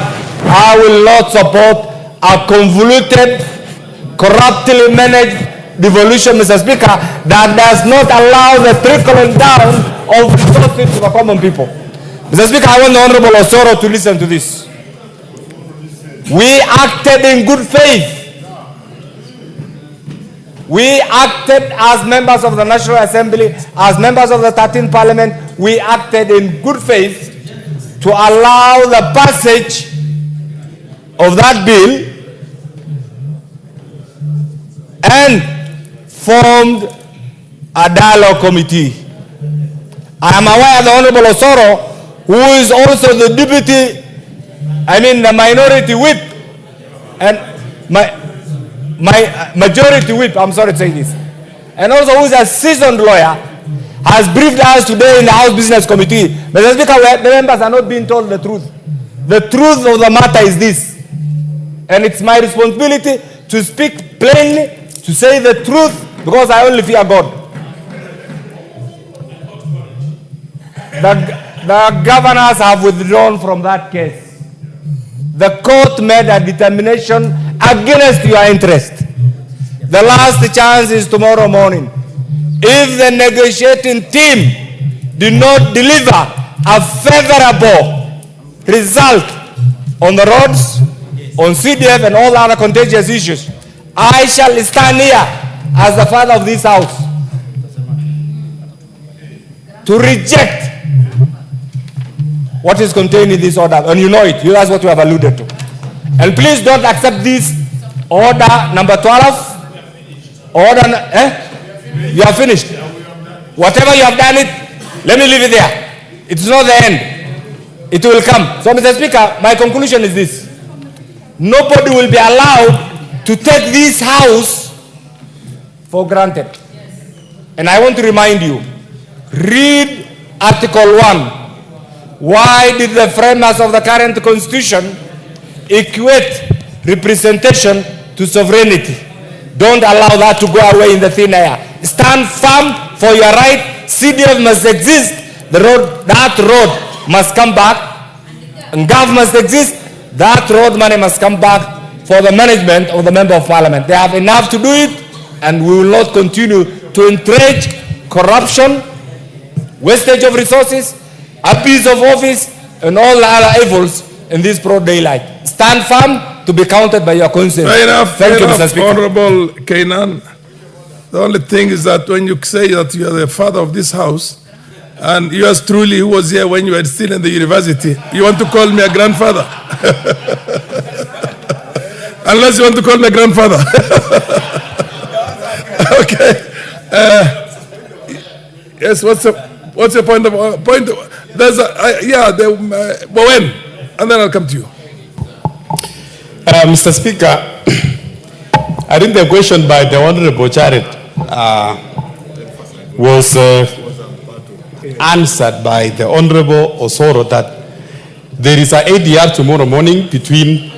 I will not support a convoluted, corruptly managed devolution, Mr. Speaker, that does not allow the trickling down of resources to the common people. Mr. Speaker, I want the Honorable Osoro to listen to this. We acted in good faith. We acted as members of the National Assembly, as members of the 13th Parliament. We acted in good faith to allow the passage of that bill, and formed a dialogue committee. I am aware the Honorable Osoro, who is also the the minority whip, and my majority whip, I'm sorry to say this, and also who is a seasoned lawyer, has briefed us today in the House Business Committee. Mr. Speaker, the members are not being told the truth. The truth of the matter is this, and it's my responsibility to speak plainly, to say the truth, because I only fear God. The governors have withdrawn from that case. The court made a determination against your interest. The last chance is tomorrow morning. If the negotiating team did not deliver a favorable result on the roads, on CDF and all other contentious issues, I shall stand here as the father of this house to reject what is contained in this order. And you know it. That's what we have alluded to. And please don't accept this order number 12. You have finished. Whatever you have done it, let me leave it there. It's not the end. It will come. So, Mr. Speaker, my conclusion is this. Nobody will be allowed to take this house for granted. And I want to remind you, read Article 1. Why did the framers of the current constitution equate representation to sovereignty? Don't allow that to go away in the thin air. Stand firm for your right. CDF must exist. That road must come back. And government must exist. That road money must come back for the management of the member of parliament. They have enough to do it, and we will not continue to entrench corruption, wastage of resources, abuse of office, and all the other evils in this broad daylight. Stand firm to be counted by your conscience. Thank you, Mr. Speaker. Honorable Kainan, the only thing is that when you say that you are the father of this house, and yours truly, who was here when you were still in the university, you want to call me a grandfather? Unless you want to call me a grandfather. Okay. Yes, what's your point of there's but when? And then I'll come to you. Mr. Speaker, I think the question by the Honorable Jared was answered by the Honorable Osoro that there is an ADR tomorrow morning between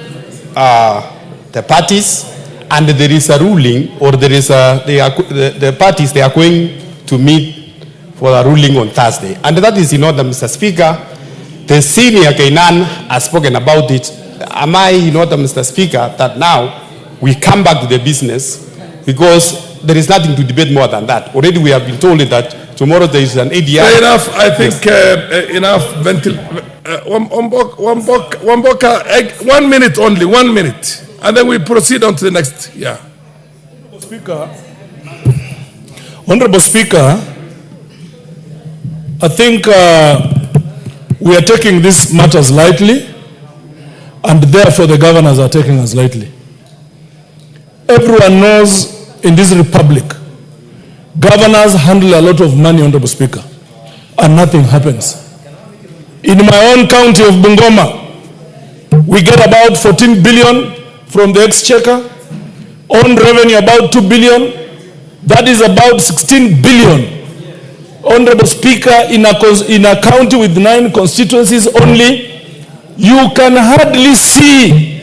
the parties, and there is a ruling, or there is the parties, they are going to meet for a ruling on Thursday. And that is in order, Mr. Speaker. The senior Kainan has spoken about it. Am I in order, Mr. Speaker, that now we come back to the business, because there is nothing to debate more than that. Already we have been told that tomorrow there is an ADR. Fair enough. I think enough. 1 minute only, 1 minute. And then we proceed on to the next. Yeah. Honorable Speaker, I think we are taking these matters lightly, and therefore the governors are taking us lightly. Everyone knows in this republic, governors handle a lot of money, Honorable Speaker, and nothing happens. In my own county of Bungoma, we get about 14 billion from the exchequer, own revenue about 2 billion, that is about 16 billion. Honorable Speaker, in a county with 9 constituencies only, you can hardly see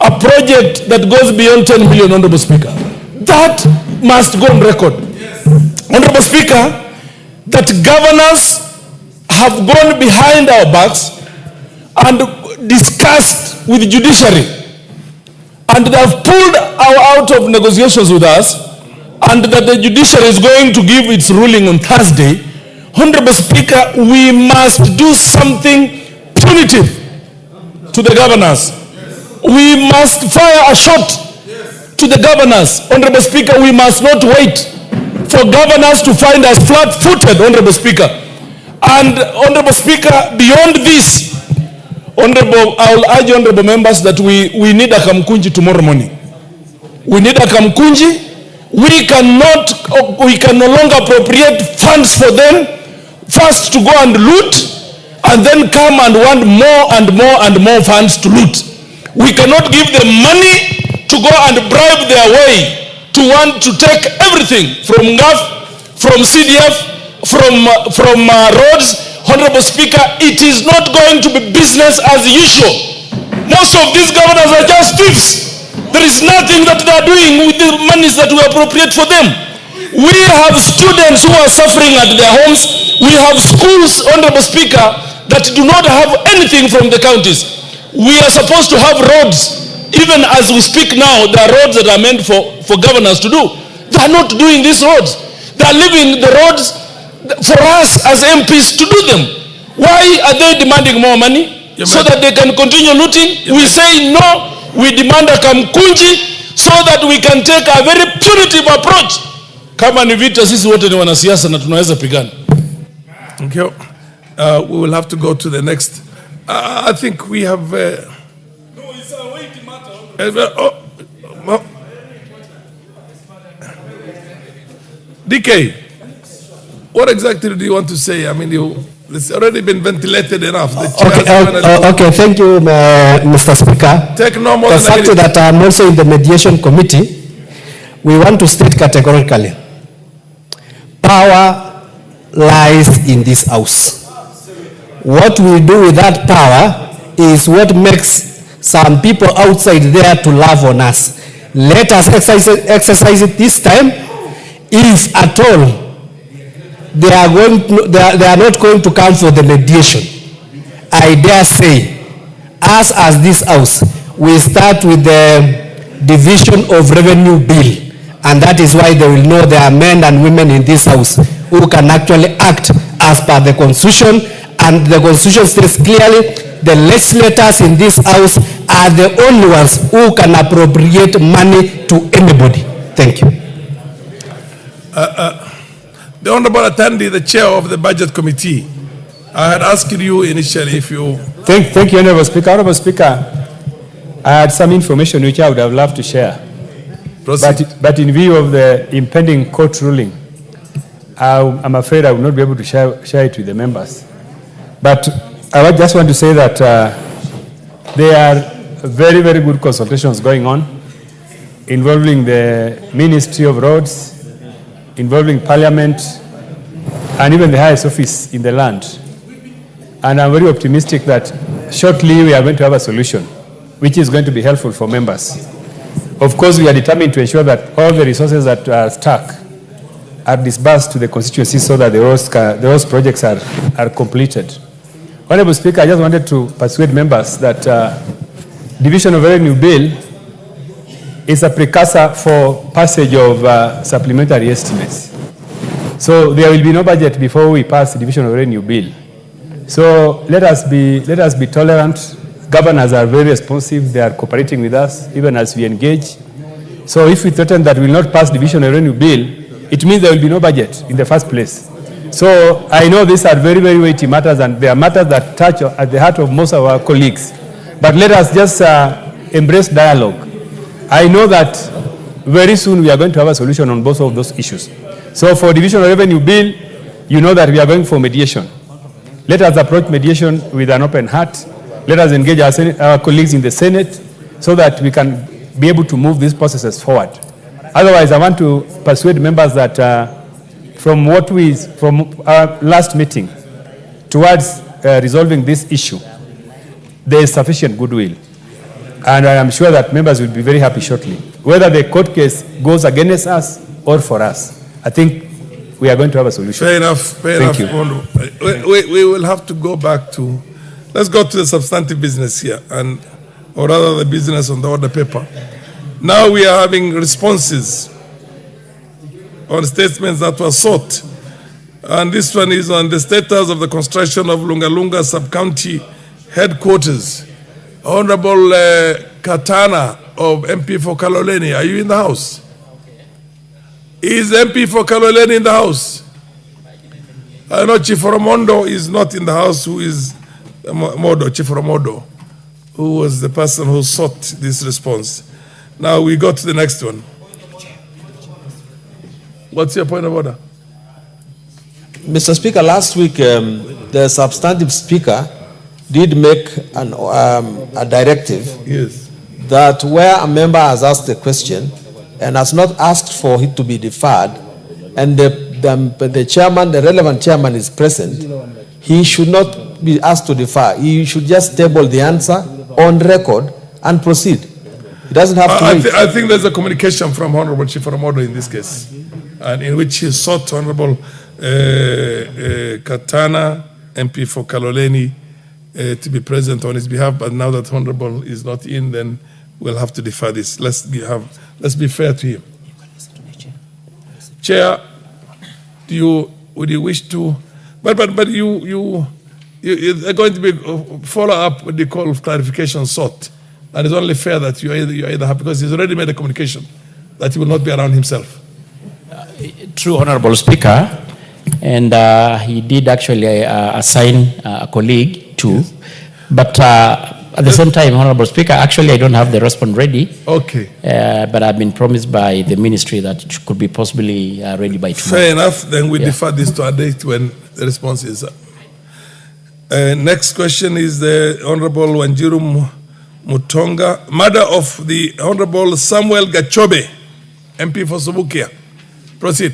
a project that goes beyond 10 million, Honorable Speaker. That must go on record. Yes. Honorable Speaker, that governors have gone behind our backs and discussed with the judiciary, and they have pulled out of negotiations with us, and that the judiciary is going to give its ruling on Thursday. Honorable Speaker, we must do something punitive to the governors. We must fire a shot to the governors. Honorable Speaker, we must not wait for governors to find us flat-footed, Honorable Speaker. And Honorable Speaker, beyond this, I will urge honorable members that we need a Kamkunji tomorrow morning. We need a Kamkunji. we can no longer appropriate funds for them, first to go and loot, and then come and want more and more and more funds to loot. We cannot give them money to go and bribe their way to want to take everything from GAF, from CDF, from roads. Honorable Speaker, it is not going to be business as usual. Most of these governors are just thieves. There is nothing that they are doing with the monies that we appropriate for them. We have students who are suffering at their homes. We have schools, Honorable Speaker, that do not have anything from the counties. We are supposed to have roads. Even as we speak now, there are roads that are meant for governors to do. They are not doing these roads. They are leaving the roads for us as MPs to do them. Why are they demanding more money? So that they can continue looting? We say no. We demand a kamkunji so that we can take a very punitive approach. Kama ni vita, sisi wote ni wanasiasa na tunaweza pigana. Okay. We will have to go to the next. I think we have... no, it's a weighty matter. DK, what exactly do you want to say? I mean, it's already been ventilated enough. Okay, thank you, Mr. Speaker. Take no more the than a fact minute. that I'm also in the mediation committee, we want to state categorically, power lies in this house. What we do with that power is what makes some people outside there to laugh on us. Let us exercise it this time. If at all they are not going to come for the mediation, I dare say, us as this house, we start with the division of revenue bill, and that is why they will know there are men and women in this house who can actually act as per the constitution, and the constitution says clearly the legislators in this house are the only ones who can appropriate money to anybody. Thank you. The Honorable Attendee, the chair of the Budget Committee, I had asked you initially if you... Thank you, Honorable Speaker. Honorable Speaker, I had some information which I would have loved to share. But in view of the impending court ruling, I'm afraid I will not be able to share it with the members. But I just want to say that there are very, very good consultations going on involving the Ministry of Roads, involving Parliament, and even the highest office in the land. And I'm very optimistic that shortly we are going to have a solution, which is going to be helpful for members. Of course, we are determined to ensure that all the resources that are stuck are disbursed to the constituency so that the roads projects are completed. Honorable Speaker, I just wanted to persuade members that Division of Revenue Bill is a precursor for passage of supplementary estimates. So there will be no budget before we pass the Division of Revenue Bill. So let us be tolerant. Governors are very responsive. They are cooperating with us even as we engage. So if we threaten that we will not pass Division of Revenue Bill, it means there will be no budget in the first place. So I know these are very, very weighty matters, and they are matters that touch at the heart of most of our colleagues. But let us just embrace dialogue. I know that very soon we are going to have a solution on both of those issues. So for Division of Revenue Bill, you know that we are going for mediation. Let us approach mediation with an open heart. Let us engage our colleagues in the Senate so that we can be able to move these processes forward. Otherwise, I want to persuade members that from our last meeting towards resolving this issue, there is sufficient goodwill. And I am sure that members will be very happy shortly. Whether the court case goes against us or for us, I think we are going to have a solution. Fair enough. Thank you. We will have to go back to... Let's go to the substantive business here, or rather the business on the order paper. Now we are having responses on statements that were sought. And this one is on the status of the construction of Lunga Lunga sub-county headquarters. Honorable Katana of MP for Kaloleni, are you in the house? Is MP for Kaloleni in the house? I know Chief Ramondo is not in the house, who is Chief Ramondo, who was the person who sought this response. Now we go to the next one. What's your point of order? Mr. Speaker, last week the substantive speaker did make a directive that where a member has asked a question and has not asked for it to be deferred, and the chairman, the relevant chairman is present, he should not be asked to defer. He should just table the answer on record and proceed. He doesn't have to wait. I think there's a communication from Honorable Chief Ramodo in this case, and in which he sought Honorable Katana, MP for Kaloleni, to be present on his behalf. But now that Honorable is not in, then we'll have to defer this. Let's be fair to him. Chair, would you wish to? But you are going to be follow up with the call of clarification sought, and it's only fair that you either have, because he's already made a communication that he will not be around himself. True, Honorable Speaker, and he did actually assign a colleague too, but at the same time, Honorable Speaker, actually I don't have the response ready. Okay. But I've been promised by the ministry that it could be possibly ready by tomorrow. Fair enough. Then we defer this to a date when the response is up. Next question is the Honorable Wanjiru Mutonga, mother of the Honorable Samuel Gachobe, MP for Subukia. Proceed.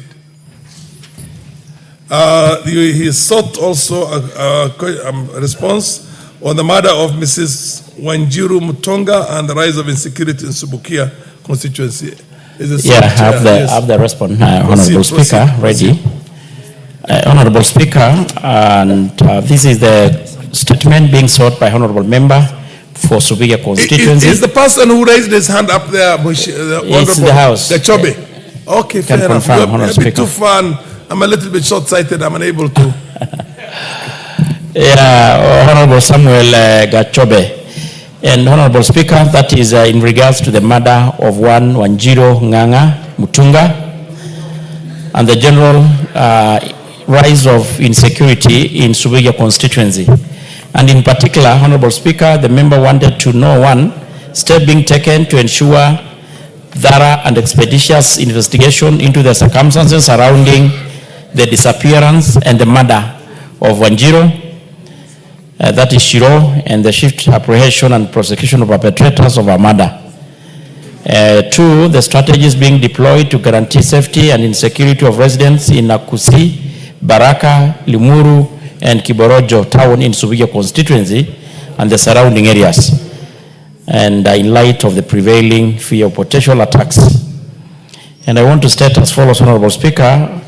He sought also a response on the murder of Mrs. Wanjiru Mutonga and the rise of insecurity in Subukia constituency. I have the response, Honorable Speaker, ready. Honorable Speaker, and this is the statement being sought by Honorable Member for Subukia constituency. Is the person who raised his hand up there, It's the House. Gachobe? Okay, fair enough. Confirm, You're a bit too far. I'm a little bit short-sighted. I'm unable to. Honorable Samuel Gachobe. And Honorable Speaker, that is in regards to the murder of one Wanjiru Nganga Mutunga and the general rise of insecurity in Subukia constituency. And in particular, Honorable Speaker, the member wanted to know, one, step being taken to ensure thorough and expeditious investigation into the circumstances surrounding the disappearance and the murder of Wanjiru, that is Shiro, and the swift apprehension and prosecution of perpetrators of a murder. Two, the strategies being deployed to guarantee safety and insecurity of residents in Nakusi, Baraka, Limuru, and Kiborojo town in Subukia constituency and the surrounding areas, and in light of the prevailing fear of potential attacks. And I want to state as follows, Honorable Speaker.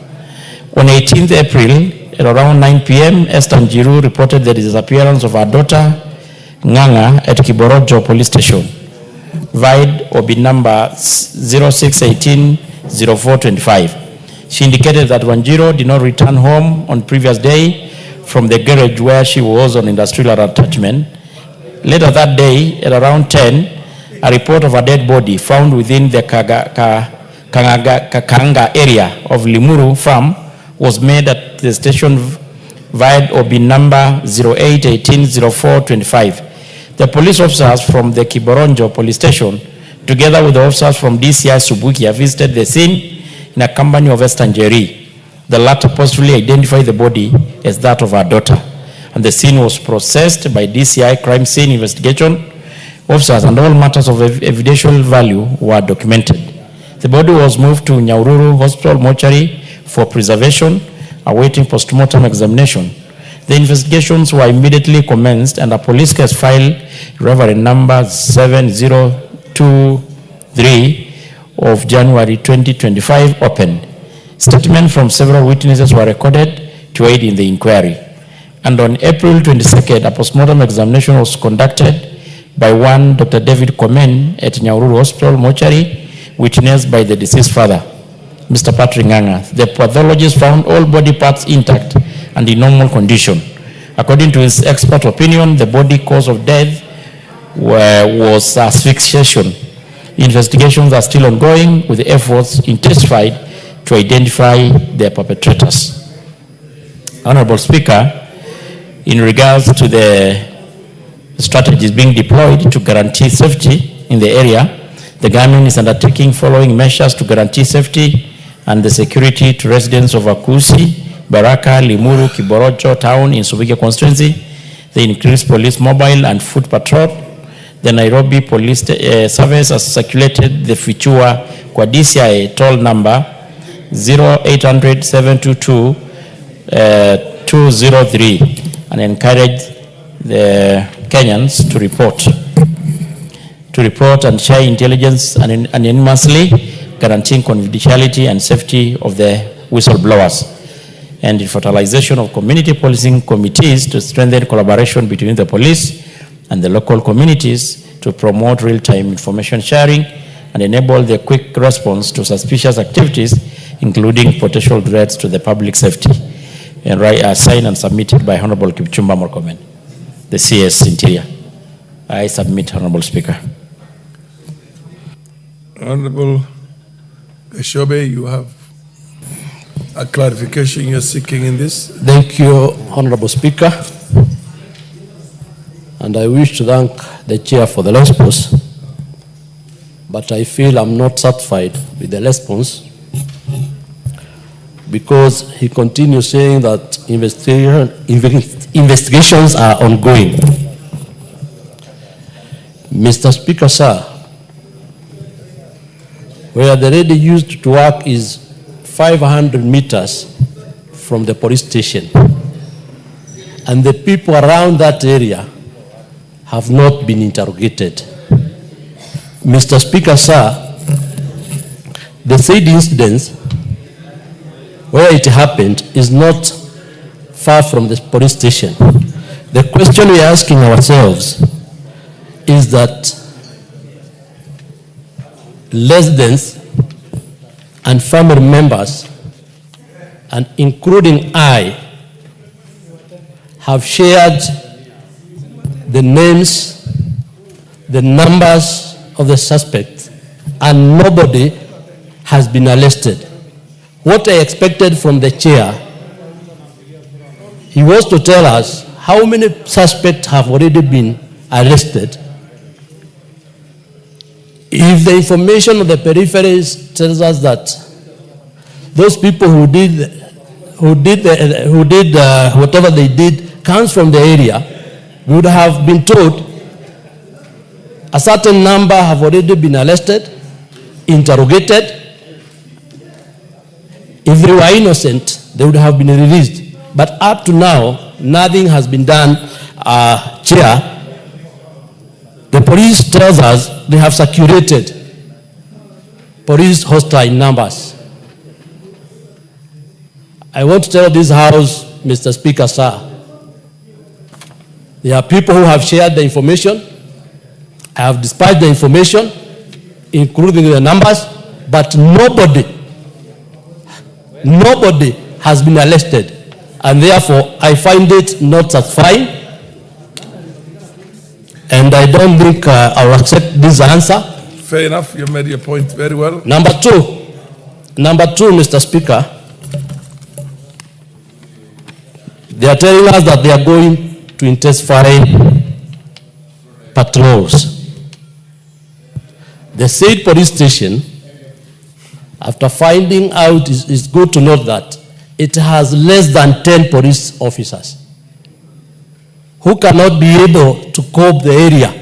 On 18th April, at around 9 p.m., Esther Njiru reported the disappearance of her daughter, Nganga, at Kiborojo police station, VIDE OB number 0618-0425. She indicated that Wanjiru did not return home on previous day from the garage where she was on industrial attachment. Later that day, at around 10, a report of a dead body found within the Kanga area of Limuru farm was made at the station VIDE OB number 0818-0425. The police officers from the Kiboronjo police station, together with the officers from DCI Subukia, visited the scene in a company of Esther Njiru. The latter possibly identified the body as that of her daughter, and the scene was processed by DCI crime scene investigation officers, and all matters of evidential value were documented. The body was moved to Nyahururu Hospital mortuary for preservation, awaiting post-mortem examination. The investigations were immediately commenced, and a police case filed, Reverend number 7023 of January 2025, opened. Statements from several witnesses were recorded to aid in the inquiry. And on April 22nd, a post-mortem examination was conducted by one Dr. David Komen at Nyahururu Hospital mortuary, witnessed by the deceased father, Mr. Patrick Nganga. The pathologist found all body parts intact and in normal condition. According to his expert opinion, the body cause of death was asphyxiation. Investigations are still ongoing, with efforts intensified to identify the perpetrators. Honorable Speaker, in regards to the strategies being deployed to guarantee safety in the area, the government is undertaking following measures to guarantee safety and the security to residents of Akusi, Baraka, Limuru, Kiborocho town in Subukia constituency. The increased police mobile and foot patrol. The Nairobi Police Service has circulated the Fichua kwa DCI toll number 0800-722-203 and encourage the Kenyans to report and share intelligence anonymously, guaranteeing confidentiality and safety of the whistleblowers, and the fertilization of community policing committees to strengthen collaboration between the police and the local communities to promote real-time information sharing and enable the quick response to suspicious activities, including potential threats to the public safety. And signed and submitted by Honorable Kipchumba Murkomen, the CS Interior. I submit, Honorable Speaker. Honorable Geshobe, you have a clarification you're seeking in this? Thank you, Honorable Speaker. And I wish to thank the chair for the response, but I feel I'm not satisfied with the response because he continues saying that investigations are ongoing. Mr. Speaker, sir, where the lady used to work is 500 meters from the police station, and the people around that area have not been interrogated. Mr. Speaker, sir, the said incident where it happened is not far from the police station. The question we are asking ourselves is that residents and family members, and including I, have shared the names, the numbers of the suspects, and nobody has been arrested. What I expected from the chair, he was to tell us how many suspects have already been arrested. If the information of the peripheries tells us that those people who did whatever they did comes from the area, we would have been told a certain number have already been arrested, interrogated. If they were innocent, they would have been released. But up to now, nothing has been done, Chair. The police tells us they have circulated police hostile numbers. I want to tell this House, Mr. Speaker, sir, there are people who have shared the information. I have dispatched the information, including the numbers, but nobody has been arrested. And therefore, I find it not satisfying. And I don't think I'll accept this answer. Fair enough, you made your point very well. Number two, Mr. Speaker, they are telling us that they are going to intensify patrols. The said police station, after finding out, it's good to note that it has less than 10 police officers who cannot be able to cope the area.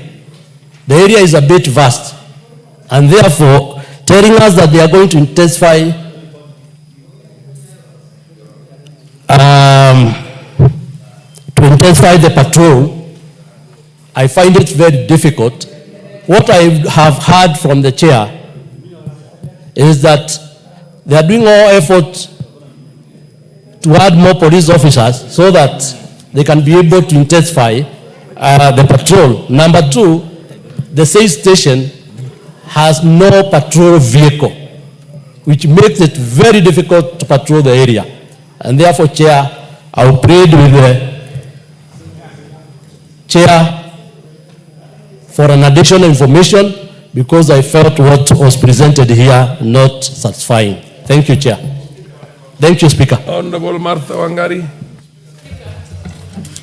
The area is a bit vast, and therefore telling us that they are going to intensify the patrol, I find it very difficult. What I have heard from the chair is that they are doing all efforts to add more police officers so that they can be able to intensify the patrol. Number two, the said station has no patrol vehicle, which makes it very difficult to patrol the area. And therefore, Chair, I will plead with the Chair for an additional information because I felt what was presented here not satisfying. Thank you, Chair. Thank you, Speaker. Honorable Martha Wangari.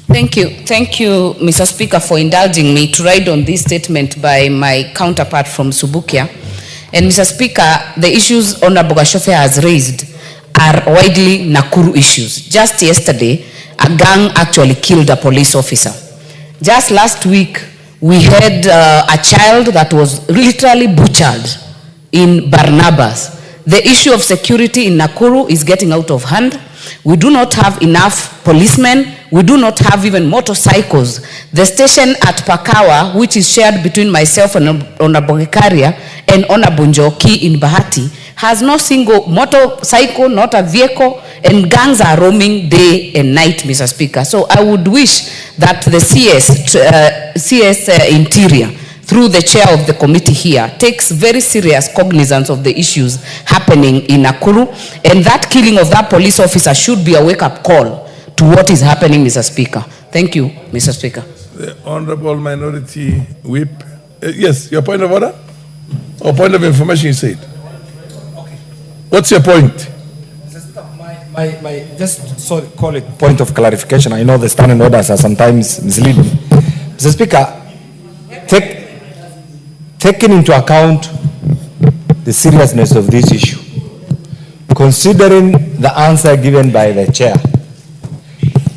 Thank you, Mr. Speaker, for indulging me to ride on this statement by my counterpart from Subukia. And Mr. Speaker, the issues Honorable Gashofe has raised are widely Nakuru issues. Just yesterday, a gang actually killed a police officer. Just last week, we had a child that was literally butchered in Barnabas. The issue of security in Nakuru is getting out of hand. We do not have enough policemen. We do not have even motorcycles. The station at Pakawa, which is shared between myself and Onabongekaria and Onabunjoki in Bahati, has no single motorcycle, not a vehicle, and gangs are roaming day and night, Mr. Speaker. So I would wish that the CS Interior, through the chair of the committee here, takes very serious cognizance of the issues happening in Nakuru, and that killing of that police officer should be a wake-up call to what is happening, Mr. Speaker. Thank you, Mr. Speaker. The Honorable Minority Whip. Yes, your point of order? Or point of information, you said? Okay. What's your point? Call it point of clarification. I know the standing orders are sometimes misleading. Mr. Speaker, taking into account the seriousness of this issue, considering the answer given by the chair,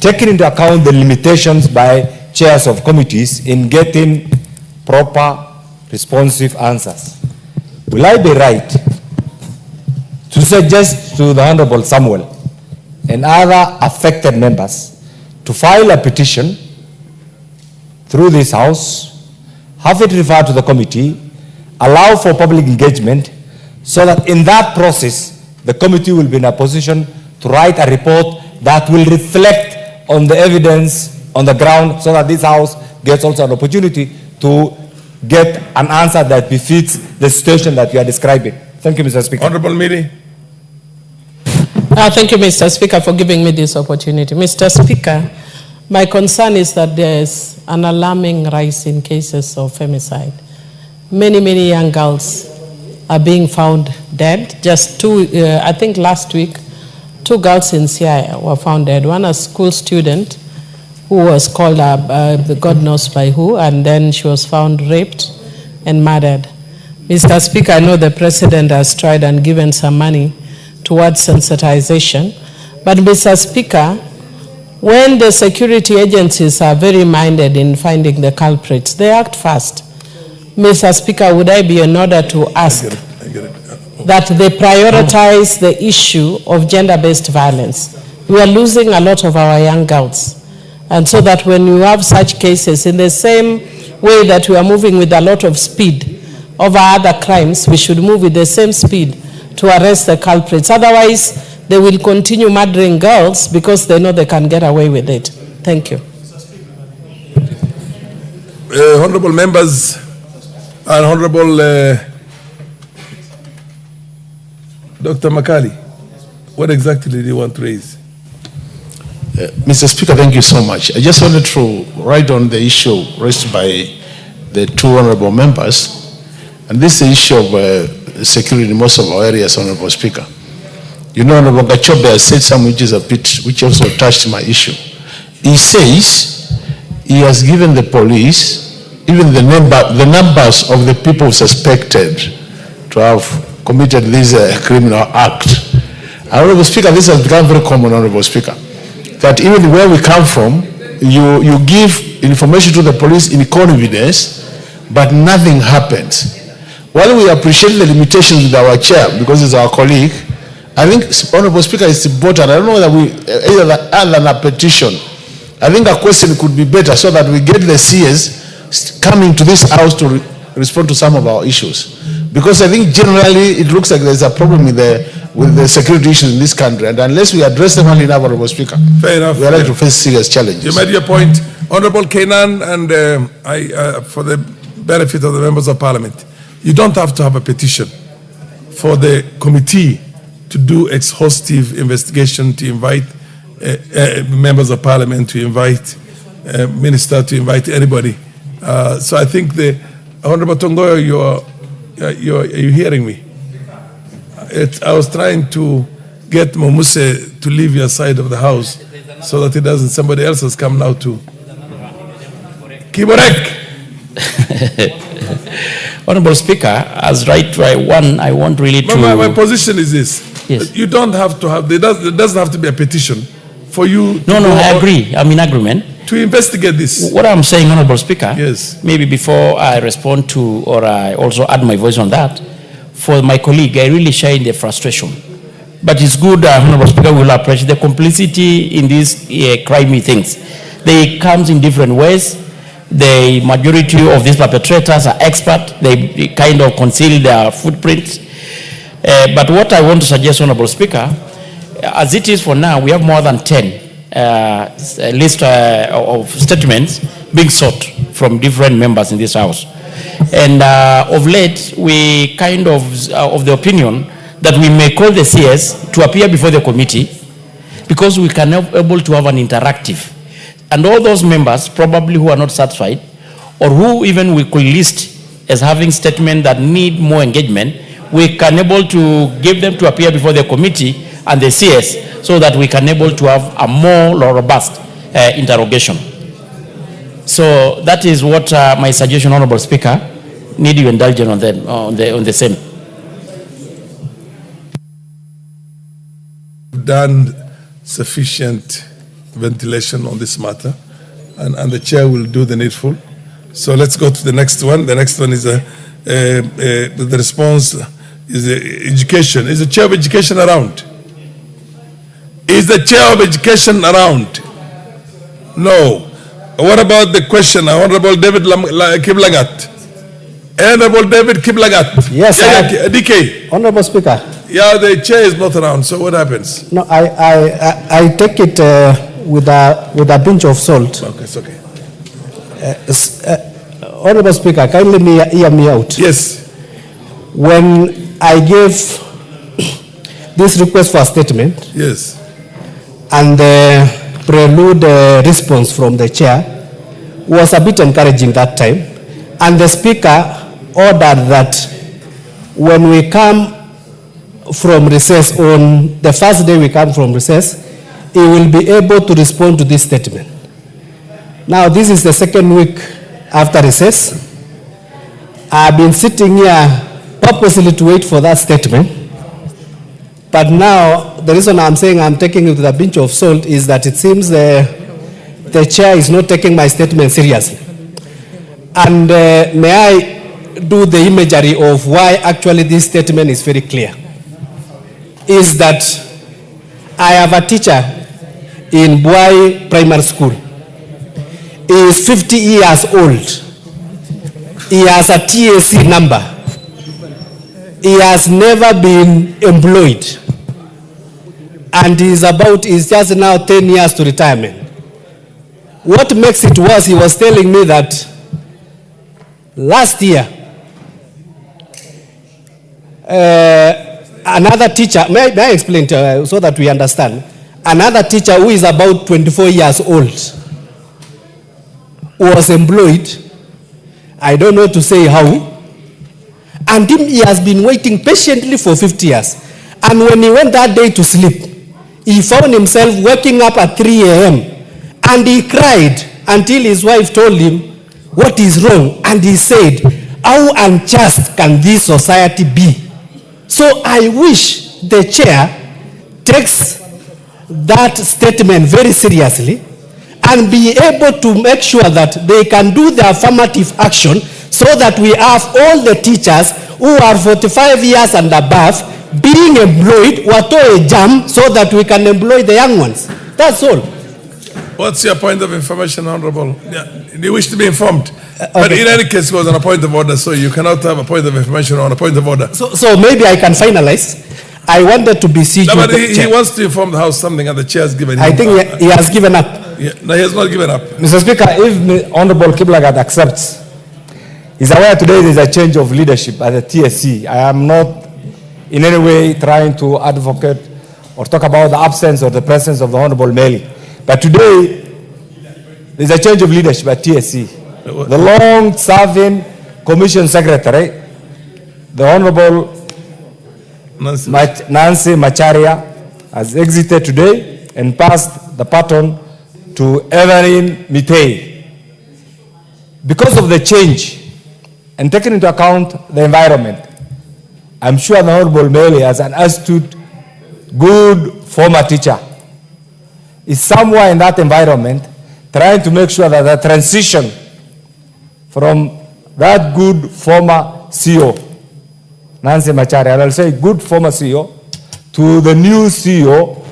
taking into account the limitations by chairs of committees in getting proper, responsive answers, will I be right to suggest to the Honorable Samuel and other affected members to file a petition through this House, have it referred to the committee, allow for public engagement, so that in that process, the committee will be in a position to write a report that will reflect on the evidence on the ground, so that this House gets also an opportunity to get an answer that befits the situation that you are describing. Thank you, Mr. Speaker. Honorable Miri. Thank you, Mr. Speaker, for giving me this opportunity. Mr. Speaker, my concern is that there is an alarming rise in cases of femicide. Many young girls are being found dead. Just two, I think last week, 2 girls in Siaya were found dead. One a school student who was called up, God knows by who, and then she was found raped and murdered. Mr. Speaker, I know the President has tried and given some money towards sensitization, but Mr. Speaker, when the security agencies are very minded in finding the culprits, they act fast. Mr. Speaker, would I be in order to ask that they prioritize the issue of gender-based violence? We are losing a lot of our young girls. And so that when you have such cases, in the same way that we are moving with a lot of speed over other crimes, we should move with the same speed to arrest the culprits. Otherwise, they will continue murdering girls because they know they can get away with it. Thank you. Honorable members and Honorable Dr. Makali, what exactly did you want to raise? Mr. Speaker, thank you so much. I just wanted to write on the issue raised by the 2 honorable members, and this is the issue of security in most of our areas, Honorable Speaker. You know, Honorable Gachobe has said some which also touched my issue. He says he has given the police even the numbers of the people suspected to have committed this criminal act. Honorable Speaker, this has become very common, Honorable Speaker, that even where we come from, you give information to the police in confidence, but nothing happens. While we appreciate the limitations with our chair, because he's our colleague, I think, Honorable Speaker, it's important. I don't know whether other than a petition, I think a question could be better so that we get the CS coming to this House to respond to some of our issues. Because I think generally it looks like there's a problem with the security issues in this country, and unless we address them early enough, Honorable Speaker, fair enough, we are likely to face serious challenges. You made your point. Honorable Kenan, and for the benefit of the members of Parliament, you don't have to have a petition for the committee to do exhaustive investigation, to invite members of Parliament, to invite minister, to invite anybody. So I think the Honorable Tongoyo, are you hearing me? I was trying to get Momuse to leave your side of the house so that it doesn't, somebody else has come now to. Kiborek! Honorable Speaker, as right one, I want really to... My position is this. Yes. You don't have to have, there doesn't have to be a petition for you to No, I agree. I'm in agreement. To investigate this. What I'm saying, Honorable Speaker, yes, maybe before I respond to, or I also add my voice on that, for my colleague, I really share in the frustration. But it's good, Honorable Speaker, we will appreciate the complicity in these crimey things. They comes in different ways. The majority of these perpetrators are expert. They kind of conceal their footprints. But what I want to suggest, Honorable Speaker, as it is for now, we have more than 10 list of statements being sought from different members in this House. And of late, we kind of the opinion that we may call the CS to appear before the committee because we can be able to have an interactive. And all those members probably who are not satisfied or who even we could list as having statements that need more engagement, we can able to give them to appear before the committee and the CS so that we can able to have a more robust interrogation. So that is what my suggestion, Honorable Speaker, need you indulge on them on the same. Done sufficient ventilation on this matter, and the chair will do the needful. So let's go to the next one. The next one is the response is education. Is the chair of education around? Is the chair of education around? No. What about the question, Honorable David Kiblagat? Honorable David Kiblagat. Yes, DK. Honorable Speaker. Yeah, the chair is not around, so what happens? No, I take it with a pinch of salt. Okay, it's okay. Honorable Speaker, kindly hear me out. Yes. When I gave this request for a statement, yes, and the prelude response from the chair was a bit encouraging that time, and the Speaker ordered that when we come from recess, on the first day we come from recess, he will be able to respond to this statement. Now, this is the second week after recess. I've been sitting here purposely to wait for that statement. But now, the reason I'm saying I'm taking it with a pinch of salt is that it seems the chair is not taking my statement seriously. And may I do the imagery of why actually this statement is very clear? Is that I have a teacher in Buai Primary School. He is 50 years old. He has a TAC number. He has never been employed. And he is just now 10 years to retirement. What makes it worse, he was telling me that last year, another teacher, may I explain so that we understand? Another teacher who is about 24 years old was employed, I don't know to say how, and he has been waiting patiently for 50 years. And when he went that day to sleep, he found himself waking up at 3 a.m. and he cried until his wife told him what is wrong. And he said, how unjust can this society be? So I wish the chair takes that statement very seriously and be able to make sure that they can do the affirmative action so that we have all the teachers who are 45 years and above being employed, watoe jam, so that we can employ the young ones. That's all. What's your point of information, Honorable? Yeah, you wish to be informed. But in any case, it was on a point of order, so you cannot have a point of information on a point of order. So maybe I can finalize. I wanted to beseech you. But he wants to inform the House something, and the chair has given him. I think he has given up. Yeah, no, he has not given up. Mr. Speaker, if Honorable Kiblagat accepts, he's aware today there is a change of leadership at the TSC. I am not in any way trying to advocate or talk about the absence or the presence of the Honorable Meli. But today, there's a change of leadership at TSC. The long-serving Commission Secretary, the Honorable Nancy Macharia, has exited today and passed the baton to Evelyn Mitei. Because of the change, and taking into account the environment, I'm sure the Honorable Mele, as an astute, good former teacher, is somewhere in that environment trying to make sure that the transition from that good former CEO, Nancy Machari, and I'll say good former CEO, to the new CEO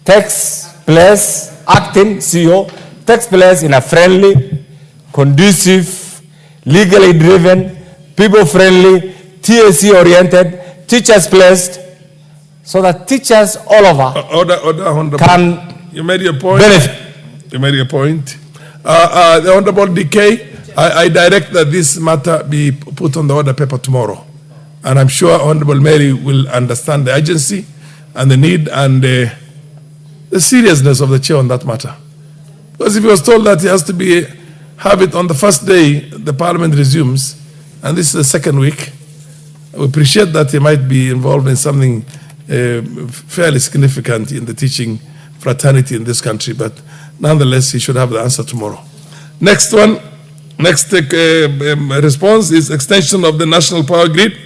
takes place, acting CEO, takes place in a friendly, conducive, legally driven, people-friendly, TSC-oriented, teachers-placed, so that teachers all over can you made your point. benefit. You made your point. The Honorable DK, I direct that this matter be put on the order paper tomorrow. And I'm sure Honorable Mary will understand the urgency and the need and the seriousness of the chair on that matter. Because if he was told that he has to have it on the first day the parliament resumes, and this is the second week, I appreciate that he might be involved in something fairly significant in the teaching fraternity in this country, but nonetheless, he should have the answer tomorrow. Next one, next response is extension of the national power grid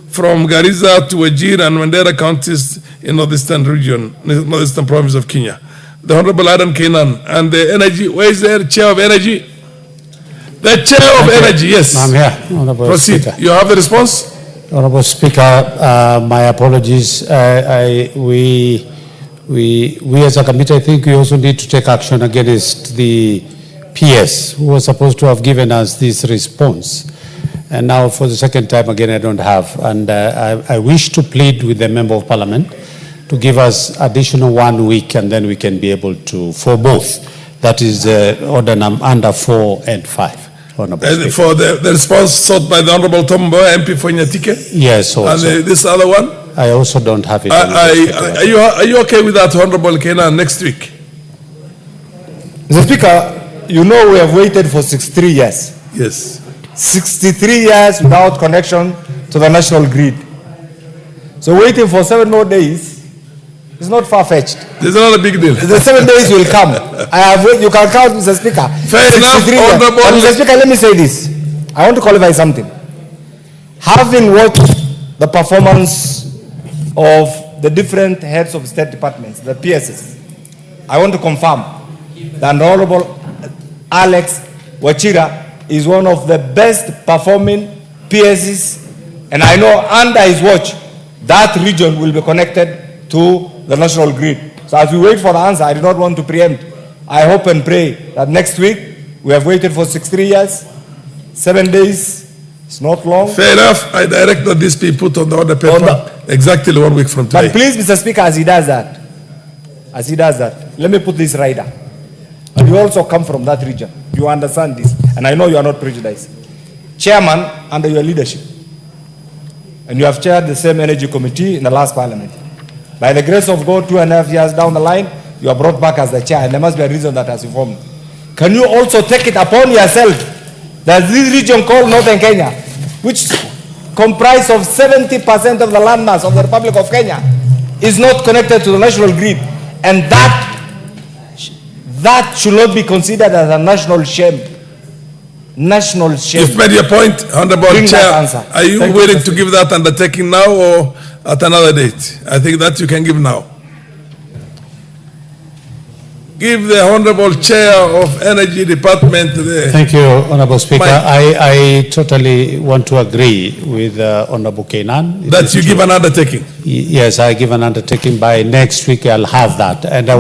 from Garissa to Wajir and Mandera counties in northeastern region, northeastern province of Kenya. The Honorable Adam Kenan and the energy, where is the chair of energy? The chair of energy, yes. I'm here, Honorable Proceed. Speaker. You have the response? Honorable Speaker, my apologies. We as a committee, I think we also need to take action against the PS who was supposed to have given us this response. And now for the second time again, I don't have. And I wish to plead with the Member of Parliament to give us additional 1 week, and then we can be able to, for both. That is order under 4 and 5. For the response sought by the Honorable Tom Mboya, MP for Nyatike? Yes, also. And this other one? I also don't have it. Are you okay with that, Honorable Kenan, next week? Mr. Speaker, you know we have waited for 63 years. Yes. 63 years without connection to the national grid. So waiting for 7 more days is not far-fetched. It's not a big deal. The 7 days will come. You can count, Mr. Speaker. Fair enough, Honorable. But Mr. Speaker, let me say this. I want to qualify something. Having watched the performance of the different heads of state departments, the PSs, I want to confirm that Honorable Alex Wachira is one of the best performing PSs, and I know under his watch, that region will be connected to the national grid. So as we wait for the answer, I do not want to preempt. I hope and pray that next week, we have waited for 63 years, 7 days, it's not long. Fair enough. I direct that this be put on the order paper exactly 1 week from today. But please, Mr. Speaker, as he does that, let me put this rider. And you also come from that region. You understand this. And I know you are not prejudiced. Chairman, under your leadership, and you have chaired the same energy committee in the last parliament. By the grace of God, 2.5 years down the line, you are brought back as the chair, and there must be a reason that has informed. Can you also take it upon yourself that this region called Northern Kenya, which comprises of 70% of the landmass of the Republic of Kenya, is not connected to the national grid, and that should not be considered as a national shame. National shame. You've made your point, Honorable Chair. Are you willing to give that undertaking now or at another date? I think that you can give now. Give the Honorable Chair of Energy Department the Thank you, Honorable Speaker. mic. I totally want to agree with Honorable Kenan. That you give an undertaking. Yes, I give an undertaking by next week. I'll have that. And I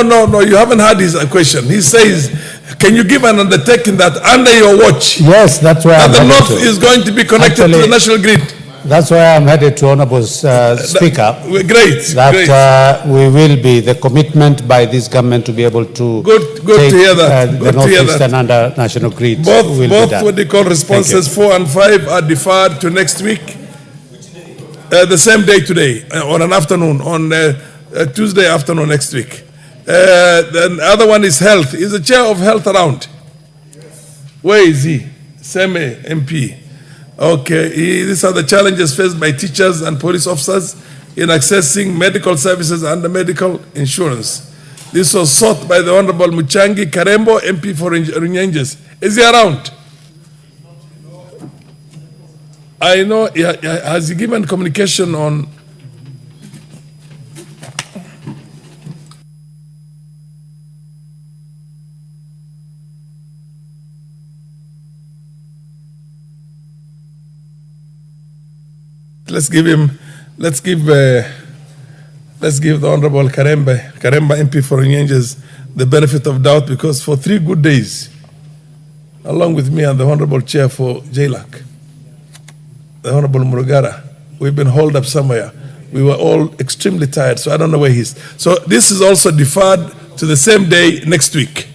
No. You haven't had his question. He says, can you give an undertaking that under your watch, yes, that's where that I'm the headed North to. is going to be connected to the national grid? That's why I'm headed to Honorable Speaker. Great. That we will be the commitment by this government to be able to Good take to hear that. the Good to hear Northeastern that. under national grid. Both done. what they call responses Thank you. 4 and 5 are deferred to next week. The same day today, on an afternoon, on Tuesday afternoon next week. The other one is health. Is the chair of health around? Where is he? Seme MP. Okay, these are the challenges faced by teachers and police officers in accessing medical services under medical insurance. This was sought by the Honorable Muchangi Karembo, MP for Runyenjes. Is he around? I know, has he given communication on? Let's give the Honorable Karemba MP for Nyenjes the benefit of doubt, because for 3 good days, along with me and the Honorable Chair for JLAC, the Honorable Murugara, we've been holed up somewhere. We were all extremely tired, so I don't know where he is. So this is also deferred to the same day next week.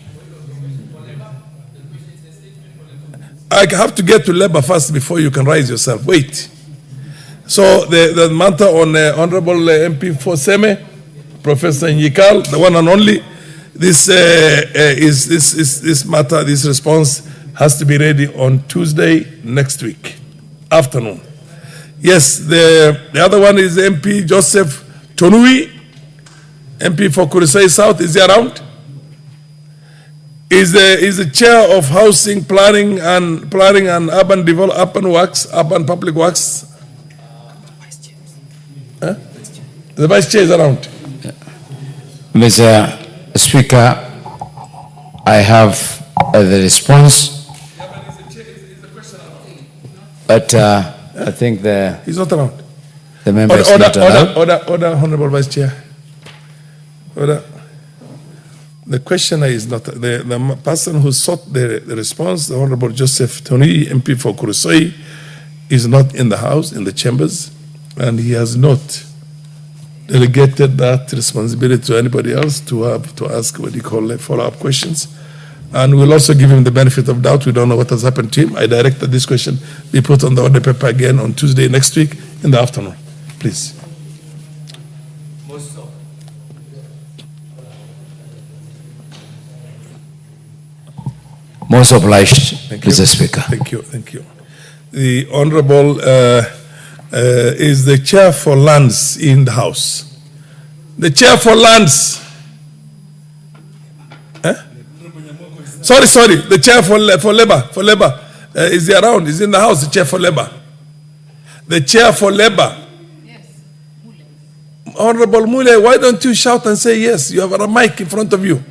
I have to get to labor first before you can rise yourself. Wait. So the matter on Honorable MP for Seme, Professor Nyikal, the one and only, this matter, this response has to be ready on Tuesday next week, afternoon. Yes, the other one is MP Joseph Tonui, MP for Kurisai South. Is he around? Is the chair of Housing, Planning and Urban Public Works. Huh? The Vice Chair is around. Mr. Speaker, I have the response, but I think he's not around. The member is not allowed. Order, Honorable Vice Chair. Order. The questioner is not, the person who sought the response, the Honorable Joseph Tony, MP for Kurusoi, is not in the House, in the chambers, and he has not delegated that responsibility to anybody else to ask what you call follow-up questions. And we'll also give him the benefit of doubt. We don't know what has happened to him. I directed this question be put on the order paper again on Tuesday next week in the afternoon. Please. Most obliged, Mr. Speaker. Thank you. The Honorable is the Chair for Lands in the House. The Chair for Lands. Sorry. The Chair for Labor. Is he around? Is in the House, the Chair for Labor. The Chair for Labor. Yes. Honorable Mule, why don't you shout and say yes? You have a mic in front of you.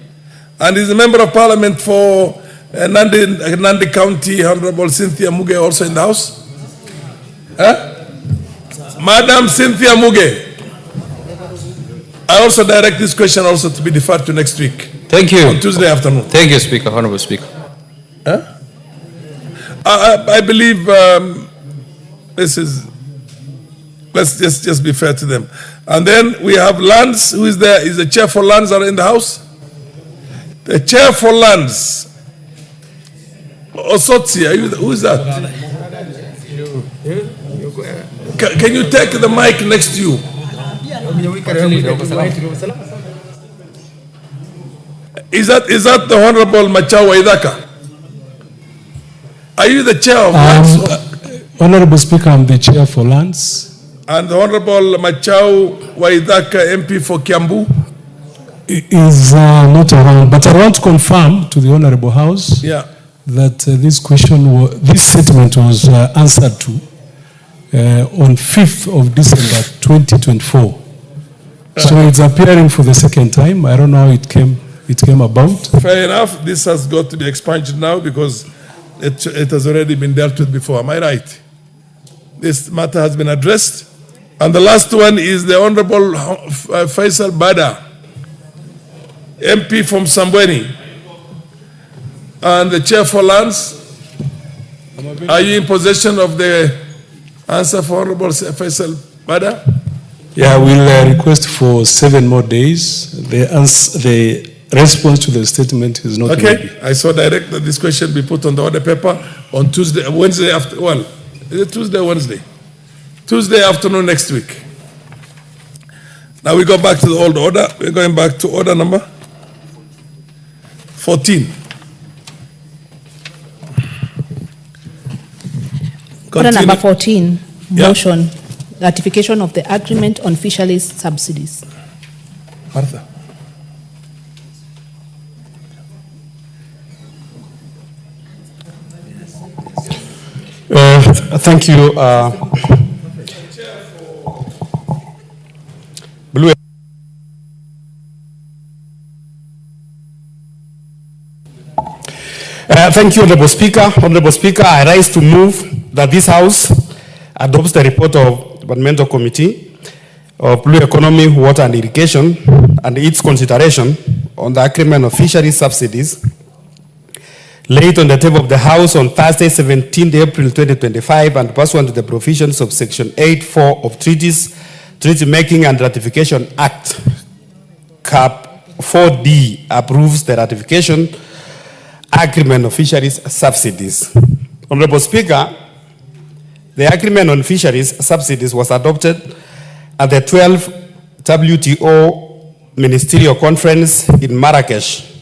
And he's a Member of Parliament for Nandi County, Honorable Cynthia Muge, also in the House. Madam Cynthia Muge. I also direct this question also to be deferred to next week. Thank you. On Tuesday afternoon. Thank you, Speaker, Honorable Speaker. I believe this is, let's just be fair to them. And then we have Lands. Who is there? Is the Chair for Lands are in the House? The Chair for Lands. Osotsi, who is that? Can you take the mic next to you? Is that the Honorable Machau Waidaka? Are you the Chair of Lands? Honorable Speaker, I'm the Chair for Lands. And the Honorable Machau Waidaka, MP for Kiambu? Is not around, but I want to confirm to the Honorable House that this statement was answered to on 5th of December 2024. So it's appearing for the second time. I don't know how it came about. Fair enough. This has got to be expunged now because it has already been dealt with before. Am I right? This matter has been addressed. And the last one is the Honorable Faisal Bada, MP from Sambweni. And the Chair for Lands, are you in possession of the answer for Honorable Faisal Bada? Yeah, we'll request for 7 more days. The response to the statement is not ready. I saw direct that this question be put on the order paper on Wednesday after, is it Tuesday or Wednesday? Tuesday afternoon next week. Now we go back to the old order. We're going back to order number 14. Order number 14, motion, ratification of the agreement on fisheries subsidies. Martha. Thank you. Blue. Thank you, Honorable Speaker. Honorable Speaker, I rise to move that this House adopts the report of the Departmental Committee of Blue Economy, Water and Irrigation and its consideration on the agreement of fisheries subsidies laid on the table of the House on Thursday, 17 April 2025, and pursuant to the provisions of Section 8(4) of Treaty Making and Ratification Act, Cap 4D approves the ratification agreement of fisheries subsidies. Honorable Speaker, the agreement on fisheries subsidies was adopted at the 12th WTO Ministerial Conference in Marrakesh,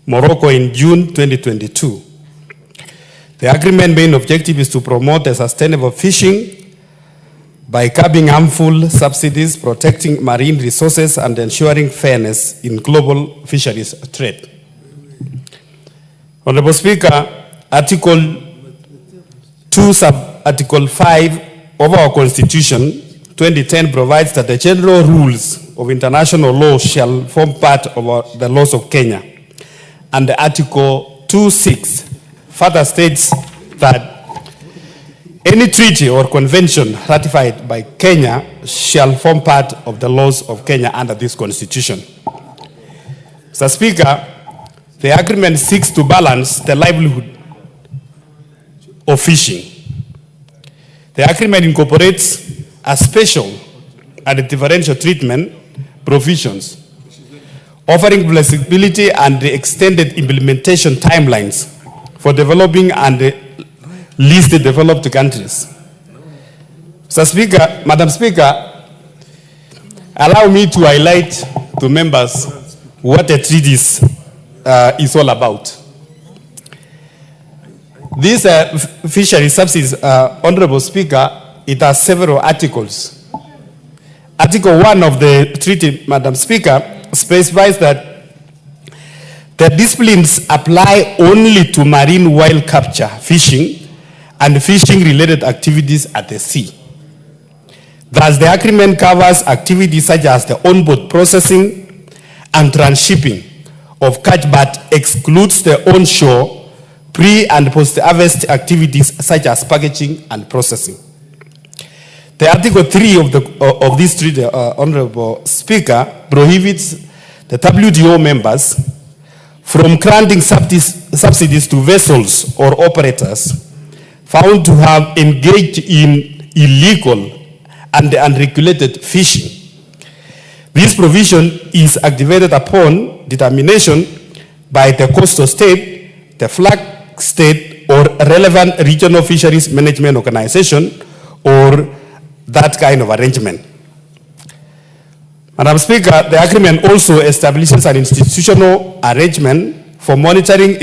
Morocco in June 2022. The agreement's main objective is to promote a sustainable fishing by curbing harmful subsidies, protecting marine resources, and ensuring fairness in global fisheries trade. Honorable Speaker, Article 2, Sub-Article 5 of our Constitution 2010 provides that the general rules of international law shall form part of the laws of Kenya. And Article 2(6) further states that any treaty or convention ratified by Kenya shall form part of the laws of Kenya under this Constitution. Mr. Speaker, the agreement seeks to balance the livelihood of fishing. The agreement incorporates a special and differential treatment provisions, offering flexibility and extended implementation timelines for developing and least developed countries. Mr. Speaker, Madam Speaker, allow me to highlight to members what a treaty is all about. This fishery subsidies, Honorable Speaker, it has several articles. Article 1 of the treaty, Madam Speaker, specifies that the disciplines apply only to marine wild capture, fishing, and fishing-related activities at the sea. Thus, the agreement covers activities such as the onboard processing and transshipping of catch, but excludes the onshore pre- and post-harvest activities such as packaging and processing. The Article 3 of this treaty, Honorable Speaker, prohibits the WTO members from granting subsidies to vessels or operators found to have engaged in illegal and unregulated fishing. This provision is activated upon determination by the coastal state, the flag state, or relevant regional fisheries management organization, or that kind of arrangement. Madam Speaker, the agreement also establishes an institutional arrangement for monitoring